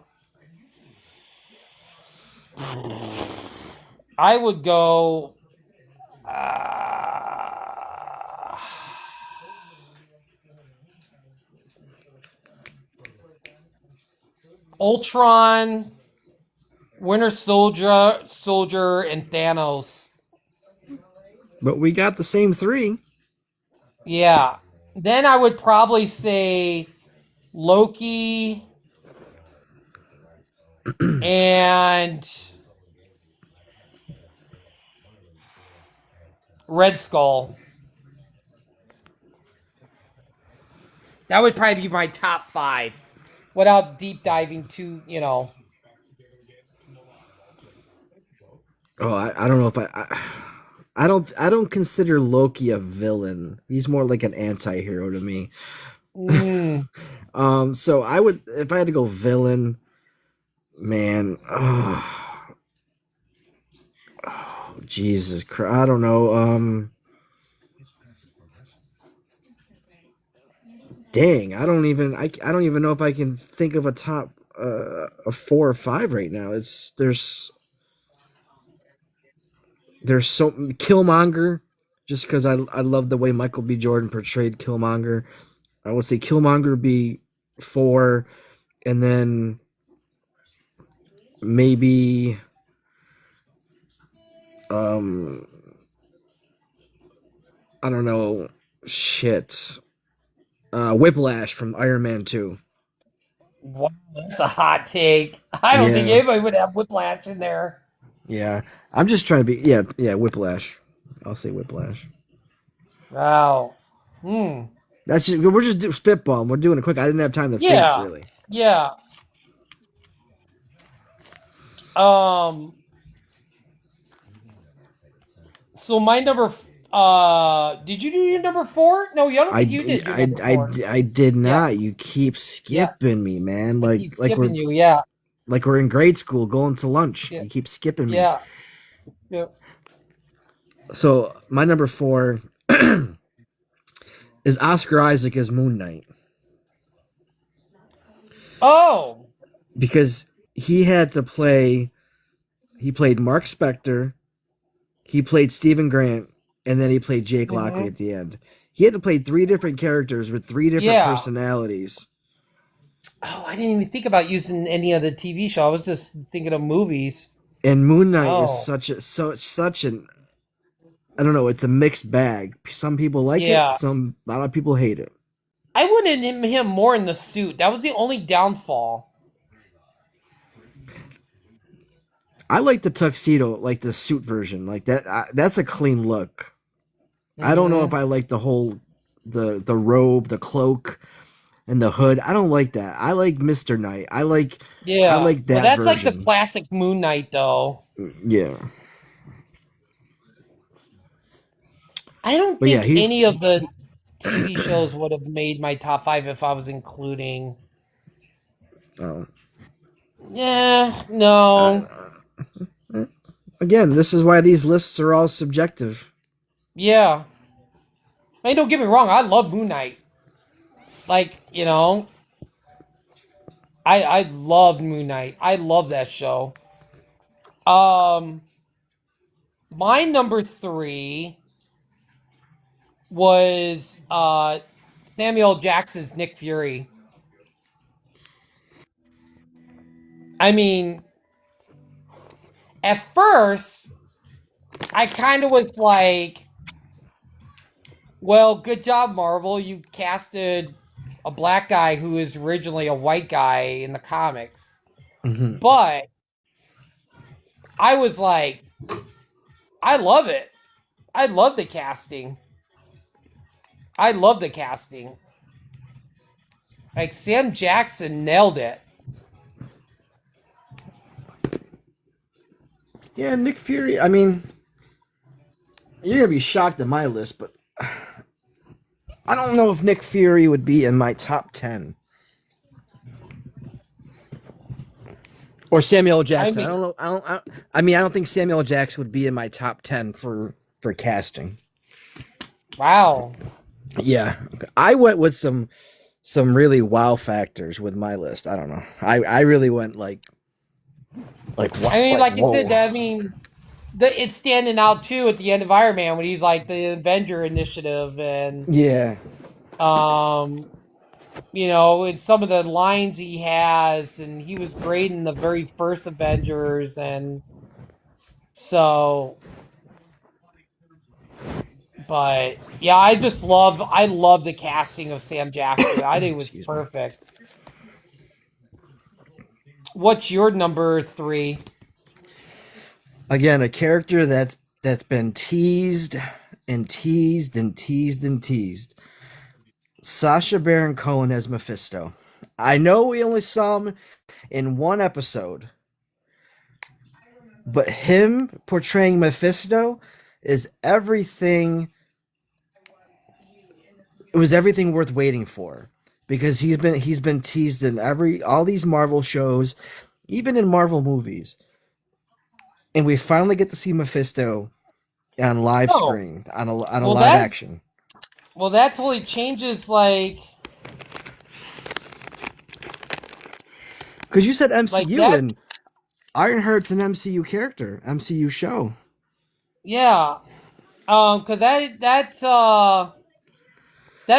I would go. Uh, Ultron, Soldier, and Thanos. But we got the same 3. Yeah. Then I would probably say Loki and Red Skull. That would probably be my top 5 without deep diving too. Oh, I don't know if I don't consider Loki a villain. He's more like an anti-hero to me. Mm, So I would if I had to go villain, man. Jesus Christ, I don't know. Dang, I don't even know if I can think of a top a 4 or 5 right now. It's there's so Killmonger, just because I love the way Michael B. Jordan portrayed Killmonger. I would say Killmonger would be 4, and then maybe um I don't know, shit. Whiplash from Iron Man 2. Wow, that's a hot take. I don't think Yeah, anybody would have Whiplash in there. yeah. I'm just trying to be yeah, Whiplash. I'll say Whiplash. Wow. Hmm. We're just spitballing. We're doing it quick. I didn't have time to think Yeah. really. Yeah. Um. So my did you do your number 4? No, I don't think you did your number 4. I did Yeah. not. You keep Yeah. skipping me, man. I keep skipping you. Yeah. Like we're in grade school going to lunch. Yeah. You keep skipping me. Yeah. Yeah. So my number 4 is Oscar Isaac as Moon Knight Oh. because he had to play. He played Mark Spector, he played Stephen Grant, and then he played Jake Lockley Hmm. at the end. He had to play 3 different characters with 3 different Yeah. personalities. Oh, I didn't even think about using any of the TV show. I was just thinking of movies. And Moon Knight is Oh. such an I don't know, it's a mixed bag. Some people like it, Yeah. a lot of people hate it. I wanted him more in the suit. That was the only downfall. I like the tuxedo, like the suit version, like that. That's a clean look. I don't know if Hmm. I like the whole the robe, the cloak, and the hood. I don't like that. I like Mr. Knight. I Yeah. like Well, that that's like the version. classic Moon Knight, though. Yeah, I don't but yeah, think he's any of the TV shows would have made my top 5 if I was including. uh, Yeah, no. again. This is why these lists are all subjective. Yeah. I mean, don't get me wrong. I love Moon Knight. Like, I loved Moon Knight. I love that show. Um, my number 3 was Samuel Jackson's Nick Fury. I mean, at first, I kind of was like, well, good job, Marvel. You casted a black guy who is originally a white guy in the comics. Mhm. But I was like, I love it. I love the casting. I love the casting. Like, Sam Jackson nailed it. Yeah, Nick Fury. I mean, you're gonna be shocked at my list, but I don't know if Nick Fury would be in my top 10. Or Samuel Jackson. I mean, don't know. I don't think Samuel Jackson would be in my top 10 for casting. wow. Yeah, I went with some really wow factors with my list. I don't know. I really went like I mean, like you whoa. said, I mean, it's standing out too at the end of Iron Man when he's like the Avenger Initiative, and Yeah, um, and some of the lines he has, and he was great in the very first Avengers, and so. But yeah, I love the casting of Sam Jackson. I think it was excuse me. perfect. What's your number 3? Again, a character that's been teased and teased and teased and teased. Sacha Baron Cohen as Mephisto. I know we only saw him in one episode, but him portraying Mephisto is everything. It was everything worth waiting for because he's been teased in all these Marvel shows, even in Marvel movies, and we finally get to see Mephisto on live Oh, screen on a well live that action. well that totally changes Because you said like MCU that. and Ironheart's an MCU character, MCU show. Yeah, because that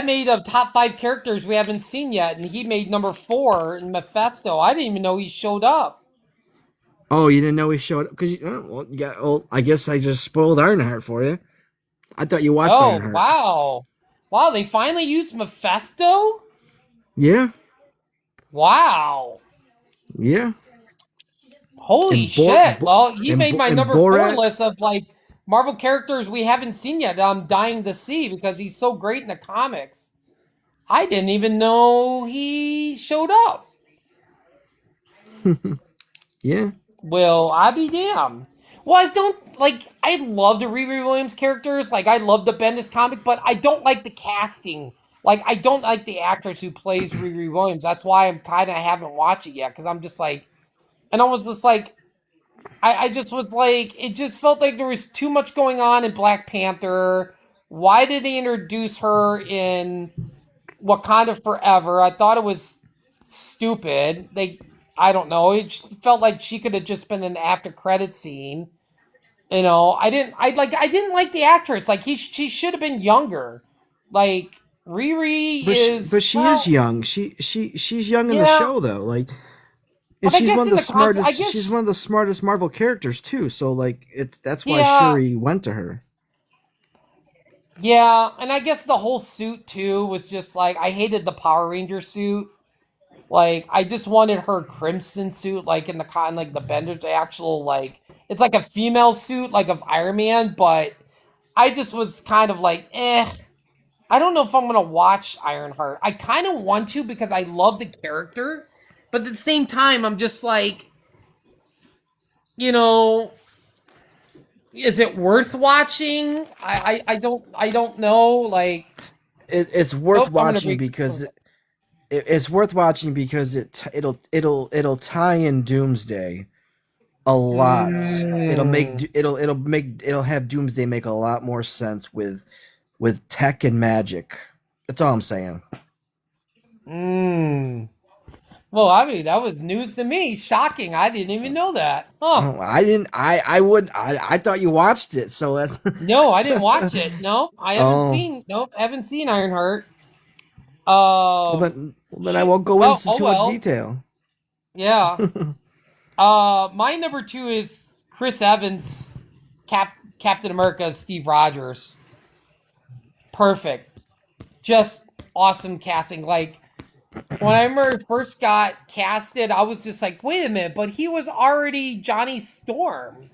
made a top 5 characters we haven't seen yet, and he made number 4 in Mephisto. I didn't even know he showed up. Oh, you didn't know he showed up because well, I guess I just spoiled Ironheart for you. I thought you watched Oh, Ironheart. wow. Wow, they finally used Mephisto? Yeah, Wow. yeah. Holy And Bor, shit. Bo, Well, he made my and number 4 Borat. list of like Marvel characters we haven't seen yet that I'm dying to see because he's so great in the comics. I didn't even know he showed up. Yeah. Well, I be damned. Well, I don't like. I love the Riri Williams characters. Like, I love the Bendis comic, but I don't like the casting. Like, I don't like the actress who plays Riri Williams. That's why I'm kind of haven't watched it yet because I'm just like, and I was just like, I just was like, it just felt like there was too much going on in Black Panther. Why did they introduce her in Wakanda Forever? I thought it was stupid. I don't know. It felt like she could have just been an after credit scene. You know, I didn't like the actress. Like she should have been younger. Like Riri But is she is well, young. She's young in the yeah. show though. Like, and But I she's guess one of in the the context, I smartest. She's guess one of the smartest Marvel characters too. So like, that's why yeah, Shuri went to her. yeah, and I guess the whole suit too was just like I hated the Power Ranger suit. Like I just wanted her crimson suit, like in the con, like the Bender, the actual like it's like a female suit, like of Iron Man. But I just was kind of like, eh. I don't know if I'm gonna watch Ironheart. I kind of want to because I love the character, but at the same time, I'm just like, you know, is it worth watching? I don't know. Like, It's worth oh, I'm gonna watching break. because it's worth watching because it'll tie in Doomsday a lot. Mm, It'll have Doomsday make a lot more sense with tech and magic. That's all I'm saying. mm. Well, I mean, that was news to me. Shocking. I didn't even know that. Huh? Oh, I didn't. I would. I thought you watched it. So that's. No, I didn't watch it. No, I haven't Oh, seen. Nope, haven't seen Ironheart. well then I won't go Oh, into oh too much well. detail. Yeah. My number 2 is Chris Evans, Captain America, Steve Rogers. Perfect. Just awesome casting. Like when I remember he first got casted, I was just like, wait a minute, but he was already Johnny Storm.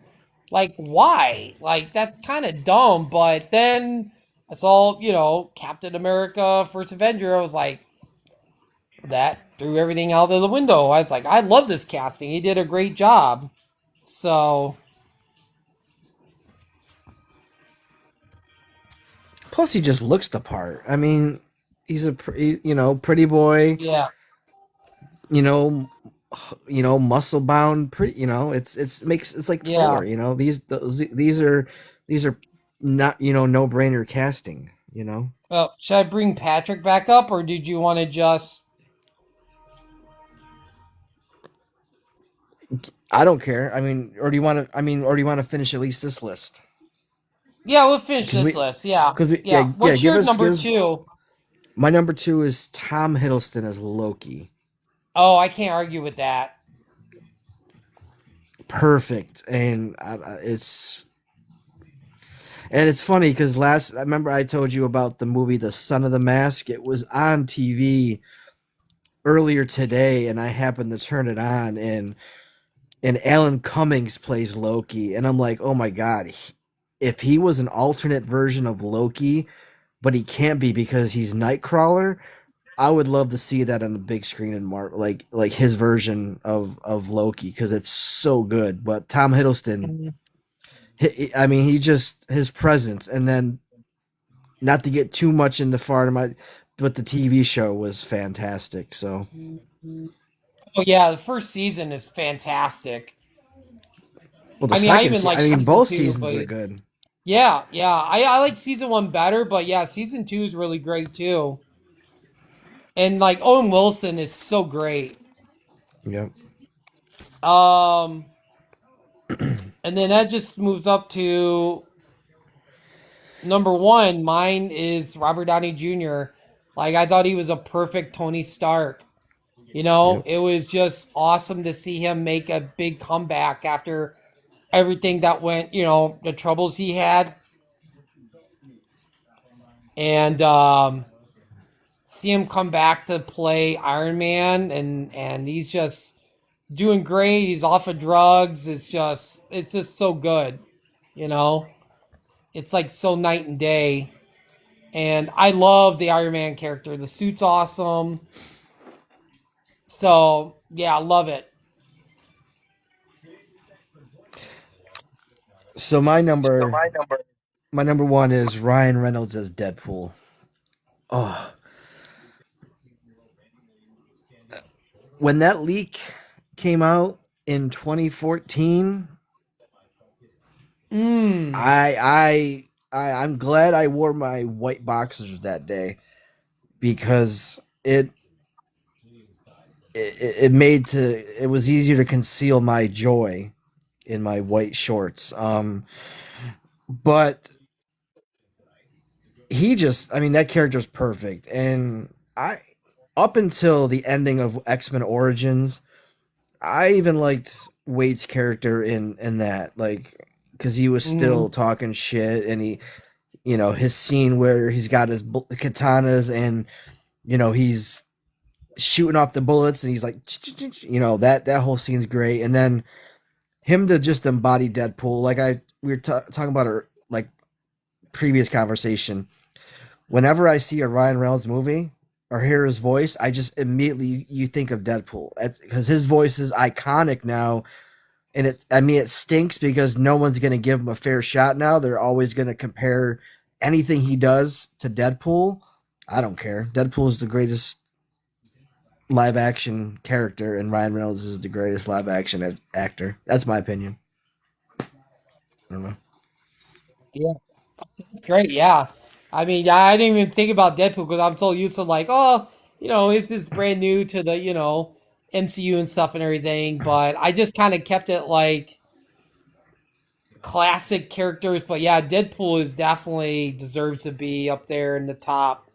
Like, why? Like that's kind of dumb. But then I saw, Captain America, First Avenger. I was like, that threw everything out of the window. I was like, I love this casting. He did a great job. So Plus, he just looks the part. I mean, he's a pretty boy. yeah, You know, muscle bound. Pretty. It's like yeah. Thor. These are not no brainer casting. Well, should I bring Patrick back up, or did you want to just? I don't care. I mean, or do you want to? I mean, or do you want to finish at least this list? Yeah, we'll finish Because this we, list. Yeah, because we, yeah. yeah. What's your number 2? My number 2 is Tom Hiddleston as Loki. Oh, I can't argue with that. Perfect, and it's funny because I remember I told you about the movie The Son of the Mask. It was on TV earlier today, and I happened to turn it on, and Alan Cummings plays Loki, and I'm like, oh my god, if he was an alternate version of Loki, but he can't be because he's Nightcrawler. I would love to see that on the big screen in like his version of Loki because it's so good. But Tom Hiddleston, I mean, his presence, and then not to get too much into far but the TV show was fantastic. So, Oh yeah, the first season is fantastic. well, the I mean, I second, even like I mean, season both 2, seasons are but good. yeah, yeah. I like season 1 better, but yeah, season 2 is really great too. And like Owen Wilson is so great. Yep. Um, and then that just moves up to number 1. Mine is Robert Downey Jr. Like I thought he was a perfect Tony Stark. Yep. It was just awesome to see him make a big comeback after everything that went, the troubles he had. and see him come back to play Iron Man, and he's just doing great. He's off of drugs. It's just so good, you know. It's like so night and day. And I love the Iron Man character. The suit's awesome. So yeah, I love it. So my number one is Ryan Reynolds as Deadpool. Oh, when that leak came out in 2014, Mm. I'm glad I wore my white boxers that day because it was easier to conceal my joy in my white shorts. But I mean, that character's perfect, and I up until the ending of X-Men Origins, I even liked Wade's character in that, like, because he was Mm. still talking shit, and his scene where he's got his katanas, and he's shooting off the bullets, and he's like, that whole scene's great, and then him to just embody Deadpool, like we were talking about our like previous conversation. Whenever I see a Ryan Reynolds movie or hear his voice, I just immediately you think of Deadpool. That's because his voice is iconic now, and it stinks because no one's gonna give him a fair shot now. They're always gonna compare anything he does to Deadpool. I don't care. Deadpool is the greatest live action character, and Ryan Reynolds is the greatest live action actor. That's my opinion. I don't know. Yeah, it's great. Yeah, I mean, I didn't even think about Deadpool because I'm so used to like, oh, this is brand new to the MCU and stuff and everything. But I just kind of kept it like classic characters. But yeah, Deadpool is definitely deserves to be up there in the top.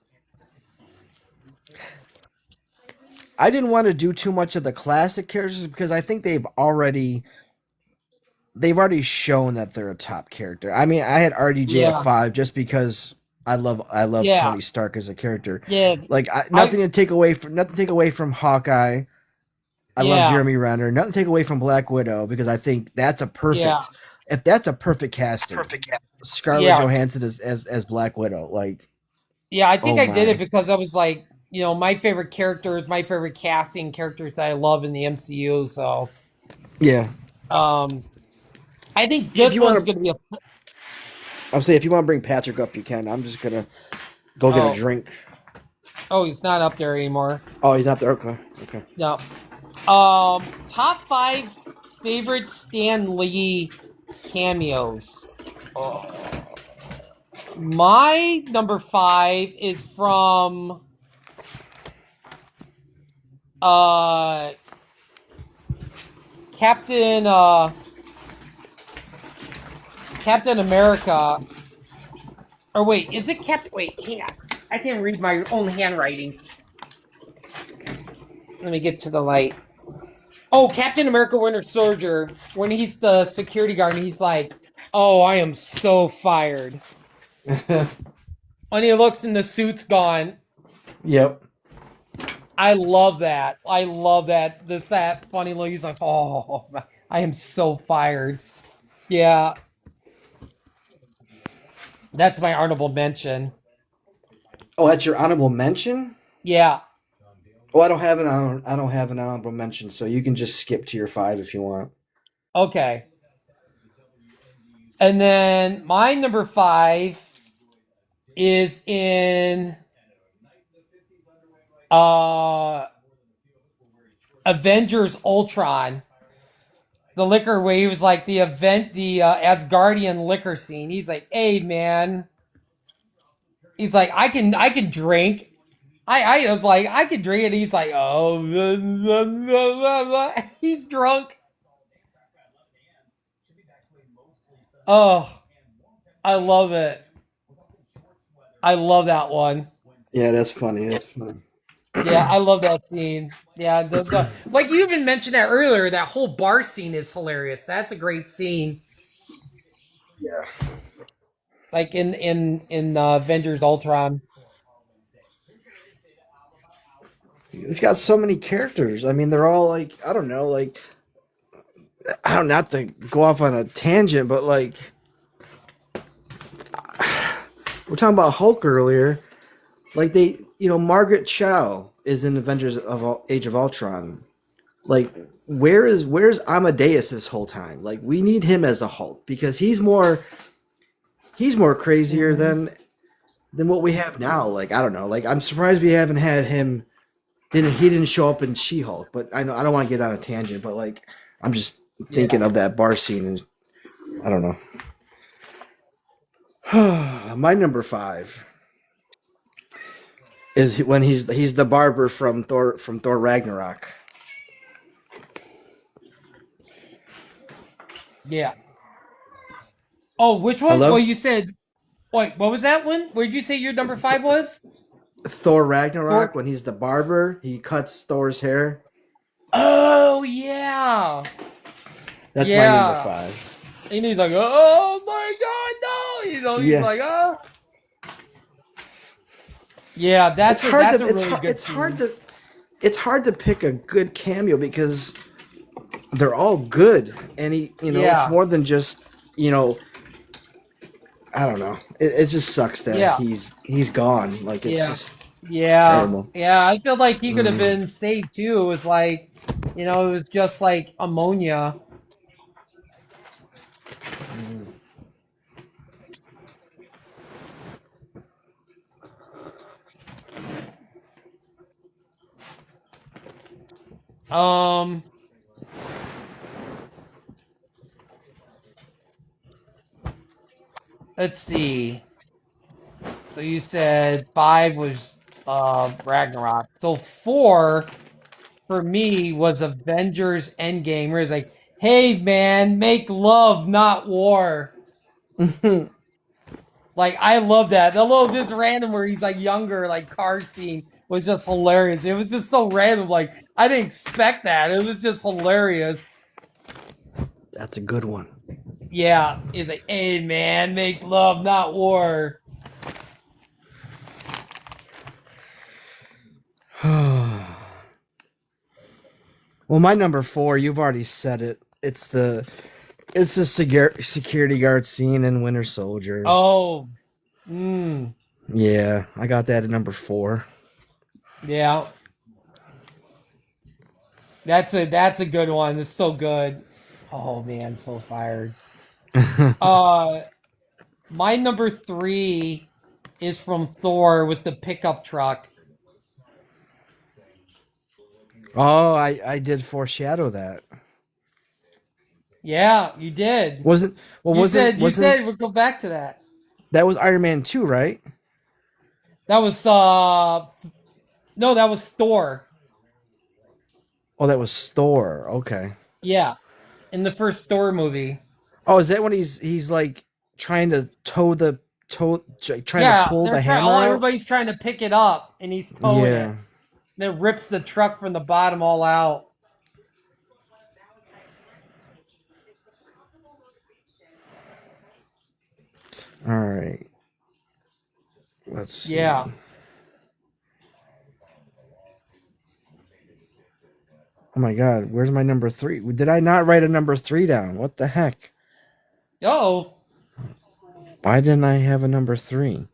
I didn't want to do too much of the classic characters because I think they've already shown that they're a top character. I mean, I had RDJ at Yeah, 5 just because I love yeah, Tony Stark as a character. yeah. Like I nothing to take away from Hawkeye. I love yeah, Jeremy Renner. Nothing to take away from Black Widow because I think that's a yeah, perfect. If that's a perfect casting, Scarlett yeah. Johansson as Black Widow. Like, Yeah, I think oh I did it my, because I was like, my favorite characters, my favorite casting characters that I love in the MCU. So, yeah. um, I think If this you one's want to, gonna be a. I'll say if you want to bring Patrick up, you can. I'm just gonna go get a Oh, drink. oh, he's not up there anymore. Oh, he's not there. Okay, okay. No. Top five favorite Stan Lee cameos. Oh. My number five is from uh Captain Captain America. Or wait, is it Captain? Wait, hang on. I can't read my own handwriting. Let me get to the light. Oh, Captain America Winter Soldier. When he's the security guard, and he's like, "Oh, I am so fired." When he looks and the suit's gone. Yep. I love that. I love that. This that funny look. He's like, "Oh, I am so fired." Yeah, that's my honorable mention. Oh, that's your honorable mention. Yeah. Oh, I don't have an honorable mention, so you can just skip to your 5 if you want. Okay. And then my number five is in uh Avengers Ultron. The liquor where he was like the Asgardian liquor scene. He's like, hey man. He's like, I can drink. I was like, I can drink, and he's like, oh, he's drunk. Oh, I love it. I love that one. Yeah, that's funny. That's funny. Yeah, I love that scene. Yeah, like you even mentioned that earlier. That whole bar scene is hilarious. That's a great scene. Yeah. like in Avengers Ultron. It's got so many characters. I mean, they're all like, I don't know, like, I don't not to go off on a tangent, but like we're talking about Hulk earlier. Like Margaret Cho is in Avengers of Age of Ultron. Like, where's Amadeus this whole time? Like, we need him as a Hulk because he's more crazier Mhm. than what we have now. Like, I don't know. Like, I'm surprised we haven't had him. He didn't show up in She-Hulk, but I know I don't want to get on a tangent, but like I'm just Yeah. thinking of that bar scene and I don't know. My number 5 is when he's the barber from Thor Ragnarok. Yeah. Oh, which one? Well, Hello? you said. Wait, what was that one? Where did you say your number 5 was? Thor Ragnarok Thor. when he's the barber, he cuts Thor's hair. Oh yeah, That's my number yeah. 5. And he's like, oh my god, no! He's Yeah. like, oh. Yeah, It's hard that's to a really good scene. it's hard to pick a good cameo because they're all good and it's Yeah, more than just, I don't know. It just sucks that yeah, he's gone. Like it's yeah, just yeah, terrible. yeah. I feel like he could have Mm. been saved too. It was like, it was just like ammonia. Um, let's see. So you said 5 was Ragnarok. So 4 for me was Avengers Endgame, where it's like, hey man, make love, not war. Like I love that. The little just random where he's like younger, like car scene was just hilarious. It was just so random. Like I didn't expect that. It was just hilarious. That's a good one. Yeah, it's like, hey man, make love, not war. Well, my number 4, you've already said it. It's the security guard scene in Winter Soldier. Oh, mm, Yeah, I got that at number 4. yeah. That's a good one. It's so good. Oh man, so fired. Uh my number 3 is from Thor with the pickup truck. Oh, I did foreshadow that. Yeah, you did. Wasn't well wasn't We'll go back to that. that was Iron Man 2, right? That was no, that was Thor. Oh, that was Thor. Okay. Yeah, in the first Thor movie. Oh, is that when he's like trying to trying to Yeah, pull they're the trying. hammer All out? everybody's trying to pick it up, and he's towing it. Yeah. Then rips the truck from the bottom all out. All right. Let's see. Yeah. Oh my God, where's my number 3? Did I not write a number 3 down? What the heck? Oh, Why didn't I have a number 3?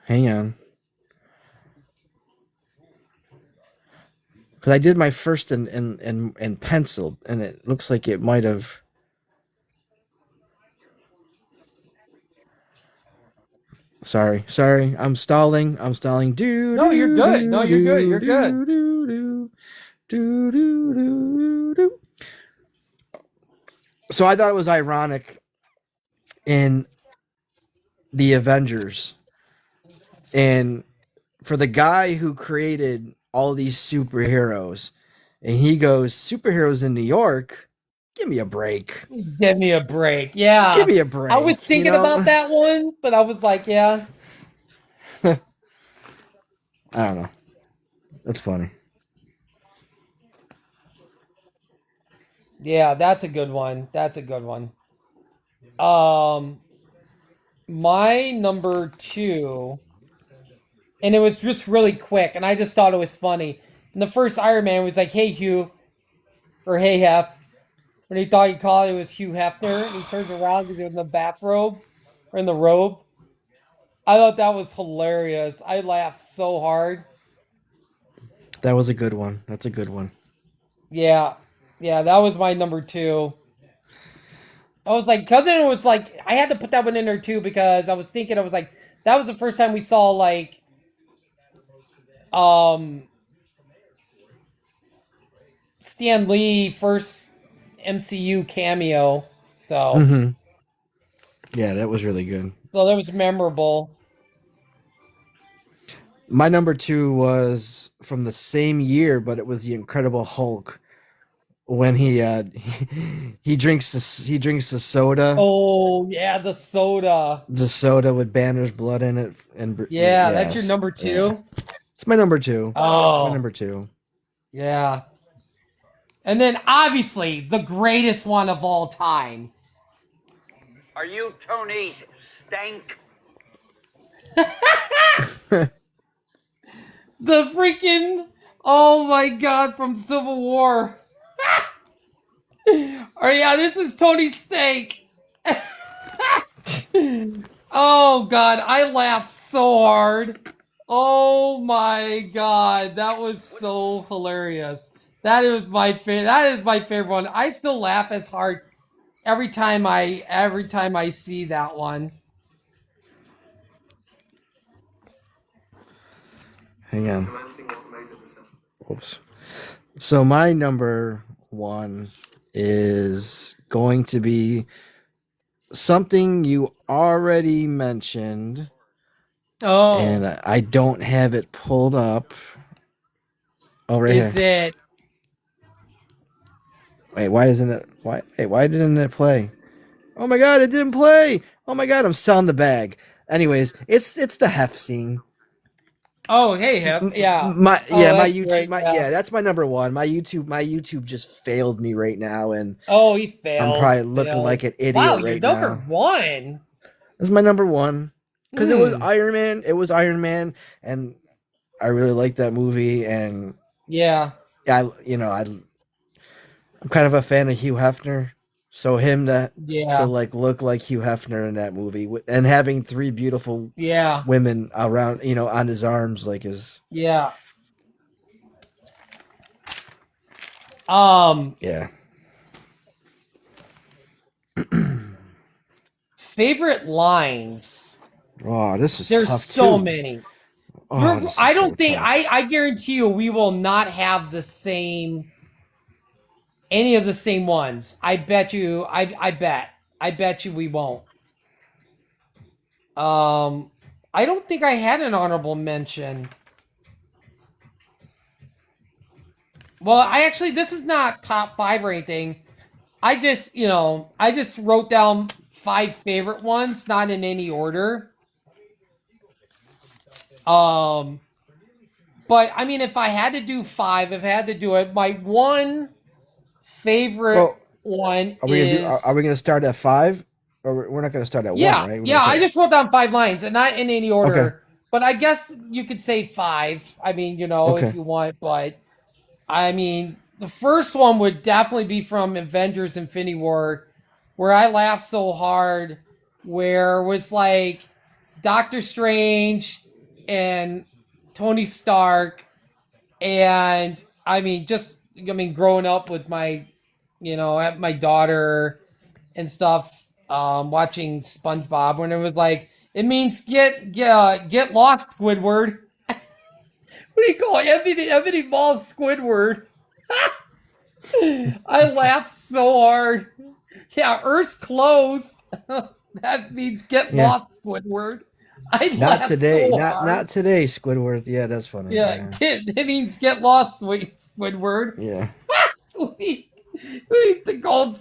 Hang on. Because I did my first in pencil, and it looks like it might have. Sorry. I'm stalling. Do no, you're do good. No, do you're good. do You're good. do do do do do do. So I thought it was ironic in the Avengers, and for the guy who created all these superheroes, and he goes superheroes in New York. Give me a break. Give me a break. Give Yeah. me a I was break. thinking about that one, but I was like, yeah. I don't know. That's funny. Yeah, that's a good one. That's a good one. Um My number 2, and it was just really quick, and I just thought it was funny. And the first Iron Man was like, "Hey Hugh," or "Hey Hef," when he thought he called it was Hugh Hefner, and he turns around because he's in the bathrobe or in the robe. I thought that was hilarious. I laughed so hard. That was a good one. That's a good one. Yeah, yeah, that was my number 2. I was like, cousin was like, I had to put that one in there too because I was thinking, I was like, that was the first time we saw like, um, Stan Lee first MCU cameo. So, Mm-hmm. Yeah, that was really good. so that was memorable. My number 2 was from the same year, but it was the Incredible Hulk when he drinks the soda, Oh yeah, the soda with Banner's blood in it, and Yeah, that's your number yeah. 2. It's my number 2. My Oh number 2. yeah, and then obviously the greatest one of all time. Are you Tony Stank? The freaking, oh my god, from Civil War. Oh yeah, this is Tony Steak. Oh god, I laughed so hard. Oh my god, that was so hilarious. That is my favorite. That is my favorite one. I still laugh as hard every time I see that one. Hang on. Oops. So my number 1 is going to be something you already mentioned, Oh, and I don't have it pulled up. Oh, right is here. it? Wait, why isn't it? Why didn't it play? Oh my god, it didn't play. Oh my god, I'm selling the bag. Anyways, it's the Hef scene. Oh, hey, Hef. Yeah. My Oh, yeah, my that's YouTube, great. Yeah. that's my number 1. My YouTube just failed me right now, and Oh, he I'm failed. probably looking Failed. like an idiot Wow, you're right number now. 1. This is my number 1 because it was Hmm. Iron Man. It was Iron Man, and I really liked that movie. And Yeah. I'm kind of a fan of Hugh Hefner, so him to Yeah. like look like Hugh Hefner in that movie and having 3 beautiful Yeah. women around, on his arms, like his Yeah. Um, yeah. favorite lines. Oh, this is There's tough so too. many. Oh, this is I so don't think tough. I guarantee you we will not have the same any of the same ones. I bet you I bet you we won't. I don't think I had an honorable mention. Well, this is not top 5 or anything. I just wrote down 5 favorite ones, not in any order. Um, but I mean, if I had to do 5, if I had to do it, my one favorite Well, one are we gonna do? Are is, we gonna start at 5, or we're not gonna start at 1, yeah, right? We're yeah. gonna I start. just wrote down 5 lines, and not in any Okay. order. But I guess you could say 5. I mean, if Okay. you want. But I mean, the first one would definitely be from Avengers: Infinity War, where I laughed so hard, where it was like Doctor Strange and Tony Stark, and growing up with my daughter and stuff, watching SpongeBob, when it was like, it means get lost, Squidward. What do you call it? Ebony Ball Squidward. I laughed so hard. Yeah, Earth's closed. That means get Yeah. lost, Squidward. I Not laughed today. so Not hard. today, Squidward. Yeah, that's funny. Yeah, Yeah. it means get lost, Squidward. Yeah. We need to call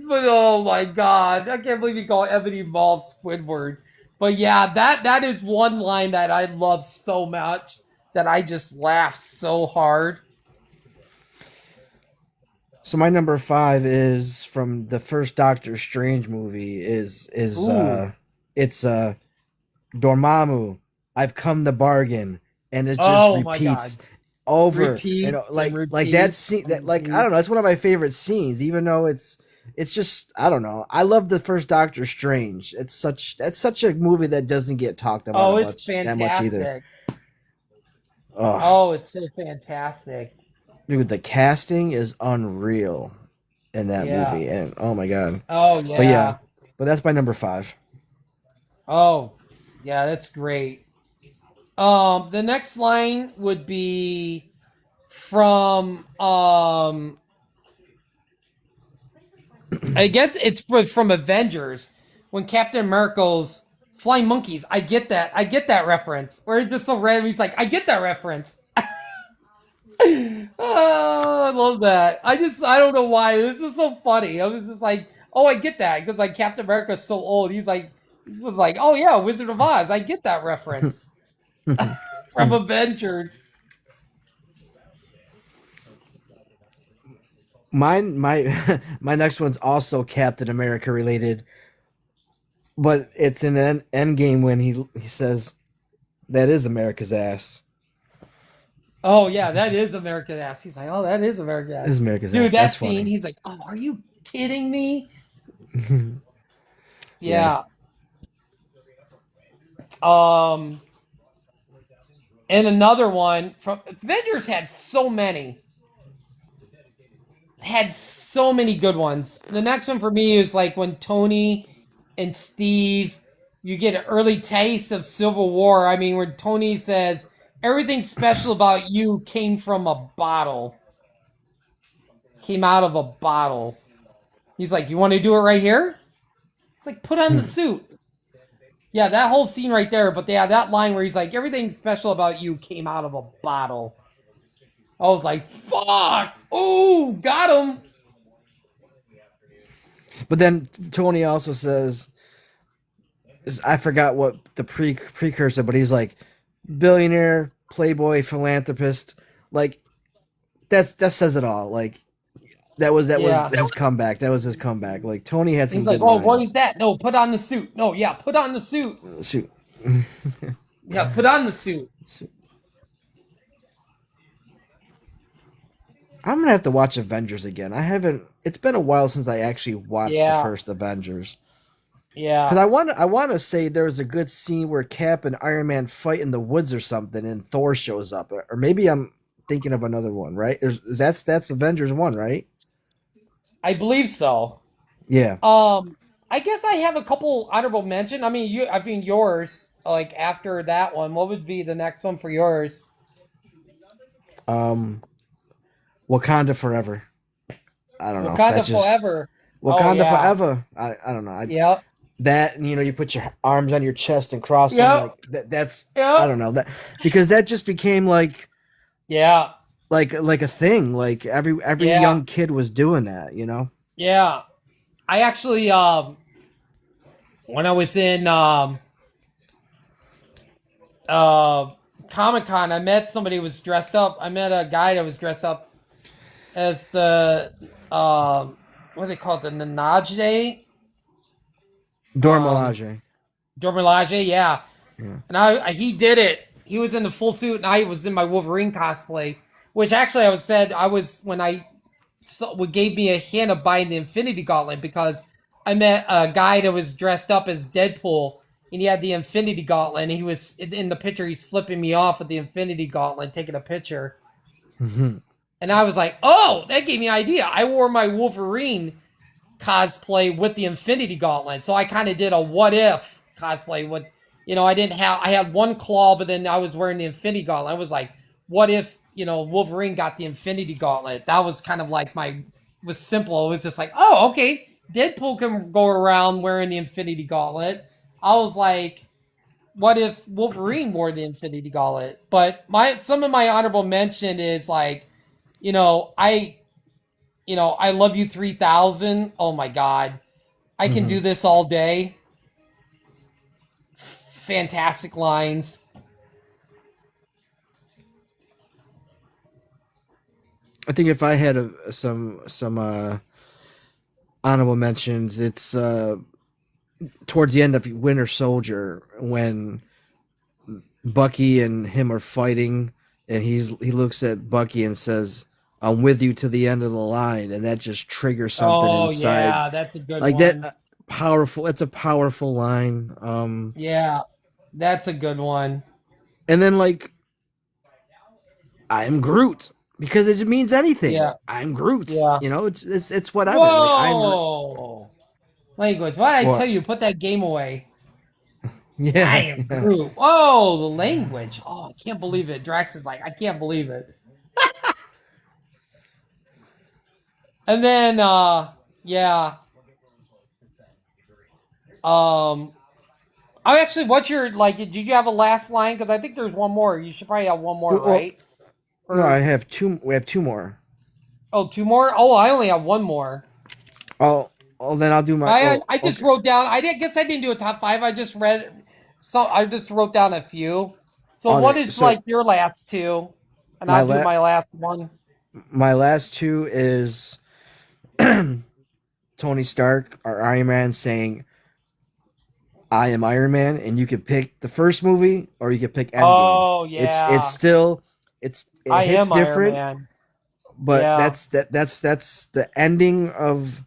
but oh my god, I can't believe you call Ebony Maw Squidward. But yeah, that is one line that I love so much that I just laugh so hard. So my number 5 is from the first Doctor Strange movie. Is Ooh. it's Dormammu, I've come to bargain, and it just Oh my repeats God. over and Repeats and like that repeats scene and that like I repeats. don't know, it's one of my favorite scenes, even though it's just I don't know. I love the first Doctor Strange. That's such a movie that doesn't get talked about Oh, it's that much either. fantastic. Oh, Oh, it's so fantastic. dude, the casting is unreal in that Yeah. movie, and oh my god. Oh But yeah, yeah. but that's my number 5. Oh, yeah, that's great. The next line would be from I guess it's from Avengers when Captain America's flying monkeys. I get that. I get that reference. Where it's just so random. He's like, I get that reference. Oh, I love that. I don't know why. This is so funny. I was just like, oh, I get that. Because, like, Captain America's so old. He was like, oh, yeah, Wizard of Oz. I get that reference from Avengers. My my next one's also Captain America related, but it's in an end game when he says that is America's ass. Oh, yeah, that is American Ass. He's like, oh, that is American This Ass. is America's Dude, ass. that That's scene, funny. he's like, oh, are you kidding me? Yeah. Yeah. Um, and another one from Avengers had so many good ones. The next one for me is like when Tony and Steve, you get an early taste of Civil War. I mean, when Tony says everything special about you came from a bottle, came out of a bottle. He's like, you want to do it right here? It's like, put on the suit. Yeah, that whole scene right there. But yeah, that line where he's like, everything special about you came out of a bottle. I was like, fuck. Oh, got him. But then Tony also says, I forgot what the precursor, but he's like billionaire, playboy, philanthropist. Like that says it all. Like that was Yeah. his comeback. That was his comeback. Like Tony had some He's like, good oh, what lines. is that? No, put on the suit. No, yeah, put on the suit. Shoot. Yeah, put on the suit. I'm gonna have to watch Avengers again. I haven't. It's been a while since I actually watched the Yeah, first Avengers. Because yeah. I want to say there was a good scene where Cap and Iron Man fight in the woods or something, and Thor shows up, or maybe I'm thinking of another one. Right? That's Avengers 1, right? I believe so. Yeah. I guess I have a couple honorable mention. I mean yours. Like after that one, what would be the next one for yours? Um, Wakanda Forever. I don't know. That Wakanda just Forever. Oh Wakanda yeah. Forever. I don't know. Yep. That and you put your arms on your chest and cross them Yep. like that's I Yep. don't know that because that just became Yeah. like a thing. Like every Yeah. young kid was doing that. You know. Yeah. I actually when I was in Comic Con, I met somebody who was dressed up. I met a guy that was dressed up as the what do they call it? The Nanajde? Dormelage. Dormelage, yeah. Yeah. And he did it. He was in the full suit, and I was in my Wolverine cosplay. Which actually, I was when I what gave me a hint of buying the Infinity Gauntlet because I met a guy that was dressed up as Deadpool, and he had the Infinity Gauntlet. And he was in the picture. He's flipping me off with the Infinity Gauntlet, taking a picture. Mhm. And I was like, "Oh, that gave me an idea." I wore my Wolverine cosplay with the Infinity Gauntlet. So I kind of did a what if cosplay with, I had one claw, but then I was wearing the Infinity Gauntlet. I was like, what if, Wolverine got the Infinity Gauntlet? That was kind of like was simple. It was just like, oh, okay. Deadpool can go around wearing the Infinity Gauntlet. I was like, what if Wolverine wore the Infinity Gauntlet? But some of my honorable mention is like, I love you 3000. Oh my god. I can do this all day. Fantastic lines. I think if I had some honorable mentions, it's towards the end of Winter Soldier when Bucky and him are fighting, and he looks at Bucky and says, "I'm with you to the end of the line," and that just triggers something Oh inside. yeah, that's a good Like one. that powerful. It's a powerful line. Yeah, that's a good one. And then like, I am Groot because it means anything. Yeah. I'm Groot. Yeah. You know, it's whatever. Like Whoa! Language. Why did I What? tell you? Put that game away. yeah. I am yeah. Groot. Oh, the language. Oh, I can't believe it. Drax is like, I can't believe it. And then, yeah. I actually, what's your like? Did you have a last line? Because I think there's one more. You should probably have one more, Well, right? No, I have two. We have two more. Oh, two more. Oh, I only have one more. Oh, then I'll do my. I just okay. wrote down. I didn't guess I didn't do a top five. I just read. So I just wrote down a few. So All what right, is so like your last two? And my I'll do la- my last one. my last two is Tony Stark or Iron Man saying, "I am Iron Man," and you could pick the first movie or you could pick Endgame. Oh yeah, It's still it I hits am Iron different, Man. but Yeah. that's the ending of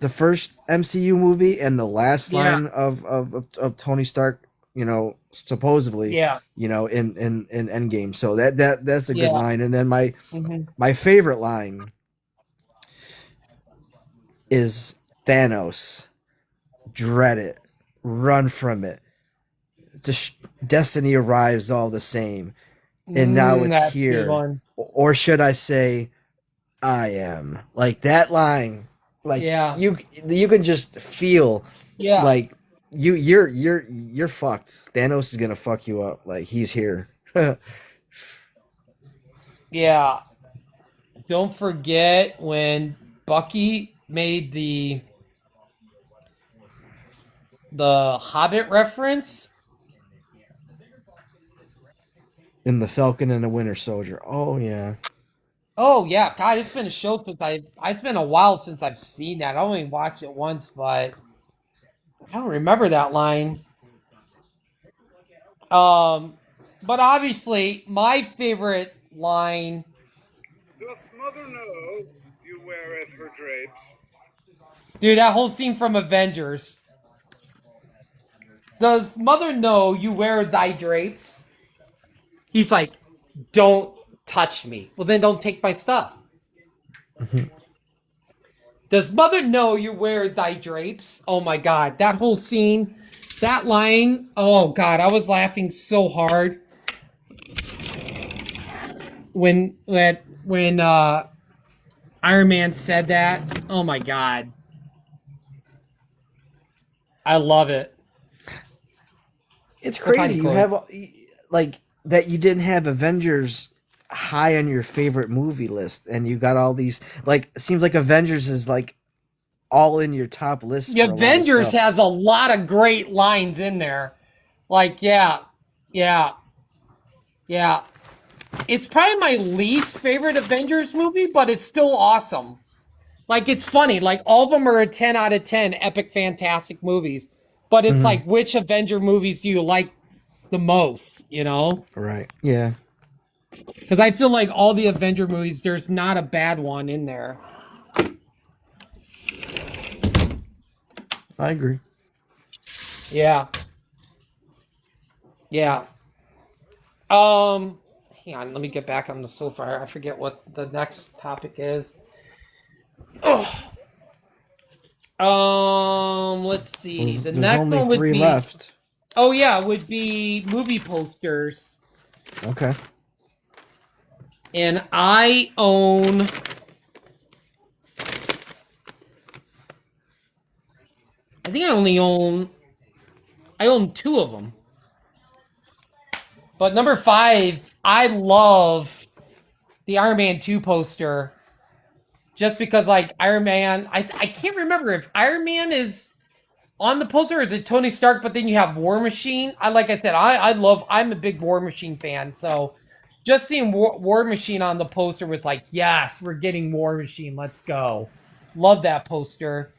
the first MCU movie and the last Yeah. line of Tony Stark, you know, supposedly, Yeah. you know, in Endgame. So that's a good Yeah. line. And then hmm my favorite line is Thanos. Dread it, run from it. Just destiny arrives all the same, and now it's that's a good here. one. Or should I say, I am. Like that line. Like Yeah. you can just feel Yeah. like you're fucked. Thanos is gonna fuck you up. Like he's here. Yeah. Don't forget when Bucky made the Hobbit reference. In the Falcon and the Winter Soldier. Oh yeah. Oh yeah, God, it's been a show since it's been a while since I've seen that. I only watched it once, but I don't remember that line. But obviously my favorite line. Doth mother know you weareth her drapes? Dude, that whole scene from Avengers. Does mother know you wear thy drapes? He's like, don't touch me. Well, then don't take my stuff. Does mother know you wear thy drapes? Oh my God, that whole scene, that line. Oh God, I was laughing so hard when Iron Man said that. Oh my God, I love it. It's What kind crazy. of You code? have like that. You didn't have Avengers high on your favorite movie list, and you got all these. Like, it seems like Avengers is like all in your top list. The for a lot of Avengers stuff. has a lot of great lines in there. Like, yeah. It's probably my least favorite Avengers movie, but it's still awesome. Like, it's funny. Like, all of them are a 10 out of 10 epic, fantastic movies. But it's like, which Avenger movies do you like the most, you know? Right. Yeah. Because I feel like all the Avenger movies, there's not a bad one in there. I agree. Yeah. Hang on, let me get back on the sofa. I forget what the next topic is. Let's see. The There's next only one would three be left. Oh yeah, would be movie posters. Okay. And I own I think I own two of them. But number 5, I love the Iron Man 2 poster. Just because, like, Iron Man... I can't remember if Iron Man is on the poster or is it Tony Stark, but then you have War Machine. Like I said, I'm a big War Machine fan, so just seeing War Machine on the poster was like, yes, we're getting War Machine, let's go. Love that poster.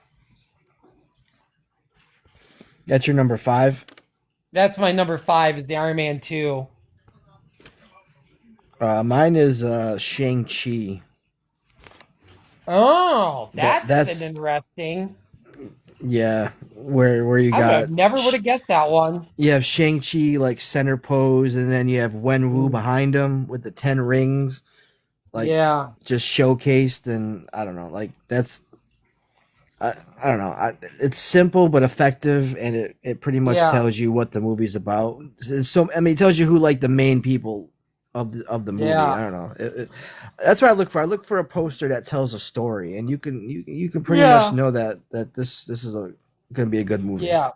That's your number 5. That's my number 5 is the Iron Man 2. Mine is Shang-Chi. Oh, that's an That's interesting. yeah, where you I would have got never would have guessed that one. you have Shang-Chi like center pose, and then you have Wenwu behind him with the 10 rings, like Yeah, just showcased, and I don't know, like that's I don't know. It's simple but effective, and it pretty much yeah, tells you what the movie's about. So I mean, it tells you who like the main people of the movie. yeah, I don't know. That's what I look for. I look for a poster that tells a story, and you can pretty much yeah, know that this is going to be a good movie. yeah.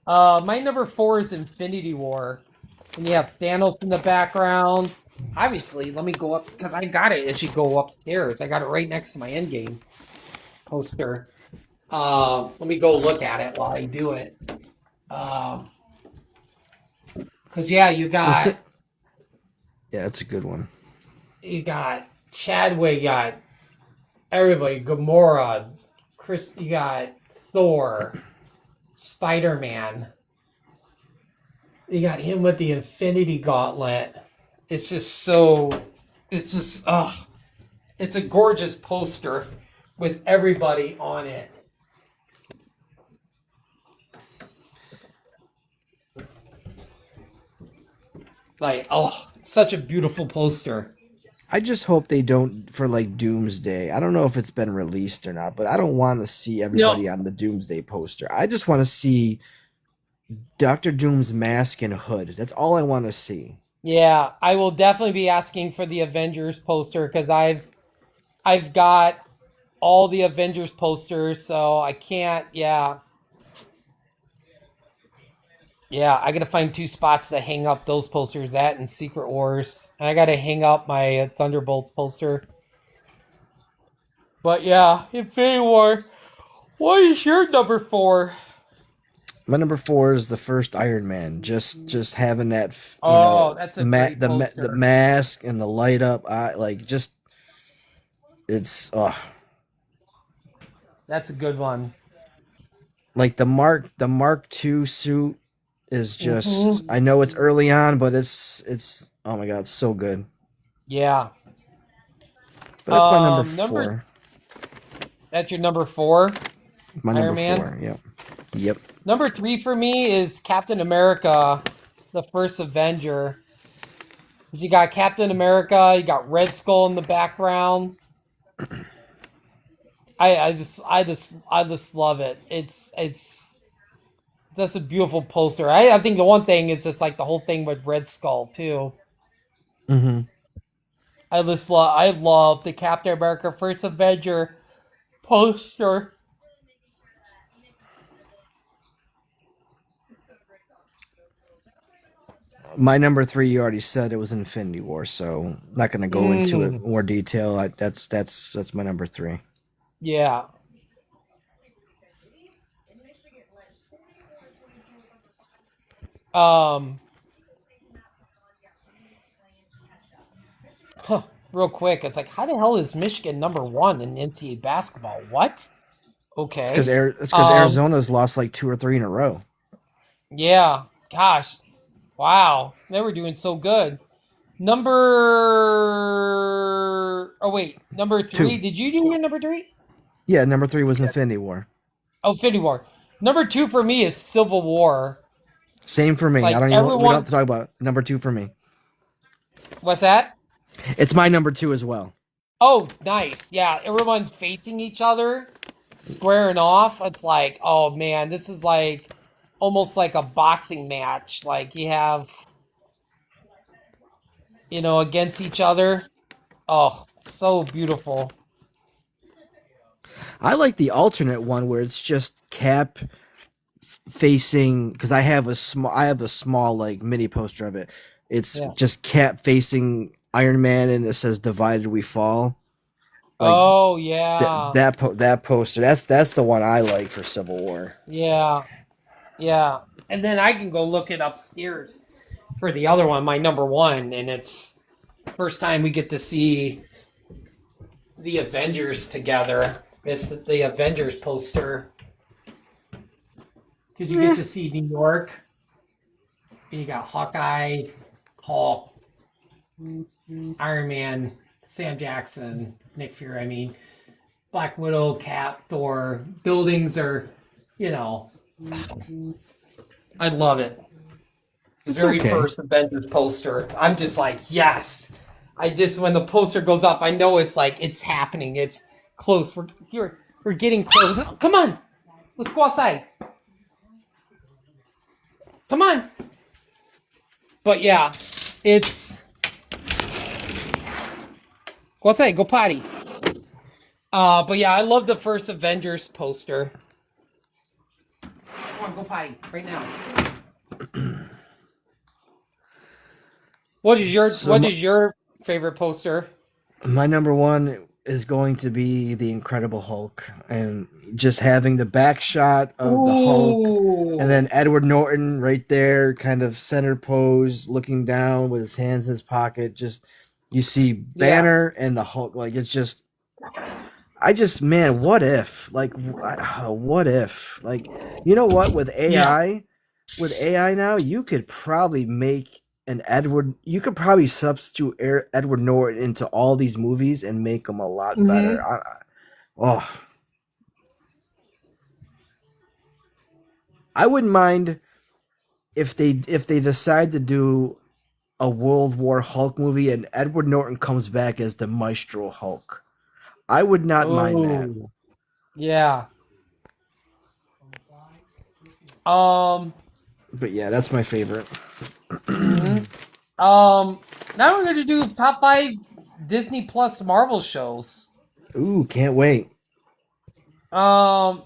My number 4 is Infinity War, and you have Thanos in the background. Obviously, let me go up because I got it as you go upstairs. I got it right next to my Endgame poster. Let me go look at it while I do it. Because yeah, Yeah, that's a good one. you got Chadwick, you got everybody, Gamora, Chris, you got Thor, Spider-Man. You got him with the Infinity Gauntlet. It's just so, it's just, it's a gorgeous poster with everybody on it. Like, oh, such a beautiful poster. I just hope they don't for like Doomsday. I don't know if it's been released or not, but I don't want to see No, everybody on the Doomsday poster. I just want to see Doctor Doom's mask and hood. That's all I want to see. yeah, I will definitely be asking for the Avengers poster because I've got all the Avengers posters, so I can't. Yeah, yeah, I gotta find 2 spots to hang up those posters at in Secret Wars, and I gotta hang up my Thunderbolts poster. But yeah, Infinity War. What is your number 4? My number 4 is the first Iron Man. Just having that, Oh, that's a great the poster. mask and the light up eye, like just it's That's a good one. like the Mark II suit is just. Hmm. I know it's early on, but it's oh my god, it's so good. Yeah. But that's my number Number 4. That's your number 4, My number Iron Man. 4. Yep. Yep. Number 3 for me is Captain America, the first Avenger. You got Captain America, you got Red Skull in the background. I just love it. It's that's a beautiful poster. I think the one thing is just like the whole thing with Red Skull too. Mm-hmm. I love the Captain America First Avenger poster. My number 3, you already said it was Infinity War, so not going to go into it Mm, more detail. That's my number 3. yeah. Um. Huh, real quick, it's like, how the hell is Michigan number 1 in NCAA basketball? What? Okay. It's because Um. Arizona's lost like 2 or 3 in a row. Yeah. Gosh. Wow. They were doing so good. Number. Oh wait. Number 3. 2. Did you do your number 3? Yeah, number 3 was Infinity War. Oh, Infinity War. Number 2 for me is Civil War. Same for me. I Like don't even. We don't have everyone. to talk about it. Number 2 for me. What's that? It's my number 2 as well. Oh, nice. Yeah, everyone's facing each other, squaring off. It's like, oh man, this is like almost like a boxing match. Like you have, against each other. Oh, so beautiful. I like the alternate one where it's just Cap facing, because I have a small like mini poster of it. It's Yeah. just Cap facing Iron Man, and it says "Divided We Fall." Like Oh yeah. that poster. That's the one I like for Civil War. Yeah. Yeah. And then I can go look it upstairs for the other one, my number 1, and it's first time we get to see the Avengers together. It's the Avengers poster. because you get to see New York. And you got Hawkeye, Hulk, Iron Man, Sam Jackson, Nick Fury. I mean, Black Widow, Cap, Thor. Buildings are, you know, I love it. The It's very okay. first Avengers poster. I'm just like, yes. When the poster goes up, I know it's like it's happening. It's close. We're getting close. Come on, let's go outside. Come on. But yeah, it's go outside, go potty. But yeah, I love the first Avengers poster. Come on, go potty right now. What is your favorite poster? My number one is going to be the Incredible Hulk, and just having the back shot of the Hulk, and then Edward Norton right there, kind of center pose, looking down with his hands in his pocket. Just you see Banner and the Hulk, like it's just. Man, what if? Like, what if? Like, you know what? With AI now, you could probably make you could probably substitute Edward Norton into all these movies and make them a lot better. I wouldn't mind if they decide to do a World War Hulk movie and Edward Norton comes back as the Maestro Hulk. I would not mind that. Yeah. But yeah, that's my favorite. Now we're gonna do top 5 Disney Plus Marvel shows. Ooh, can't wait. Number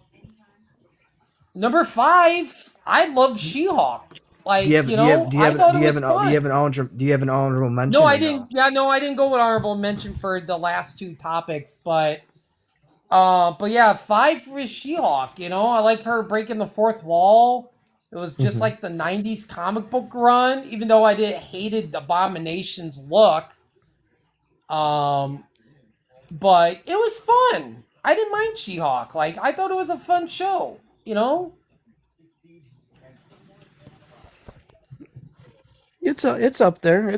5, I love She-Hulk. Like, Do you have an honorable mention? No, I didn't. Yeah, no, I didn't go with honorable mention for the last 2 topics, but yeah, 5 was She-Hulk. You know, I like her breaking the fourth wall. It was just like the '90s comic book run, even though I hated Abomination's look. But it was fun. I didn't mind She-Hulk. Like, I thought it was a fun show. You know. It's up there.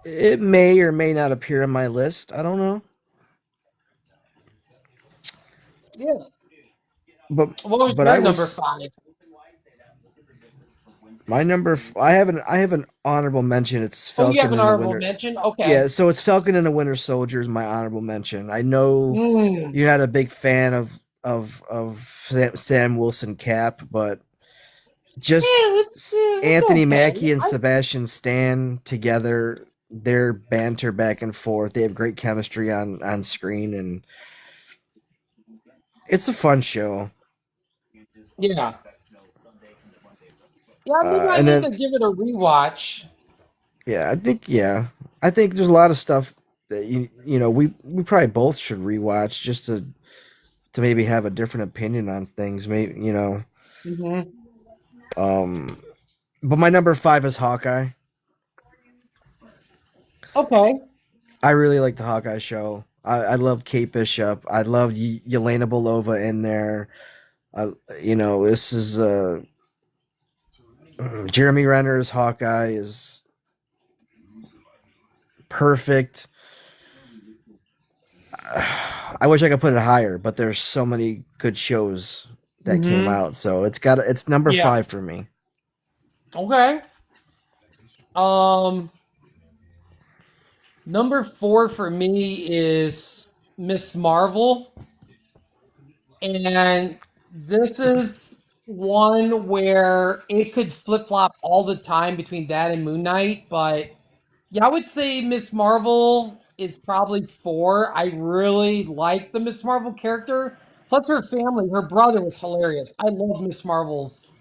It may or may not appear on my list. I don't know. Yeah. But What was your number 5? My I have an honorable mention. It's Falcon. Oh, you have an and the honorable Winter. mention? Okay. Yeah, so it's Falcon and the Winter Soldier is my honorable mention. I know you're not a big fan of Sam Wilson Cap, but just Anthony Mackie and Sebastian Stan together, their banter back and forth. They have great chemistry on screen, and it's a fun show. Yeah. Yeah, I need to give it a rewatch. Yeah, I think there's a lot of stuff that we probably both should rewatch just to maybe have a different opinion on things. Maybe but my number 5 is Hawkeye. Okay. I really like the Hawkeye show. I love Kate Bishop. I love Yelena Belova in there. This is Jeremy Renner's Hawkeye is perfect. I wish I could put it higher, but there's so many good shows that came out, so it's number 5 for me. Okay. Number 4 for me is Miss Marvel, and this is one where it could flip-flop all the time between that and Moon Knight, but yeah, I would say Miss Marvel is probably 4. I really like the Miss Marvel character. Plus her family, her brother was hilarious. I love Miss Marvel's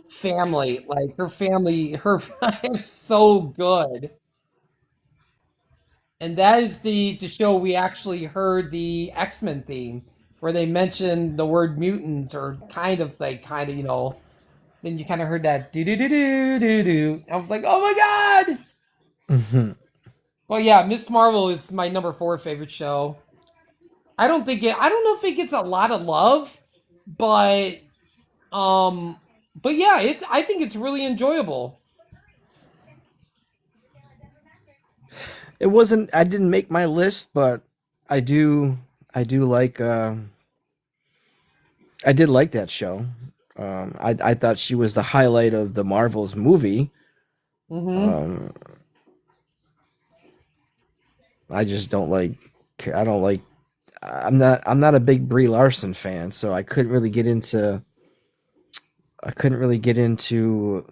family. Like her family is so good. And that is to show we actually heard the X-Men theme where they mentioned the word mutants or kind of, then you kind of heard that do do do do do do. I was like, oh my god! Well, yeah, Miss Marvel is my number 4 favorite show. I don't know if it gets a lot of love, but um, but yeah, I think it's really enjoyable. It wasn't. I didn't make my list, but I do. I do like. I did like that show. I thought she was the highlight of the Marvels movie. Mm-hmm. Um, I just don't like. I don't like. I'm not a big Brie Larson fan, so I couldn't really get into. I couldn't really get into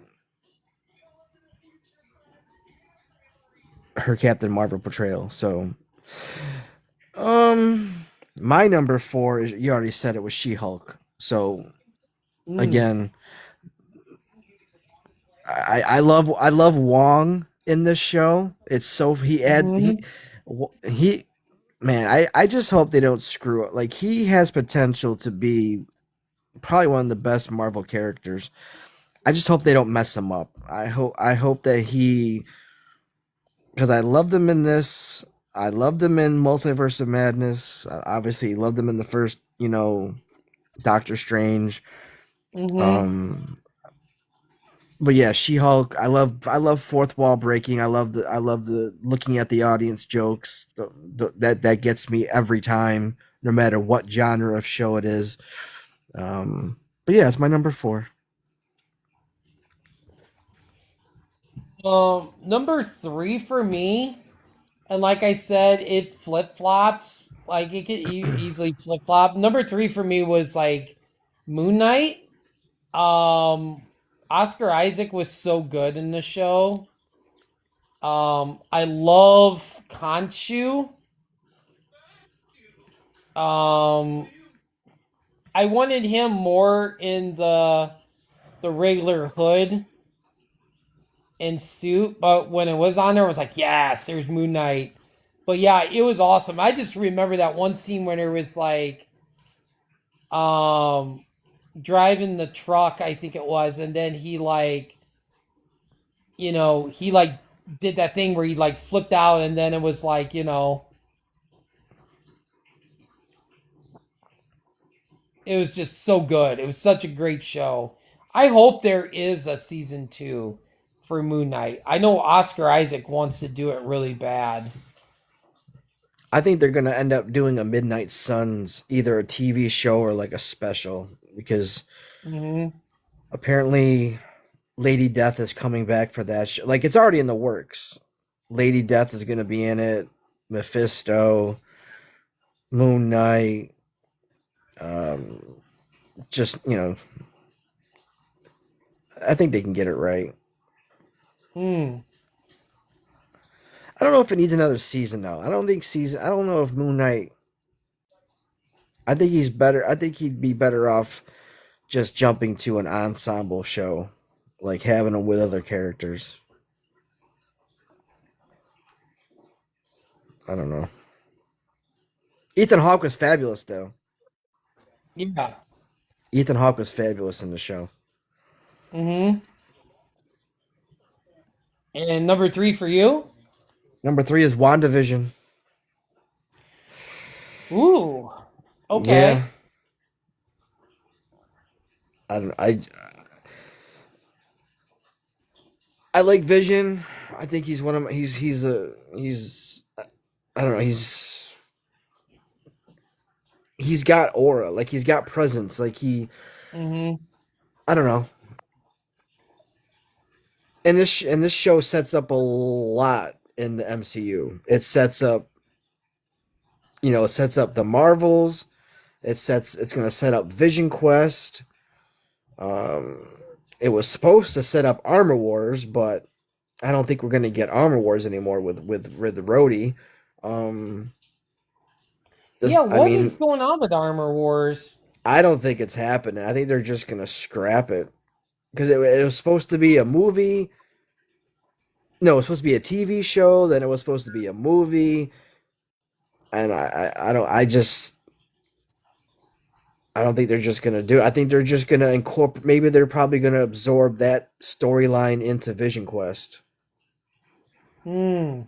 her Captain Marvel portrayal. So, um, my number four is you already said it was She Hulk. So Mm. again, I love Wong in this show. It's so he adds Mm-hmm. he man, I just hope they don't screw up. Like he has potential to be probably one of the best Marvel characters. I just hope they don't mess him up. I hope that he because I loved him in this. I loved him in Multiverse of Madness. Obviously, loved him in the first, Doctor Strange. Mm-hmm. Um, but yeah, She Hulk. I love fourth wall breaking. I love the looking at the audience jokes. That gets me every time, no matter what genre of show it is. But yeah, it's my number four. Number three for me, and like I said, it flip flops. Like it could easily flip flop. Number three for me was like Moon Knight. Oscar Isaac was so good in the show. I love Khonshu. Um, I wanted him more in the regular hood and suit, but when it was on there, I was like, yes, there's Moon Knight. But yeah, it was awesome. I just remember that one scene when it was like, um, driving the truck, I think it was, and then he like, he like did that thing where he like flipped out, and then it was like, it was just so good. It was such a great show. I hope there is a season two for Moon Knight. I know Oscar Isaac wants to do it really bad. I think they're gonna end up doing a Midnight Suns, either a TV show or like a special, because Hmm. apparently Lady Death is coming back for that show. Like it's already in the works. Lady Death is gonna be in it. Mephisto, Moon Knight, um, just I think they can get it right. Hmm. I don't know if it needs another season though. I don't think season. I don't know if Moon Knight. I think he's better. I think he'd be better off just jumping to an ensemble show, like having him with other characters. I don't know. Ethan Hawke was fabulous though. Yeah. Ethan Hawke was fabulous in the show. Hmm. And number three for you? Number three is WandaVision. Ooh. Yeah, Okay. I don't. I like Vision. I think he's one of my, he's I don't know, he's got aura, like he's got presence, like Hmm. I don't know. And this show sets up a lot in the MCU. It sets up, it sets up the Marvels. It's going to set up Vision Quest. Um it was supposed to set up Armor Wars, but I don't think we're going to get Armor Wars anymore with Rhodey. Um Yeah, this I what is mean, going on with Armor Wars? I don't think it's happening. I think they're just going to scrap it because it was supposed to be a movie. No, it was supposed to be a TV show, then it was supposed to be a movie, and I don't think they're just gonna do it. I think they're just gonna incorporate. Maybe they're probably gonna absorb that storyline into Vision Quest. Hmm.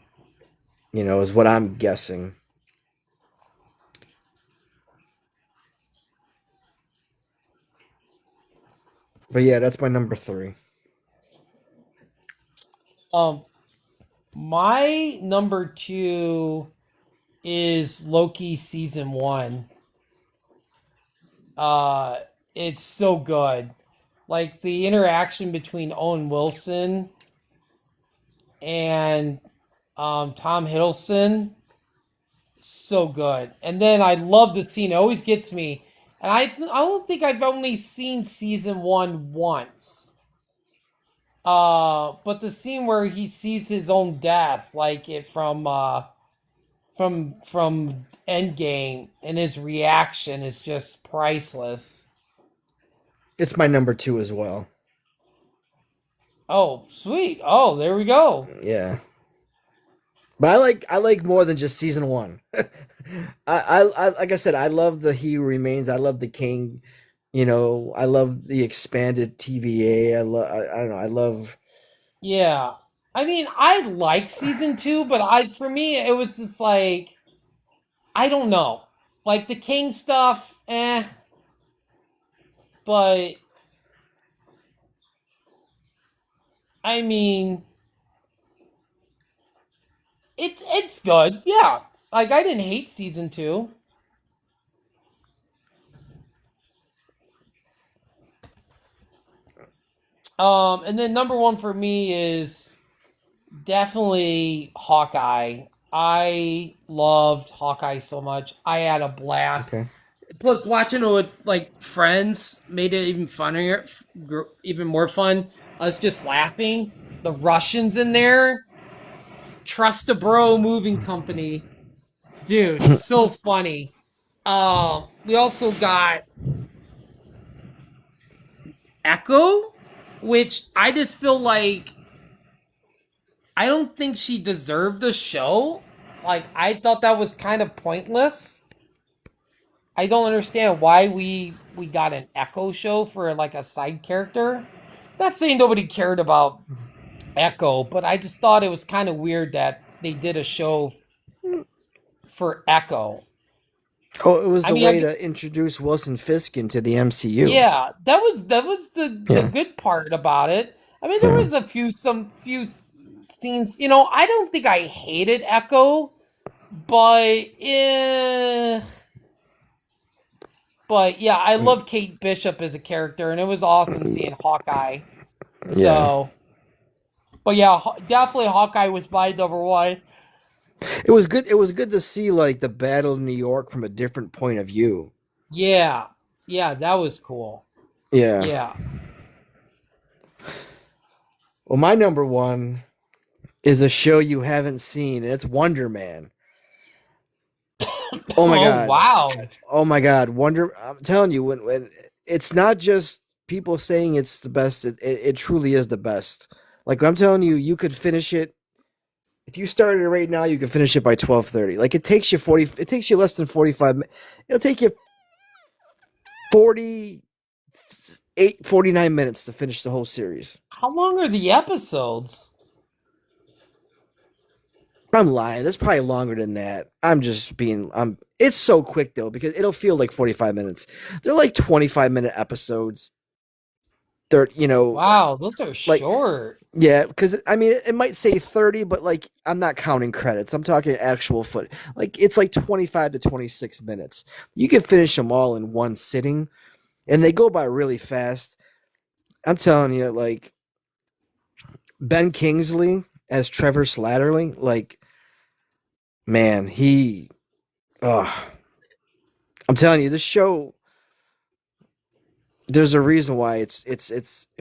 Is what I'm guessing. But yeah, that's my number 3. Um, my number 2 is Loki season 1. Uh, it's so good. Like the interaction between Owen Wilson and Tom Hiddleston, so good. And then I love the scene; it always gets me. And I don't think I've only seen season 1 once. But the scene where he sees his own death, like it from Endgame, and his reaction is just priceless. It's my number 2 as well. Oh, sweet. Oh, there we go. Yeah. But I like more than just season 1. I like I said, I love the He Who Remains. I love the King. You know, I love the expanded TVA. I don't know. I love. Yeah. I mean, I like season 2, but for me it was just like I don't know. Like the King stuff, but I mean, it's good. Yeah. Like I didn't hate season 2. And then number 1 for me is definitely Hawkeye. I loved Hawkeye so much. I had a blast. Okay. Plus, watching it with like friends made it even funnier, even more fun. Us just laughing. The Russians in there, Trust a Bro Moving Company, dude, so funny. We also got Echo, which I just feel like I don't think she deserved the show. Like I thought that was kind of pointless. I don't understand why we got an Echo show for like a side character. Not saying nobody cared about Echo, but I just thought it was kind of weird that they did a show for Echo. Oh, it was I the mean, way to introduce Wilson Fisk into the MCU. yeah, that was the Yeah. good part about it. I mean, there Yeah. was some few scenes. You know, I don't think I hated Echo, but but yeah, I love Kate Bishop as a character, and it was awesome seeing Hawkeye. Yeah. So, but yeah, definitely Hawkeye was my number 1. It was good. It was good to see like the Battle of New York from a different point of view. Yeah, yeah, that was cool. Yeah. Yeah. Well, my number 1 is a show you haven't seen, and it's Wonder Man. Oh my Oh god. wow. Oh my god. Wonder I'm telling you when it's not just people saying it's the best, it truly is the best. Like I'm telling you, you could finish it if you started it right now, you can finish it by 12:30. Like it takes you less than 45 minutes. It'll take you 49 minutes to finish the whole series. How long are the episodes? I'm lying. That's probably longer than that. It's so quick though because it'll feel like 45 minutes. They're like 25-minute episodes. They're, Wow, those are like short. yeah, because I mean it might say 30, but like I'm not counting credits. I'm talking actual foot. Like it's like 25 to 26 minutes. You can finish them all in one sitting, and they go by really fast. I'm telling you, like Ben Kingsley as Trevor Slattery, like man, I'm telling you, this show. There's a reason why it's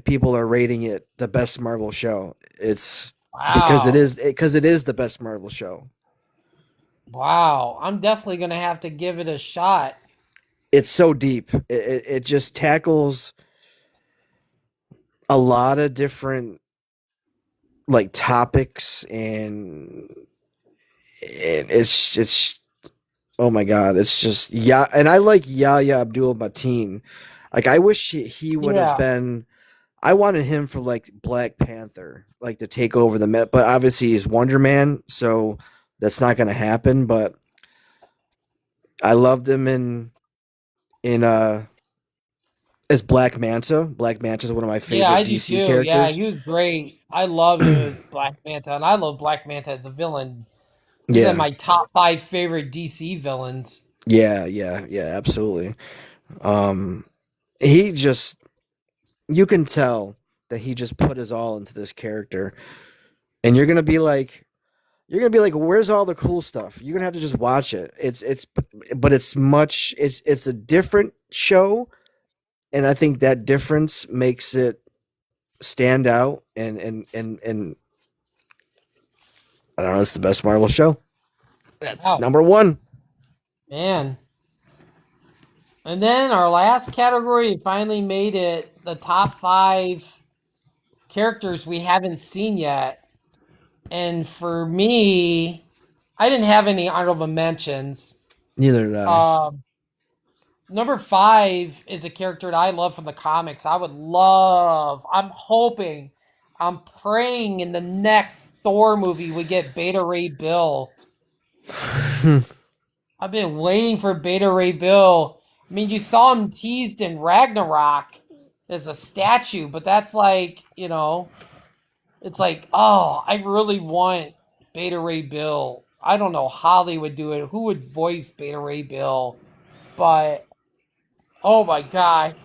people are rating it the best Marvel show. It's because Wow. it is the best Marvel show. Wow. I'm definitely going to have to give it a shot. It's so deep. It just tackles a lot of different like topics, and it's oh my god, it's just yeah. And I like Yahya Abdul Mateen. Like I wish he would have Yeah. been. I wanted him for like Black Panther, like to take over the Met, but obviously he's Wonder Man, so that's not going to happen. But I loved him in As Black Manta. Black Manta is one of my Yeah, favorite I do DC too. Yeah, characters. he was great. I love him as Black Manta, and I love Black Manta as a villain. He's in Yeah, my top 5 favorite DC villains. yeah, absolutely. Um, he just you can tell that he just put his all into this character, and you're gonna be like, where's all the cool stuff? You're gonna have to just watch it. But it's a different show, and I think that difference makes it stand out. And I don't know, it's the best Marvel show. That's Wow, number one. man. And then our last category finally made it the top 5 characters we haven't seen yet. And for me, I didn't have any honorable mentions. Neither did I. Um, Number 5 is a character that I love from the comics. I'm hoping, I'm praying in the next Thor movie we get Beta Ray Bill. I've been waiting for Beta Ray Bill. I mean, you saw him teased in Ragnarok as a statue, but that's it's like, oh, I really want Beta Ray Bill. I don't know how they would do it, who would voice Beta Ray Bill, but oh my god,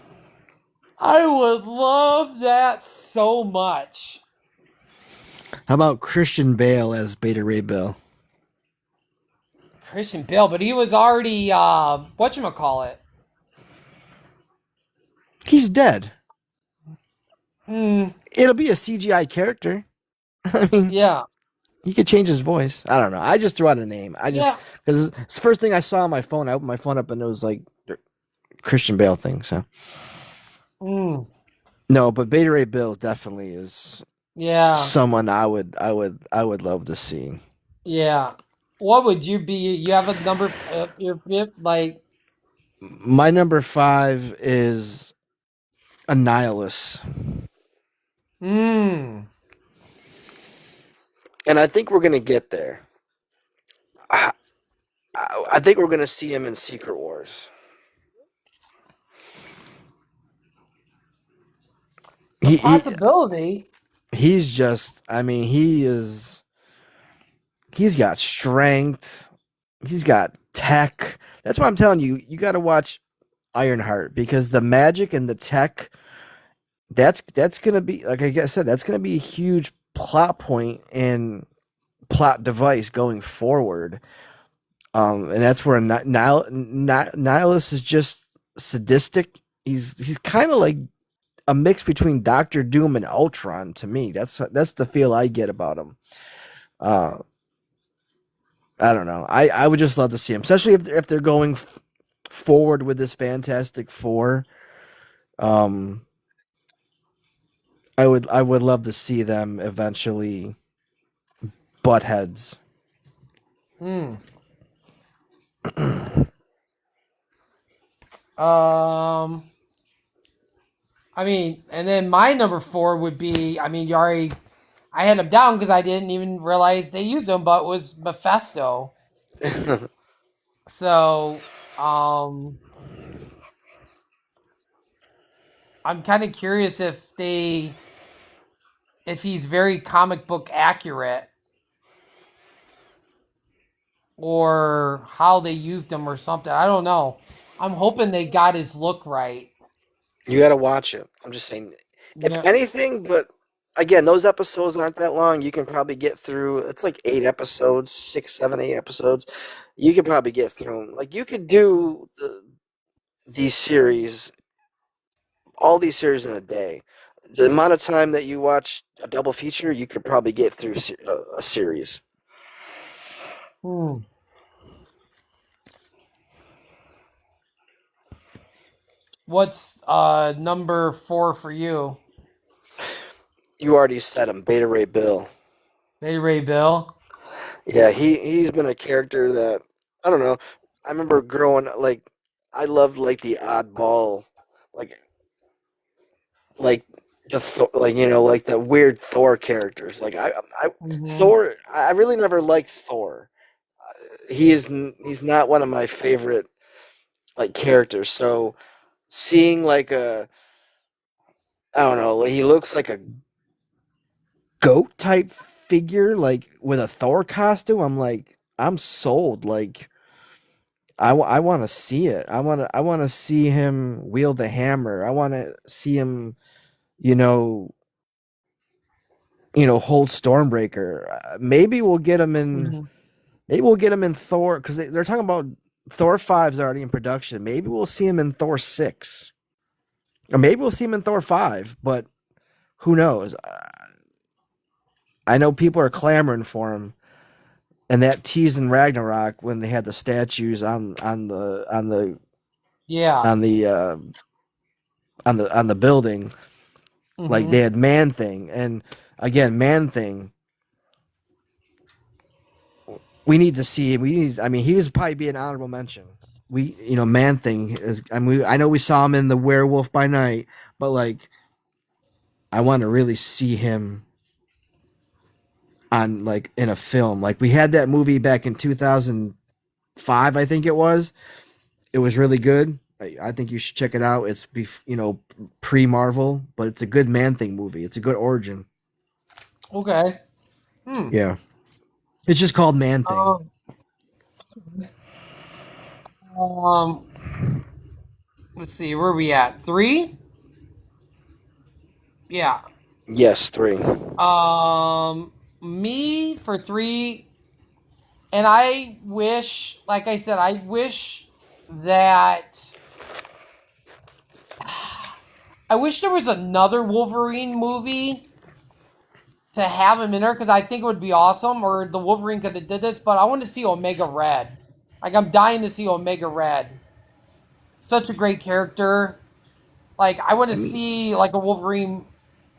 I would love that so much. How about Christian Bale as Beta Ray Bill? Christian Bale, but he was already whatchamacallit. He's dead. Hmm. It'll be a CGI character. I mean, Yeah. he could change his voice. I don't know. I just threw out a name. Yeah. Because it's the first thing I saw on my phone. I opened my phone up and it was like Christian Bale thing. So Hmm. no, but Beta Ray Bill definitely is Yeah. someone I would love to see. Yeah. What would you be? You have a number, your fifth, like, My number 5 is Annihilus, hmm. and I think we're gonna get there. I, I think we're gonna see him in Secret Wars. A He possibility. he's just. I mean, he is. He's got strength. He's got tech. That's why I'm telling you. You got to watch Ironheart because the magic and the tech. That's gonna be like I said. That's gonna be a huge plot point and plot device going forward. And that's where Nihilus is just sadistic. He's kind of like a mix between Doctor Doom and Ultron to me. That's the feel I get about him. Uh, I don't know. I would just love to see him, especially if they're going forward with this Fantastic Four. Um, I would love to see them eventually butt heads. Hmm. Um. I mean, and then my number 4 would be. I mean, you already. I had him down because I didn't even realize they used him, but was Mephisto. So, I'm kind of curious if he's very comic book accurate or how they used him or something. I don't know. I'm hoping they got his look right. You got to watch it. I'm just saying, if Yeah. anything, but again, those episodes aren't that long. You can probably get through. It's like 8 episodes, 6, 7, 8 episodes. You could probably get through them. Like you could do these series, all these series in a day. The amount of time that you watch a double feature, you could probably get through a series. Hmm. What's number 4 for you? You already said him, Beta Ray Bill. Hey Ray Bill. Yeah, he's been a character that I don't know. I remember growing like I loved like the oddball, like like like like the weird Thor characters. Like Mm-hmm. Thor. I really never liked Thor. He's not one of my favorite like characters. So seeing like I don't know, he looks like a goat type figure, like with a Thor costume. I'm like, I'm sold. Like, I want to see it. I want to see him wield the hammer. I want to see him, you know, hold Stormbreaker. Maybe we'll get him in. Mhm. Maybe we'll get him in Thor because they're talking about Thor 5's already in production. Maybe we'll see him in Thor 6, or maybe we'll see him in Thor 5. But who knows? I know people are clamoring for him, and that tease in Ragnarok when they had the statues Yeah. on the uh, on the building, like they Hmm. had Man Thing, and again Man Thing. We need to see him. We need. I mean, he was probably be an honorable mention. Man Thing is. I mean, I know we saw him in the Werewolf by Night, but like, I want to really see him on like in a film. Like we had that movie back in 2005, I think it was. It was really good. I think you should check it out. It's pre Marvel, but it's a good Man Thing movie. It's a good origin. Okay. Hmm. Yeah, it's just called Man Thing. Um, um, let's see, where are we at? 3? Yeah. Yes, 3. Me for 3, and I wish, like I said, I wish that I wish there was another Wolverine movie to have him in there because I think it would be awesome, or the Wolverine could have did this, but I want to see Omega Red. Like I'm dying to see Omega Red. Such a great character. Like I want I to mean, see like a Wolverine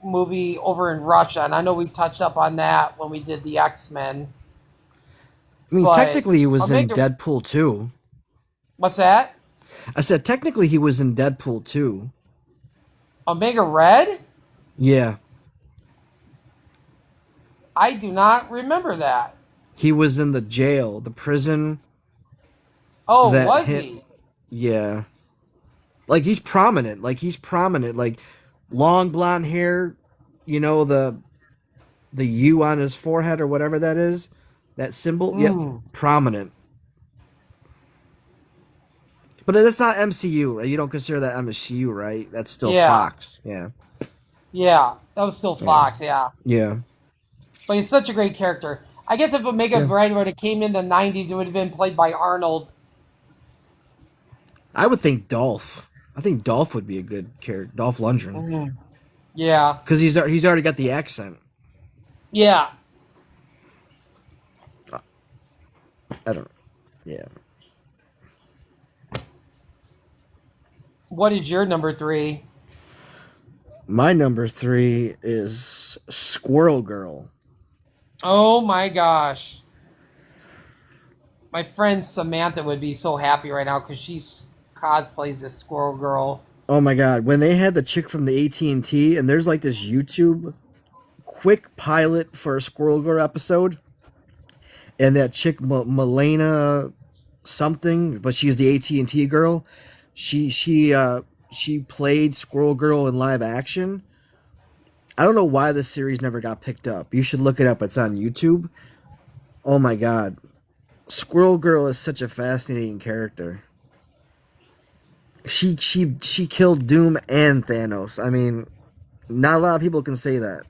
movie over in Russia, and I know we've touched up on that when we did the X-Men. But technically he was in Omega, Deadpool 2. what's that? I said technically he was in Deadpool 2. Omega Red? Yeah, I do not remember that. he was in the jail, the prison Oh, that was hit. he? Yeah, like he's prominent. Like he's prominent. Like long blonde hair. The U on his forehead or whatever that is. That symbol. Yep, Mm, prominent. But that's not MCU, right? You don't consider that MCU, right? That's still yeah, Fox. Yeah. yeah. That was still Yeah. Fox, yeah. Yeah. But he's such a great character. I guess if Omega Yeah. Red would have came in the '90s, it would have been played by Arnold. I would think Dolph. I think Dolph would be a good character. Dolph Lundgren. Mm, yeah, Because he's already got the accent. yeah. I don't know. Yeah. What is your number 3? My number 3 is Squirrel Girl. Oh my gosh. My friend Samantha would be so happy right now because she cosplays this Squirrel Girl. Oh my god, when they had the chick from the AT&T and there's like this YouTube quick pilot for a Squirrel Girl episode and that chick Milena something, but she's the AT&T girl. She played Squirrel Girl in live action. I don't know why this series never got picked up. You should look it up. It's on YouTube. Oh my god. Squirrel Girl is such a fascinating character. She killed Doom and Thanos. I mean, not a lot of people can say that.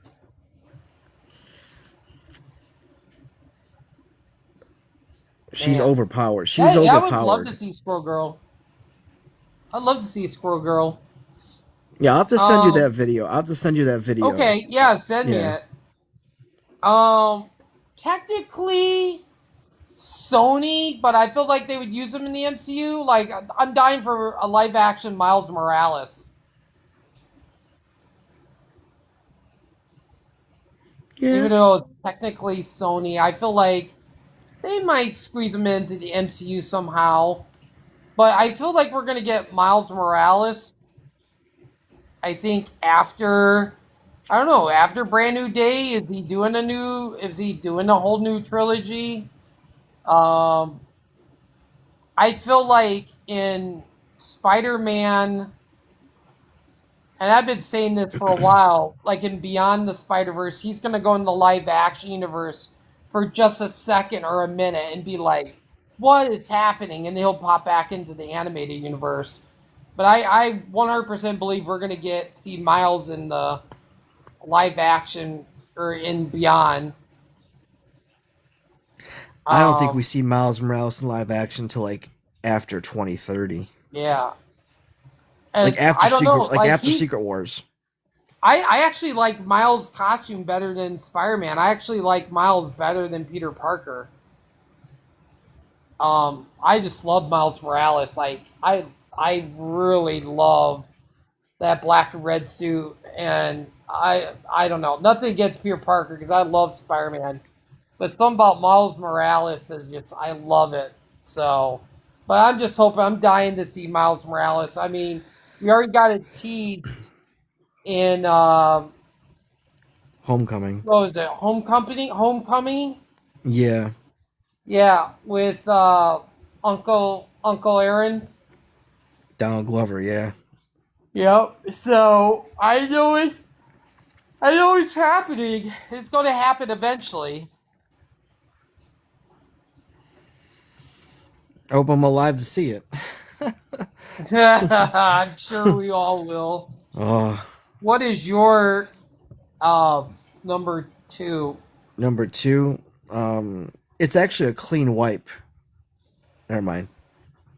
She's Man. overpowered. She's Hey, I would love to overpowered. see Squirrel Girl. I'd love to see Squirrel Girl. Yeah, I'll have to send you that Um, video. I'll have to send you that video. okay, yeah, send me Yeah. it. Um, Technically Sony, but I feel like they would use them in the MCU. Like I'm dying for a live action Miles Morales. Yeah. Even though it's technically Sony, I feel like they might squeeze him into the MCU somehow. But I feel like we're gonna get Miles Morales. I think after, I don't know, after Brand New Day, is he doing a new? Is he doing a whole new trilogy? Um, I feel like in Spider-Man and I've been saying this for a while, like in Beyond the Spider-Verse, he's going to go in the live action universe for just a second or a minute and be like, what is happening? And he'll pop back into the animated universe. But I 100% believe we're going to see Miles in the live action or in Beyond. I don't think we see Miles Morales in live action until like after 2030. Yeah. And Like after I don't know, Secret Wars. I actually like Miles' costume better than Spider-Man. I actually like Miles better than Peter Parker. I just love Miles Morales. Like I really love that black and red suit, and I don't know, nothing against Peter Parker because I love Spider-Man, but something about Miles Morales is just I love it. So, but I'm just hoping, I'm dying to see Miles Morales. I mean, we already got it teased in Homecoming. what was it? Homecoming. Yeah. Yeah, with Uncle Aaron. Donald Glover, yeah. Yep. So I know it. I know it's happening. It's going to happen eventually. I hope I'm alive to see it. I'm sure we all will. Oh. What is your number 2? Number 2, it's actually a clean wipe. Never mind.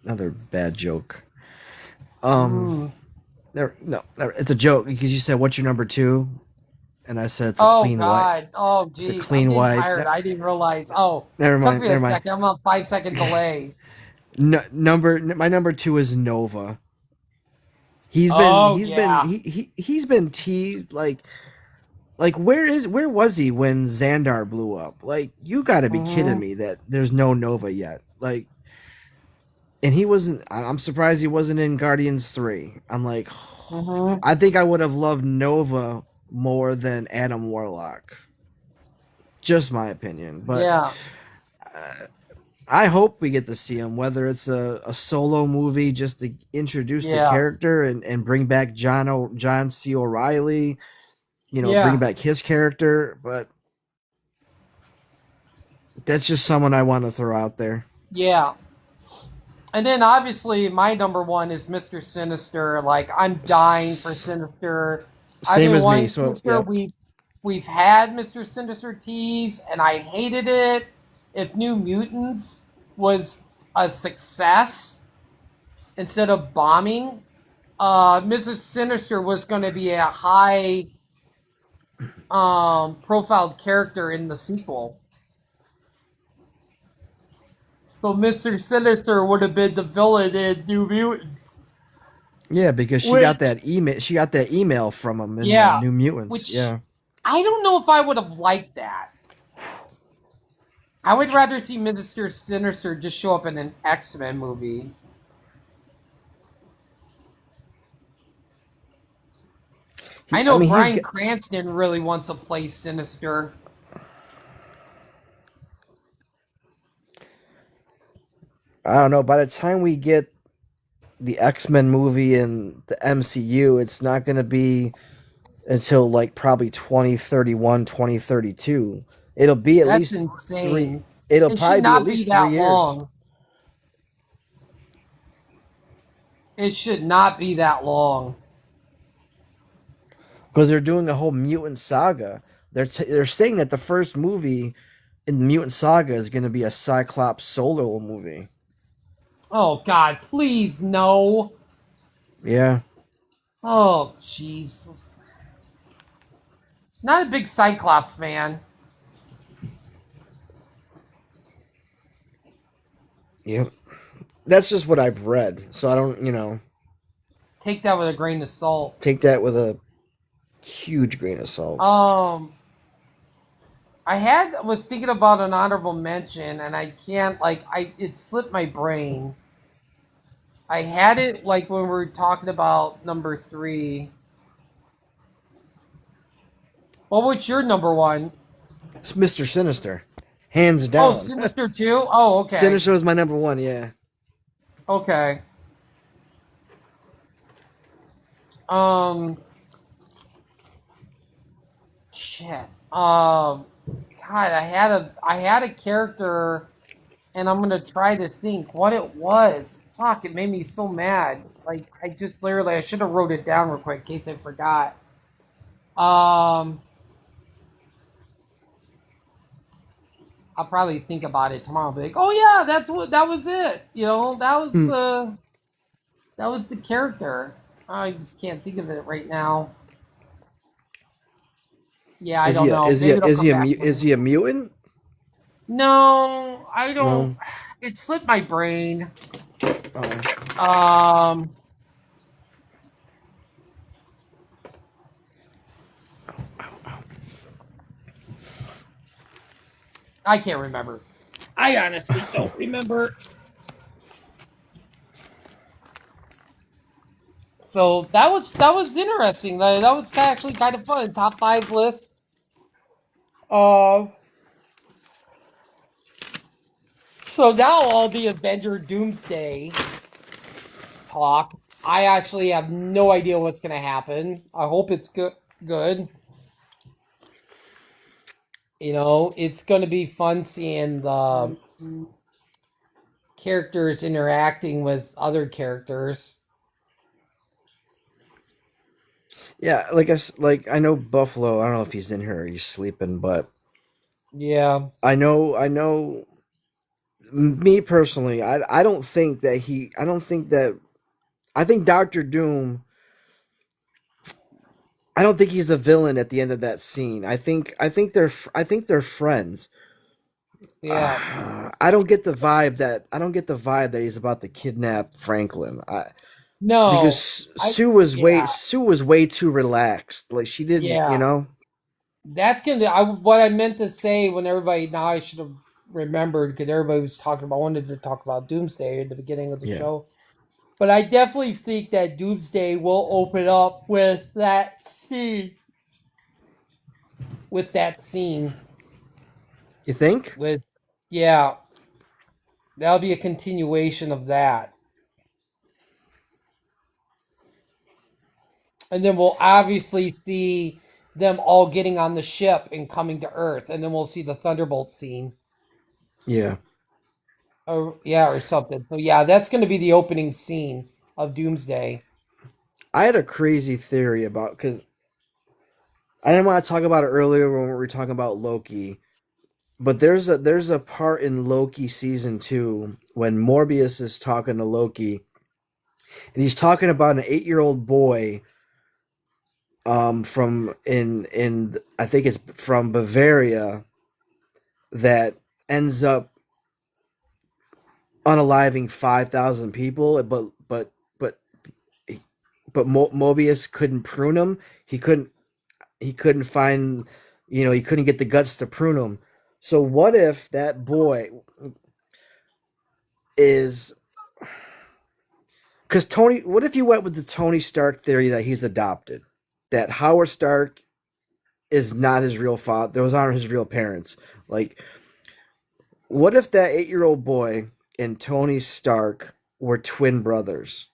Another bad joke. It's a joke because you said, "What's your number 2?" And I said, "It's a clean wipe." Oh, geez. It's a clean I'm wipe. tired. I didn't realize. Oh, Never mind. Took me Never a mind. second. I'm on 5-second delay. No, my number 2 is Nova. He's been teased like where was he when Xandar blew up? Like, you got to be kidding me that there's no Nova yet. Like, and he wasn't. I'm surprised he wasn't in Guardians 3. I'm like, I think I would have loved Nova more than Adam Warlock. Just my opinion, but Yeah. I hope we get to see him, whether it's a solo movie just to introduce the character and bring back John C. O'Reilly, bring back his character. But that's just someone I want to throw out there. Yeah. And then obviously my number 1 is Mr. Sinister. Like, I'm dying for Sinister. Same as me. So Sinister, yeah. we've had Mr. Sinister tease, and I hated it. If New Mutants was a success instead of bombing, Mrs. Sinister was going to be a high profiled character in the sequel. So Mr. Sinister would have been the villain in New Mutants. Yeah, because she got that email. She got that email from him in New Mutants. I don't know if I would have liked that. I would rather see Mr. Sinister just show up in an X-Men movie. I know Bryan Cranston really wants to play Sinister. I don't know. By the time we get the X-Men movie in the MCU, it's not going to be until like probably 2031, 2032. It'll be at least insane. 3. It'll probably be at least 3 years. Long. It should not be that long. Because they're doing a whole mutant saga. They're saying that the first movie in the mutant saga is going to be a Cyclops solo movie. Oh God! Please no. Yeah. Oh Jesus! Not a big Cyclops fan. Yep. That's just what I've read. So I don't, Take that with a grain of salt. Take that with a huge grain of salt. I was thinking about an honorable mention, and I can't, it slipped my brain. I had it, when we were talking about number 3. What was your number 1? It's Mr. Sinister. Hands down. Oh, Sinister 2? Oh, okay. Sinister was my number 1, yeah. Okay. shit. God, I had a character, and I'm gonna try to think what it was. Fuck, it made me so mad. Like I just literally, I should have wrote it down real quick in case I forgot. Um, I'll probably think about it tomorrow. I'll be like, oh yeah, that was it. You know, that was the character. I just can't think of it right now. Yeah, I don't know. Maybe it'll come back. Is he a mutant? No, I don't. No. It slipped my brain. Oh. Um, I can't remember. I honestly don't remember. So that was interesting. That was actually kind of fun. Top five list. Uh, so now all the Avenger Doomsday talk. I actually have no idea what's gonna happen. I hope it's good. Good. You know, it's gonna be fun seeing the characters interacting with other characters. Yeah, like I know Buffalo. I don't know if he's in here or he's sleeping, but Yeah. I know. Me personally, I don't think that he. I don't think that. I think Doctor Doom. I don't think he's a villain at the end of that scene. I think they're friends. Yeah. I don't get the vibe that he's about to kidnap Franklin. No. Because I Sue yeah. was way too relaxed. Like she didn't, you Yeah. know. That's gonna. What I meant to say when everybody now I should have remembered because everybody was talking about wanted to talk about Doomsday at the beginning of the Yeah. show. But I definitely think that Doomsday will open up with that scene. With that scene. You think? With yeah, that'll be a continuation of that. And then we'll obviously see them all getting on the ship and coming to Earth, and then we'll see the Thunderbolt scene. Yeah. Or yeah, or something. So yeah, that's going to be the opening scene of Doomsday. I had a crazy theory about because I didn't want to talk about it earlier when we were talking about Loki, but there's a part in Loki season 2 when Morbius is talking to Loki, and he's talking about an 8-year-old boy from in I think it's from Bavaria that ends up unaliving 5,000 people, but Mobius couldn't prune him. He couldn't find, you know, he couldn't get the guts to prune him. So what if that boy is because Tony? What if you went with the Tony Stark theory that he's adopted, that Howard Stark is not his real father; those aren't his real parents. Like, what if that 8-year-old boy and Tony Stark were twin brothers,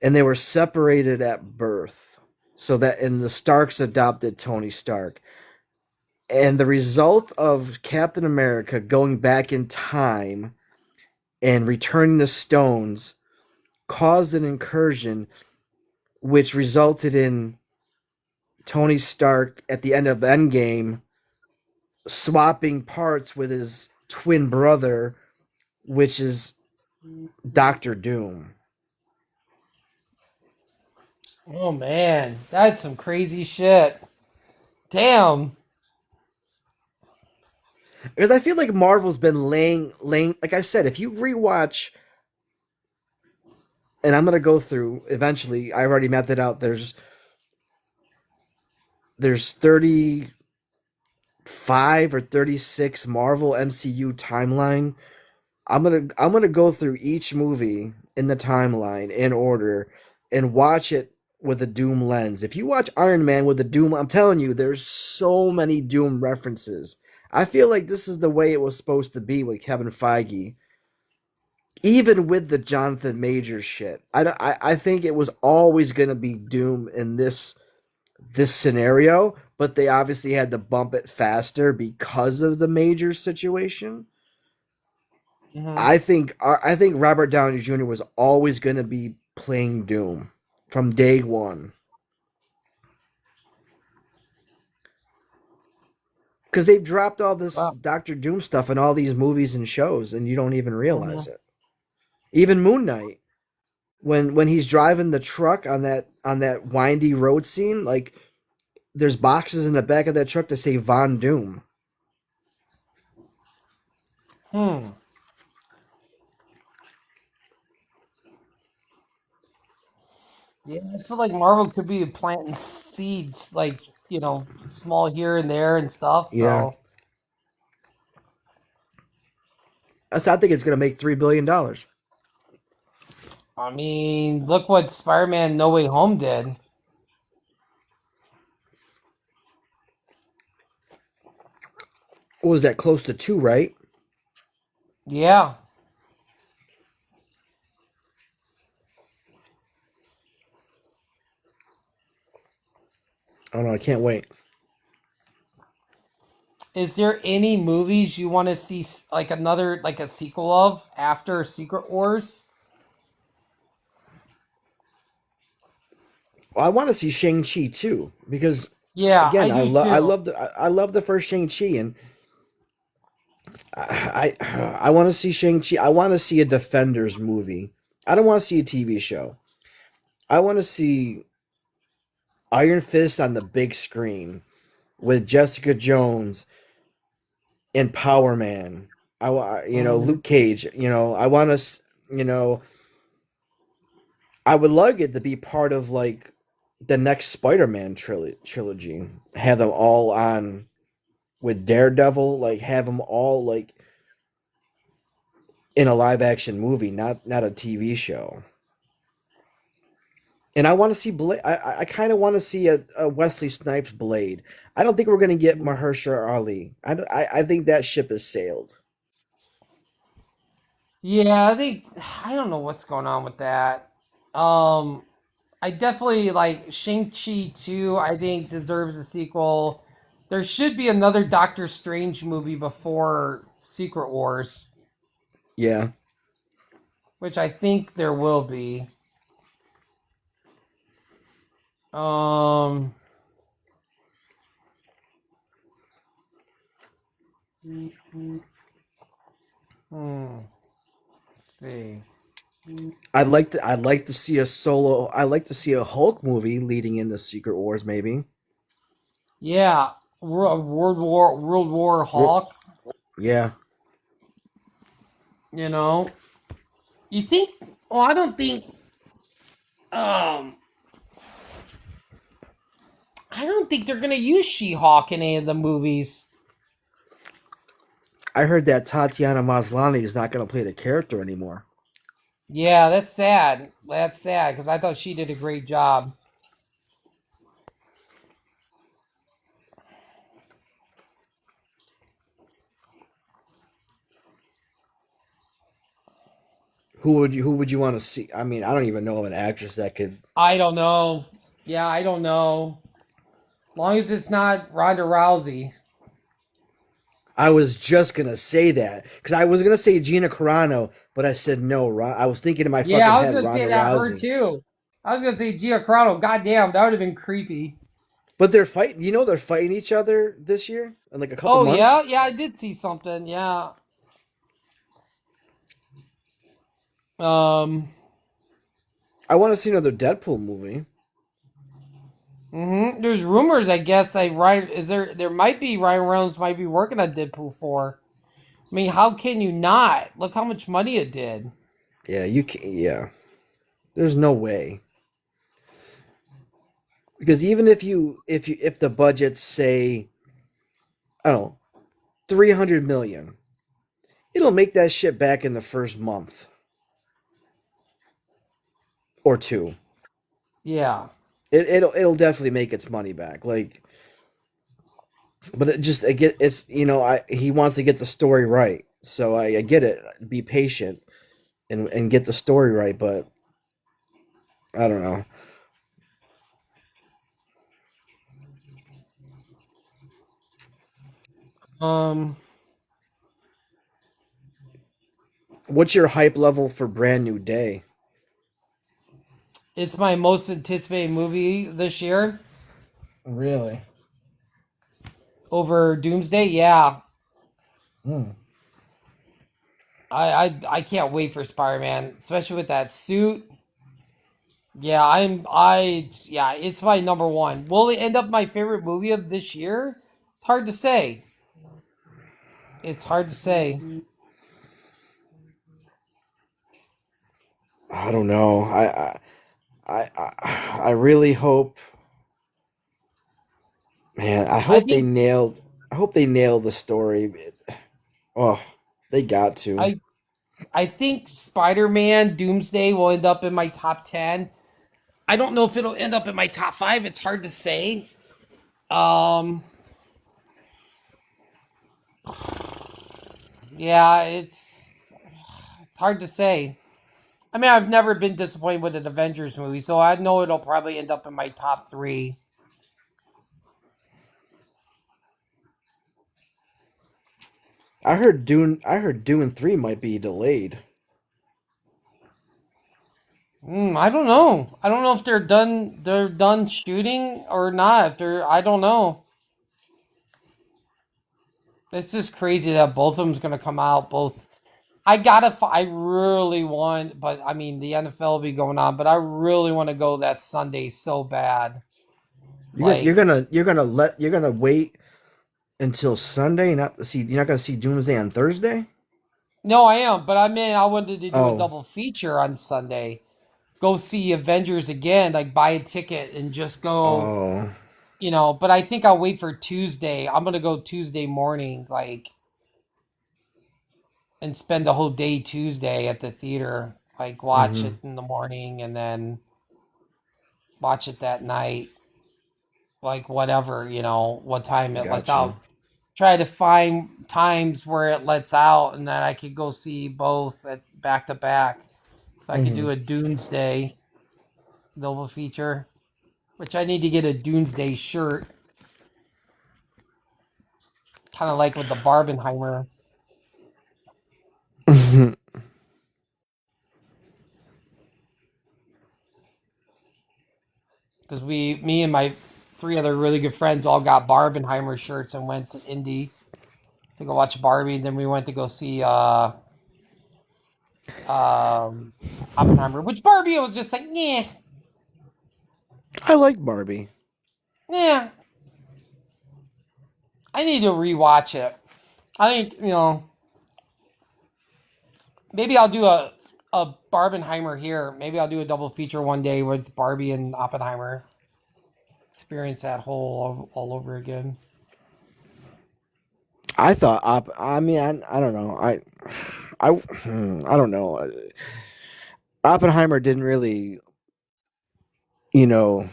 and they were separated at birth, so that and the Starks adopted Tony Stark, and the result of Captain America going back in time and returning the stones caused an incursion which resulted in Tony Stark at the end of Endgame swapping parts with his twin brother, which is Doctor Doom. Oh man, that's some crazy shit. Damn. Because I feel like Marvel's been laying like I said, if you rewatch, and I'm gonna go through eventually, I already mapped it out. There's 35 or 36 Marvel MCU timeline. I'm gonna go through each movie in the timeline in order and watch it with a Doom lens. If you watch Iron Man with a Doom, I'm telling you, there's so many Doom references. I feel like this is the way it was supposed to be with Kevin Feige. Even with the Jonathan Majors shit, I think it was always gonna be Doom in this scenario. but they obviously had to bump it faster because of the major situation. Mhm. I think Robert Downey Jr. was always going to be playing Doom from day one. Because they've dropped all this Wow. Doctor Doom stuff in all these movies and shows, and you don't even realize Mhm. it. Even Moon Knight, when he's driving the truck on that windy road scene, like there's boxes in the back of that truck to say Von Doom. Hmm. Yeah, I feel like Marvel could be planting seeds, like small here and there and stuff. Yeah, So I think it's gonna make $3 billion. I mean, look what Spider-Man: No Way Home did. What was that? Close to two, right? Yeah. Oh no, I can't wait. Is there any movies you want to see like another like a sequel of after Secret Wars? Well, I want to see Shang Chi too because Yeah, again, I do too. I love the first Shang Chi, and I want to see Shang Chi. I want to see a Defenders movie. I don't want to see a TV show. I want to see Iron Fist on the big screen with Jessica Jones and Power Man. Mhm. Luke Cage. I want to, I would like it to be part of like the next Spider-Man trilogy. Have them all on with Daredevil, like have them all like in a live action movie, not a TV show. And I want to see Blade. I kind of want to see a Wesley Snipes Blade. I don't think we're going to get Mahershala Ali. I think that ship has sailed. Yeah, I don't know what's going on with that. Um, I definitely like Shang-Chi 2, I think deserves a sequel. There should be another Doctor Strange movie before Secret Wars, Yeah, which I think there will be. Um, hmm, let's see. I'd like to see a solo. I'd like to see a Hulk movie leading into Secret Wars, maybe. Yeah, World War Wo- Hawk, Yeah, you know. You think well, um I don't think they're gonna use She-Hulk in any of the movies. I heard that Tatiana Maslany is not going to play the character anymore. Yeah, that's sad. That's sad because I thought she did a great job. Who would you want to see? I mean, I don't even know of an actress that could. I don't know. Yeah, I don't know. Long as it's not Ronda Rousey. I was just gonna say that because I was gonna say Gina Carano, but I said no. I was thinking in my Yeah, fucking I was head gonna say Ronda that her Rousey. too. I was gonna say Gia Carano. Goddamn, that would have been creepy. But they're fighting. You know, they're fighting each other this year in like a couple Oh yeah, months. yeah, I did see something. Yeah. Um. I want to see another Deadpool movie. There's rumors, I guess, that Ryan is there. There might be Ryan Reynolds might be working on Deadpool 4. I mean, how can you not? Look how much money it did. Yeah, you can. Yeah, there's no way because even if the budgets say I don't know 300 million, it'll make that shit back in the first month or two. Yeah. It'll definitely make its money back. Like, but it's I he wants to get the story right, so I get it. Be patient and get the story right, but I don't know. Um, What's your hype level for Brand New Day? it's my most anticipated movie this year Really? over Doomsday. Yeah, Hmm. I can't wait for Spider-Man, especially with that suit. Yeah, yeah, it's my number one. Will it end up my favorite movie of this year? It's hard to say. It's hard to say. I don't know. I really hope, man. I think I hope they nailed the story. Oh, they got to. I I think Spider-Man Doomsday will end up in my top 10. I don't know if it'll end up in my top 5. It's hard to say. Um yeah, it's hard to say. I mean, I've never been disappointed with an Avengers movie, so I know it'll probably end up in my top 3. I heard Dune 3 might be delayed. I don't know. I don't know if they're done shooting or not. If they're I don't know. It's just crazy that both of them's going to come out both. I really want, but I mean, the NFL will be going on, but I really want to go that Sunday so bad. Like, You're gonna wait until Sunday, not to see. You're not gonna see Doomsday on Thursday. no, I am, but I mean, I wanted to do a Oh, double feature on Sunday. Go see Avengers again, like buy a ticket and just go, oh. but I think I'll wait for Tuesday. I'm going to go Tuesday morning, like, and spend the whole day Tuesday at the theater, like, watch Mm-hmm. it in the morning and then watch it that night, like, whatever, what time it lets Gotcha. out. Try to find times where it lets out and then I could go see both at back to back. So I could Mm-hmm. do a Doomsday double feature, which I need to get a Doomsday shirt, kind of like with the Barbenheimer, because me and my 3 other really good friends all got Barbenheimer shirts and went to Indy to go watch Barbie. And then we went to go see um, Oppenheimer, which Barbie was just like, yeah, I like Barbie. yeah. I need to rewatch it. I think maybe I'll do a Barbenheimer here. Maybe I'll do a double feature one day with Barbie and Oppenheimer. Experience that whole all over again. I thought I mean I don't know. I don't know. Oppenheimer didn't really, you know,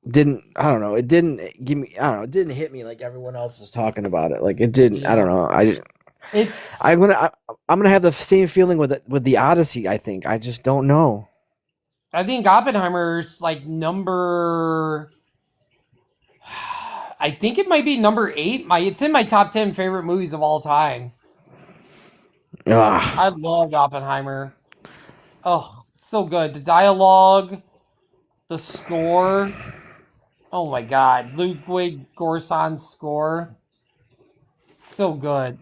didn't I don't know. It didn't give me I don't know. It didn't hit me like everyone else is talking about it. Like it didn't. I Yeah, don't know. it's. I'm gonna have the same feeling with the Odyssey. I think I just don't know. I think Oppenheimer's like number. I think it might be number 8. It's in my top 10 favorite movies of all time. Ugh. I loved Oppenheimer. Oh, so good. The dialogue, the score. Oh my God, Ludwig Göransson's score, so good.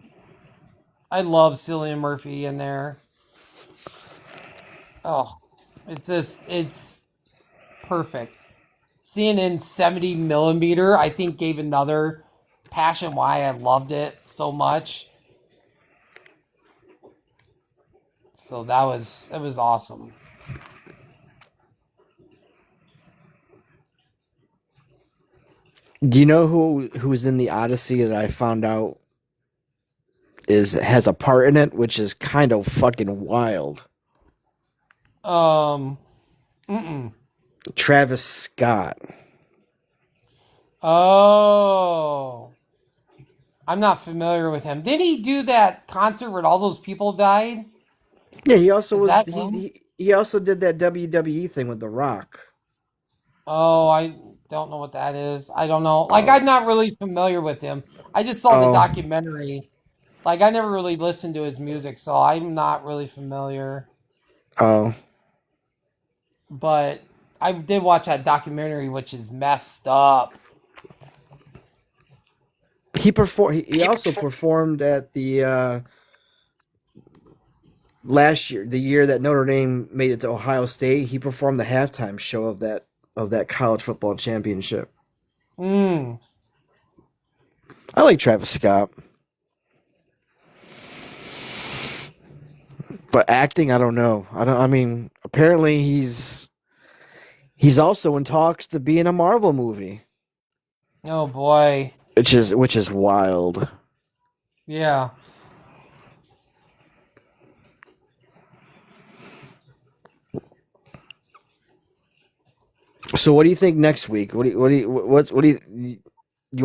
I love Cillian Murphy in there. Oh, it's perfect. Seeing in 70 millimeter, I think gave another passion why I loved it so much. So that was awesome. Do you know who's in the Odyssey that I found out is has a part in it, which is kind of fucking wild. Um, mm-mm. Travis Scott. Oh, I'm not familiar with him. Did he do that concert where all those people died? Yeah, he also Is was that him? he also did that WWE thing with The Rock. Oh, I don't know what that is. I don't know. Like, I'm not really familiar with him. I just saw the Oh, documentary. Like, I never really listened to his music, so I'm not really familiar. oh, But I did watch that documentary, which is messed up. he also performed at the last year, the year that Notre Dame made it to Ohio State. He performed the halftime show of that college football championship. Mm. I like Travis Scott, but acting, I don't know. I don't. I mean, apparently he's also in talks to be in a Marvel movie, Oh boy. which is wild. Yeah. So, what do you think next week? What do you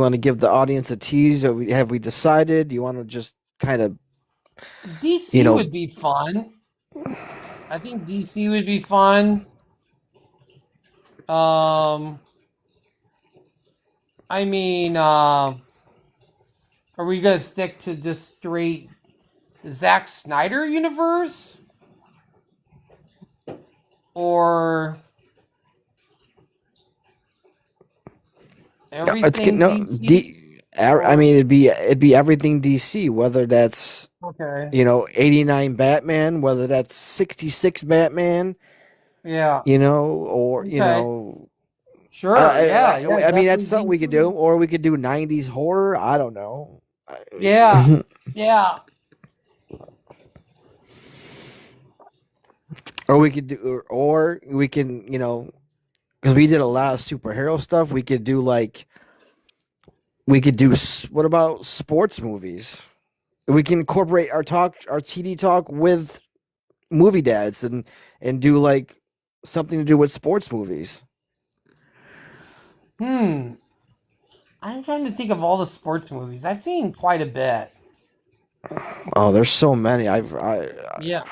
want to give the audience a tease? Have we decided? Do you want to just kind of, you DC know, would be fun. I think DC would be fun. Um, I mean, are we gonna stick to just straight Zack Snyder universe, or it's get everything no DC? I Or mean, it'd be everything DC, whether that's okay, 89 Batman, whether that's 66 Batman, yeah, or okay, sure, yeah, yeah, I mean, that's definitely something we could do, DC. or we could do 90s horror. I don't know. Yeah, yeah, Or we could do, or we can, because we did a lot of superhero stuff. We could do. What about sports movies? We can incorporate our TD talk with movie dads, and do like something to do with sports movies. Hmm. I'm trying to think of all the sports movies. I've seen quite a bit. Oh, there's so many. Yeah.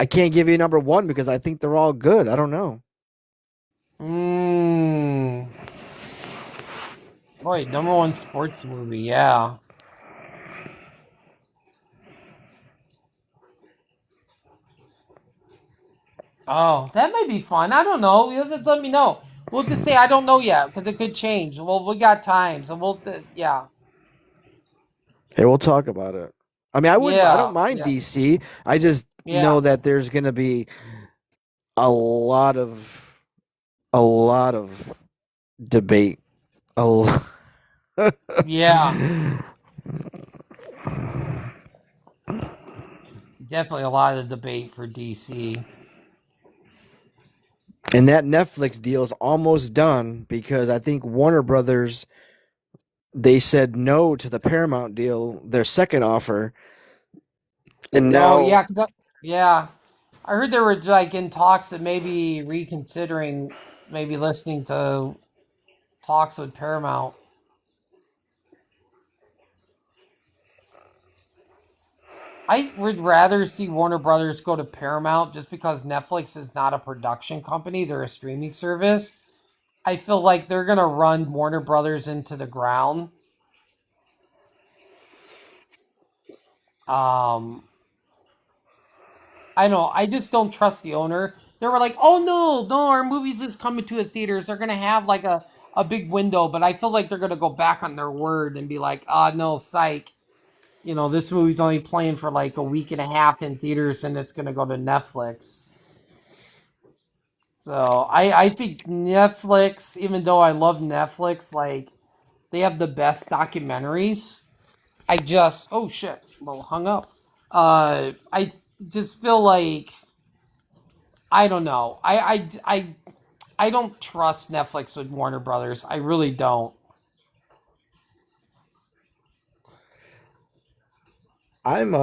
I can't give you number one because I think they're all good. I don't know. Hmm. Boy, number one sports movie. Yeah. Oh, that might be fun. I don't know. You just let me know. We'll just say I don't know yet because it could change. Well, we got time, so yeah, Hey, we'll talk about it. I mean, I don't yeah, mind yeah, DC. I just yeah, know that there's gonna be a lot of a lot of debate. A lo- yeah. Definitely a lot of debate for DC. And that Netflix deal is almost done because I think Warner Brothers, they said no to the Paramount deal, their second offer, and Oh now yeah, yeah. I heard they were like in talks that maybe reconsidering, maybe listening to talks with Paramount. I would rather see Warner Brothers go to Paramount just because Netflix is not a production company, they're a streaming service. I feel like they're gonna run Warner Brothers into the ground. Um, I know. I just don't trust the owner. They were like, "Oh no, no, our movies is coming to the theaters. They're gonna have like a big window," but I feel like they're gonna go back on their word and be like, "Ah, no, psych. This movie's only playing for like a week and a half in theaters, and it's gonna go to Netflix." So I think Netflix, even though I love Netflix, like they have the best documentaries. I just oh shit, well hung up. I just feel like I don't know. I don't trust Netflix with Warner Brothers. I really don't. I'm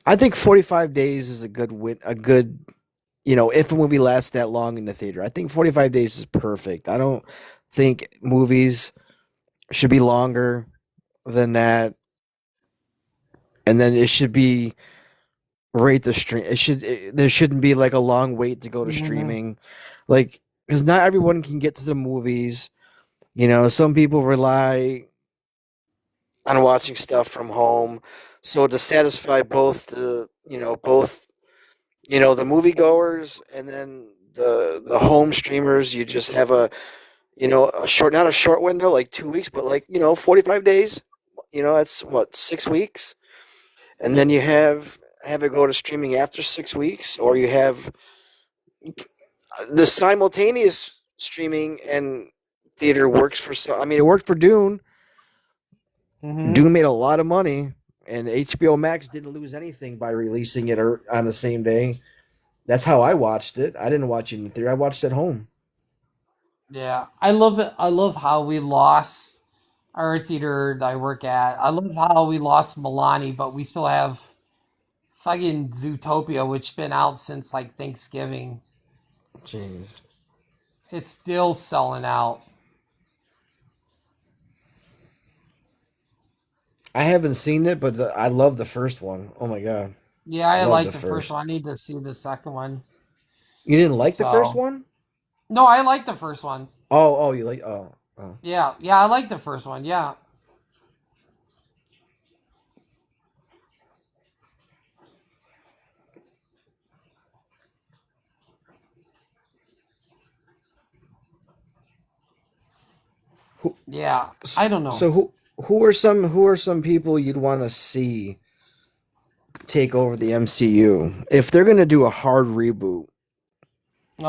I think 45 days is a good if the movie lasts that long in the theater. I think 45 days is perfect. I don't think movies should be longer than that, and then it should be rate the stream. There shouldn't be like a long wait to go to streaming, like because not everyone can get to the movies. You know, some people rely on watching stuff from home. So to satisfy both the moviegoers and then the home streamers, you just have a short, not a short window like 2 weeks, but like 45 days. That's what, 6 weeks, and then you have it go to streaming after 6 weeks, or you have the simultaneous streaming and theater works for some. I mean, it worked for Dune. Dune made a lot of money, and HBO Max didn't lose anything by releasing it on the same day. That's how I watched it. I didn't watch it in theater. I watched it at home. Yeah, I love it. I love how we lost our theater that I work at. I love how we lost Milani, but we still have fucking Zootopia, which been out since like Thanksgiving. Jeez. It's still selling out. I haven't seen it, but I love the first one. Oh my god. Yeah, I Love like the the first first. one. I need to see the second one. You didn't like the first So one? no, I like the first one. Oh, you like oh. Yeah, yeah, I like the first one. Yeah. Who, Yeah, I don't know. so who are some people you'd want to see take over the MCU if they're gonna do a hard reboot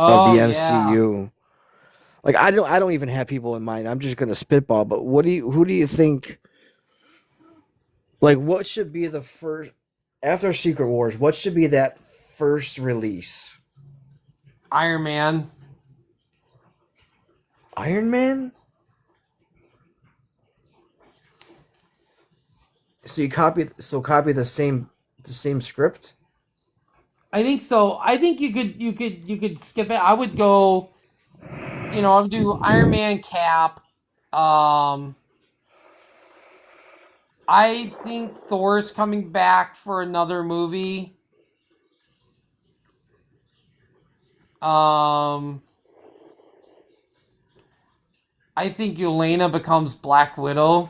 of Oh the yeah. MCU? Like I don't even have people in mind. I'm just gonna spitball. But who do you think? Like what should be the first after Secret Wars? What should be that first release? Iron Man. Iron Man. So copy the same script. I think so. I think you could skip it. I would go, I would do Iron Man, Cap. Um I think Thor's coming back for another movie. Um I think Yelena becomes Black Widow.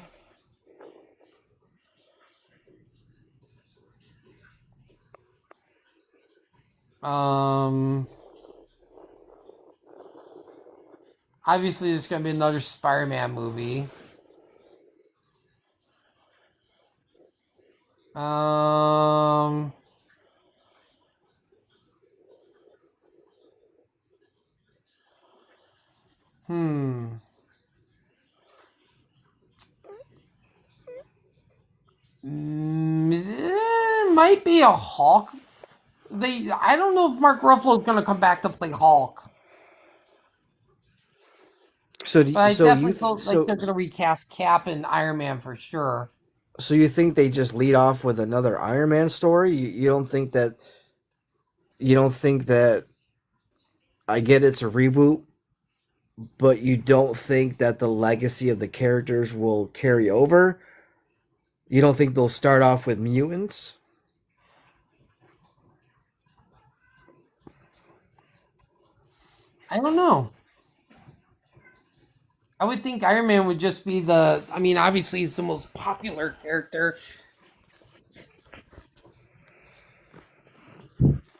Um Obviously there's gonna be another Spider-Man movie. Um hmm. Might be a Hulk. I don't know if Mark Ruffalo's gonna come back to play Hulk, So but I so you definitely th- feel like so they're gonna recast Cap and Iron Man for sure. so you think they just lead off with another Iron Man story? You don't think that I get it's a reboot, but you don't think that the legacy of the characters will carry over? You don't think they'll start off with mutants? I don't know. I would think Iron Man would just be the. I mean, obviously he's the most popular character.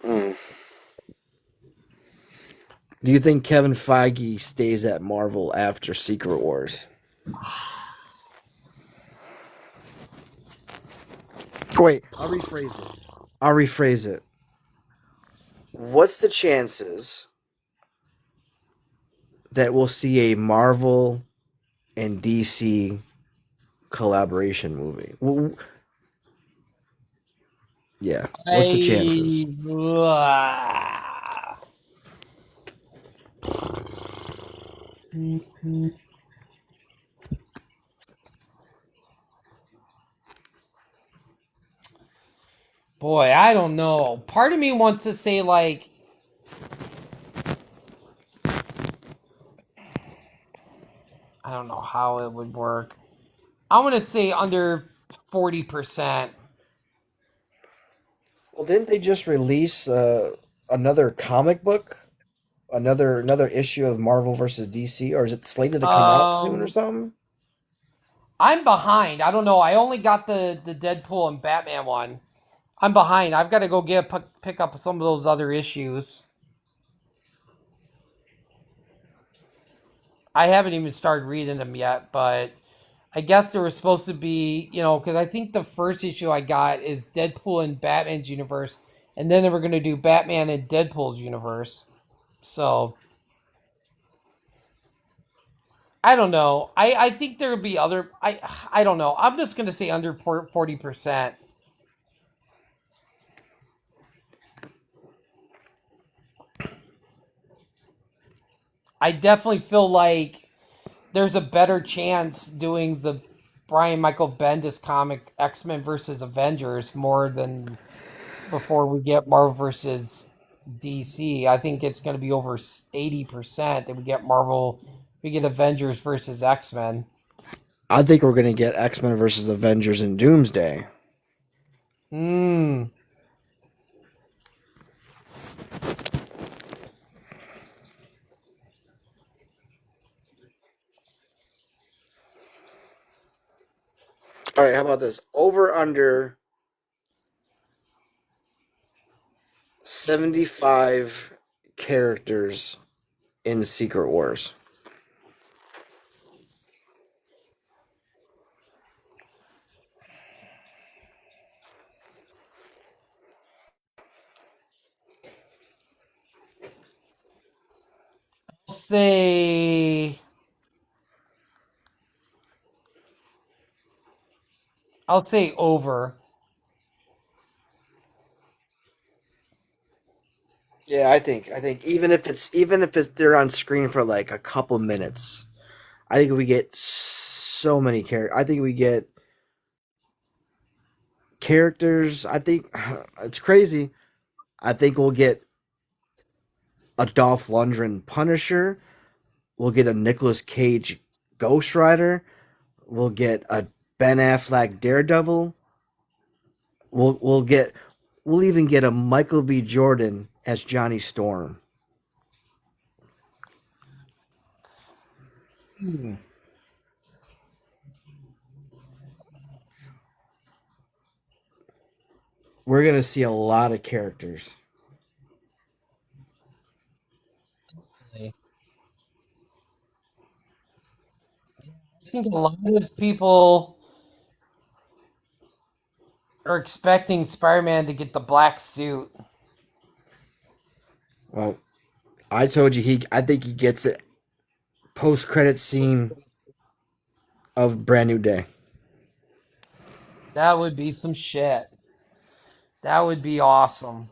Mm. Do you think Kevin Feige stays at Marvel after Secret Wars? Wait, I'll rephrase it. What's the chances that we'll see a Marvel and DC collaboration movie? Yeah, what's the chances? Boy, I don't know. Part of me wants to say like I don't know how it would work. I want to say under 40%. Well, didn't they just release another comic book, another issue of Marvel versus DC, or is it slated to come out soon or Um, something? I'm behind. I don't know. I only got the Deadpool and Batman one. I'm behind. I've got to go pick up some of those other issues. I haven't even started reading them yet, but I guess there was supposed to be, because I think the first issue I got is Deadpool and Batman's universe, and then they were going to do Batman and Deadpool's universe. So I don't know. I think there'll be other. I don't know. I'm just going to say under 40%. I definitely feel like there's a better chance doing the Brian Michael Bendis comic X-Men versus Avengers more than before we get Marvel versus DC. I think it's going to be over 80% that we get we get Avengers versus X-Men. I think we're gonna get X-Men versus Avengers in Doomsday. Hmm. All right, how about this? Over under 75 characters in Secret Wars. I'll say I'll say over. Yeah, I think even if they're on screen for like a couple minutes, I think we get so many characters. I think we get characters. I think it's crazy. I think we'll get a Dolph Lundgren Punisher. We'll get a Nicolas Cage Ghost Rider. We'll get a Ben Affleck Daredevil. We'll get we'll even get a Michael B. Jordan as Johnny Storm. Hmm. We're gonna see a lot of characters. I think a lot of people are expecting Spider-Man to get the black suit. Well, I told you I think he gets it post credit scene of Brand New Day. That would be some shit. That would be awesome.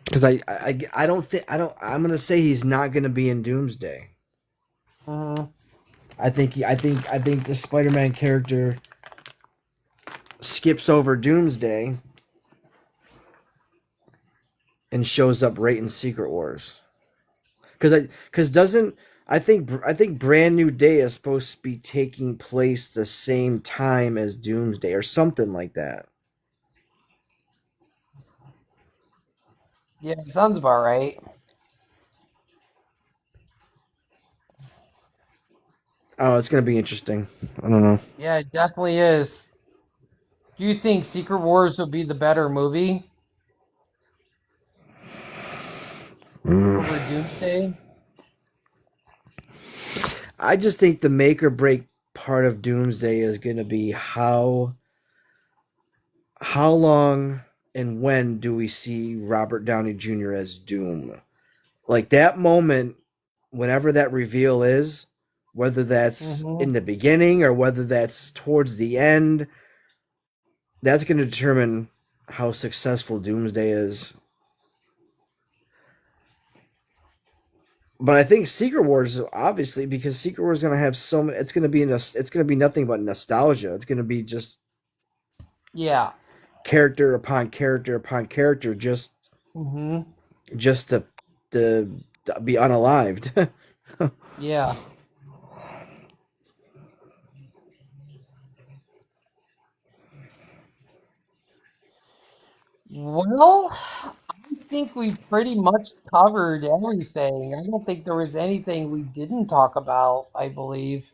Because I don't think I'm gonna say he's not gonna be in Doomsday. Mhm. I think the Spider-Man character skips over Doomsday and shows up right in Secret Wars. Because doesn't I think Brand New Day is supposed to be taking place the same time as Doomsday or something like that. Yeah, sounds about right. Oh, it's gonna be interesting. I don't know. Yeah, it definitely is. Do you think Secret Wars would be the better movie Mm. over Doomsday? I just think the make or break part of Doomsday is gonna be how long and when do we see Robert Downey Jr. as Doom? Like that moment, whenever that reveal is, whether that's Hmm. in the beginning or whether that's towards the end, that's going to determine how successful Doomsday is. But I think Secret Wars, obviously, because Secret Wars is going to have so many. It's going to be nothing but nostalgia. It's going to be just Yeah. character upon character upon character, just Hmm. just to be unalived. Yeah. Well, I think we pretty much covered everything. I don't think there was anything we didn't talk about, I believe.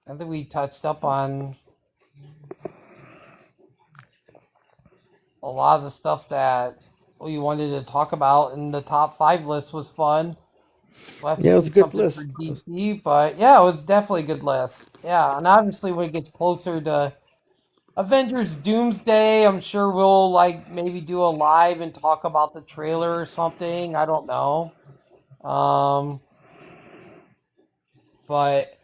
I think we touched up on a lot of the stuff that we wanted to talk about, and the top five list was fun. We'll have to Yeah, it was do a good something for list. DC, but yeah, it was definitely a good list. Yeah, and obviously when it gets closer to Avengers Doomsday, I'm sure we'll like maybe do a live and talk about the trailer or something. I don't know. Um, but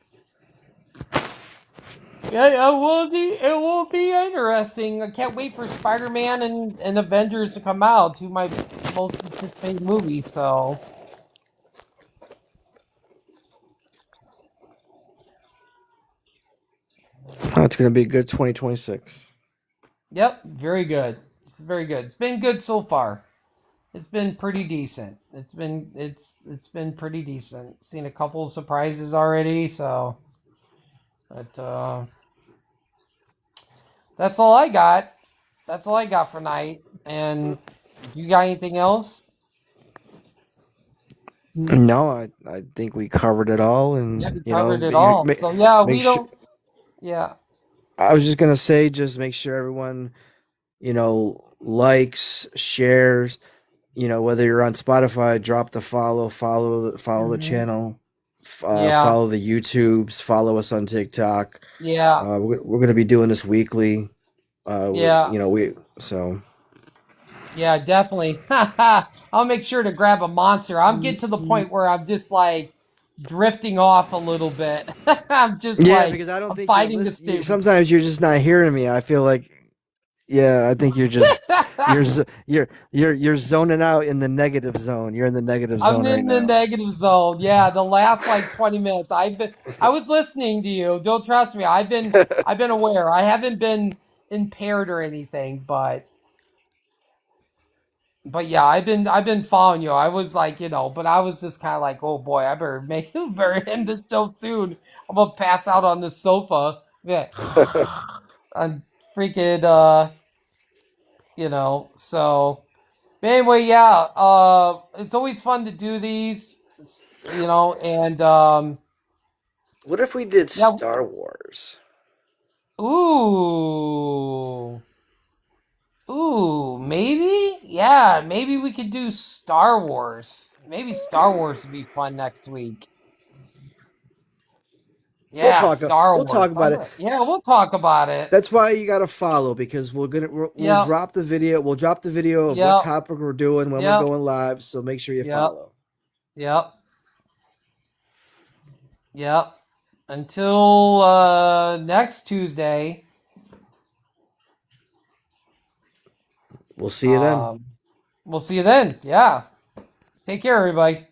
yeah, it will be interesting. I can't wait for Spider-Man and Avengers to come out, two of my most anticipated movies. So Oh, it's going to be a good 2026. yep, very good. It's very good. It's been good so far. It's been pretty decent. It's been pretty decent. Seen a couple of surprises already, so but that's all I got. That's all I got for night. And you got anything else? No, I think we covered it all, Yeah, and we covered it all. So yeah, we make sure. don't. Yeah, I was just gonna say, just make sure everyone, likes, shares. Whether you're on Spotify, drop the follow the hmm channel, yeah, follow the YouTubes, follow us on TikTok. yeah, We're gonna be doing this weekly. yeah, We so. yeah. Definitely. I'll make sure to grab a monster. I'm getting to the point where I'm just like drifting off a little bit. I'm just Yeah, like because I don't I'm think you're fighting to listening. stay. Sometimes you're just not hearing me. I feel like, yeah, I think you're zoning out in the negative zone. You're in the negative I'm zone right in the now. negative zone. Yeah, the last like 20 minutes. I was listening to you. Don't trust me. I've been aware. I haven't been impaired or anything, but yeah, I've been following you. I was like, but I was just kind of like, oh boy, I better end the show soon. I'm gonna pass out on the sofa. Yeah. I'm freaking so but anyway, yeah, it's always fun to do these, and What if we did yeah, Star Wars? ooh, ooh, maybe, yeah, maybe we could do Star Wars. Maybe Star Wars would be fun next week. We'll Yeah, talk. Star We'll Wars. talk about it. Yeah, we'll talk about it. That's why you got to follow, because we'll Yep, drop the video. We'll drop the video of what yep, topic we're doing when we're yep, going live. So make sure you yep, follow. yep, yep. Until next Tuesday. We'll see you then. Um, we'll see you then. Yeah. Take care, everybody.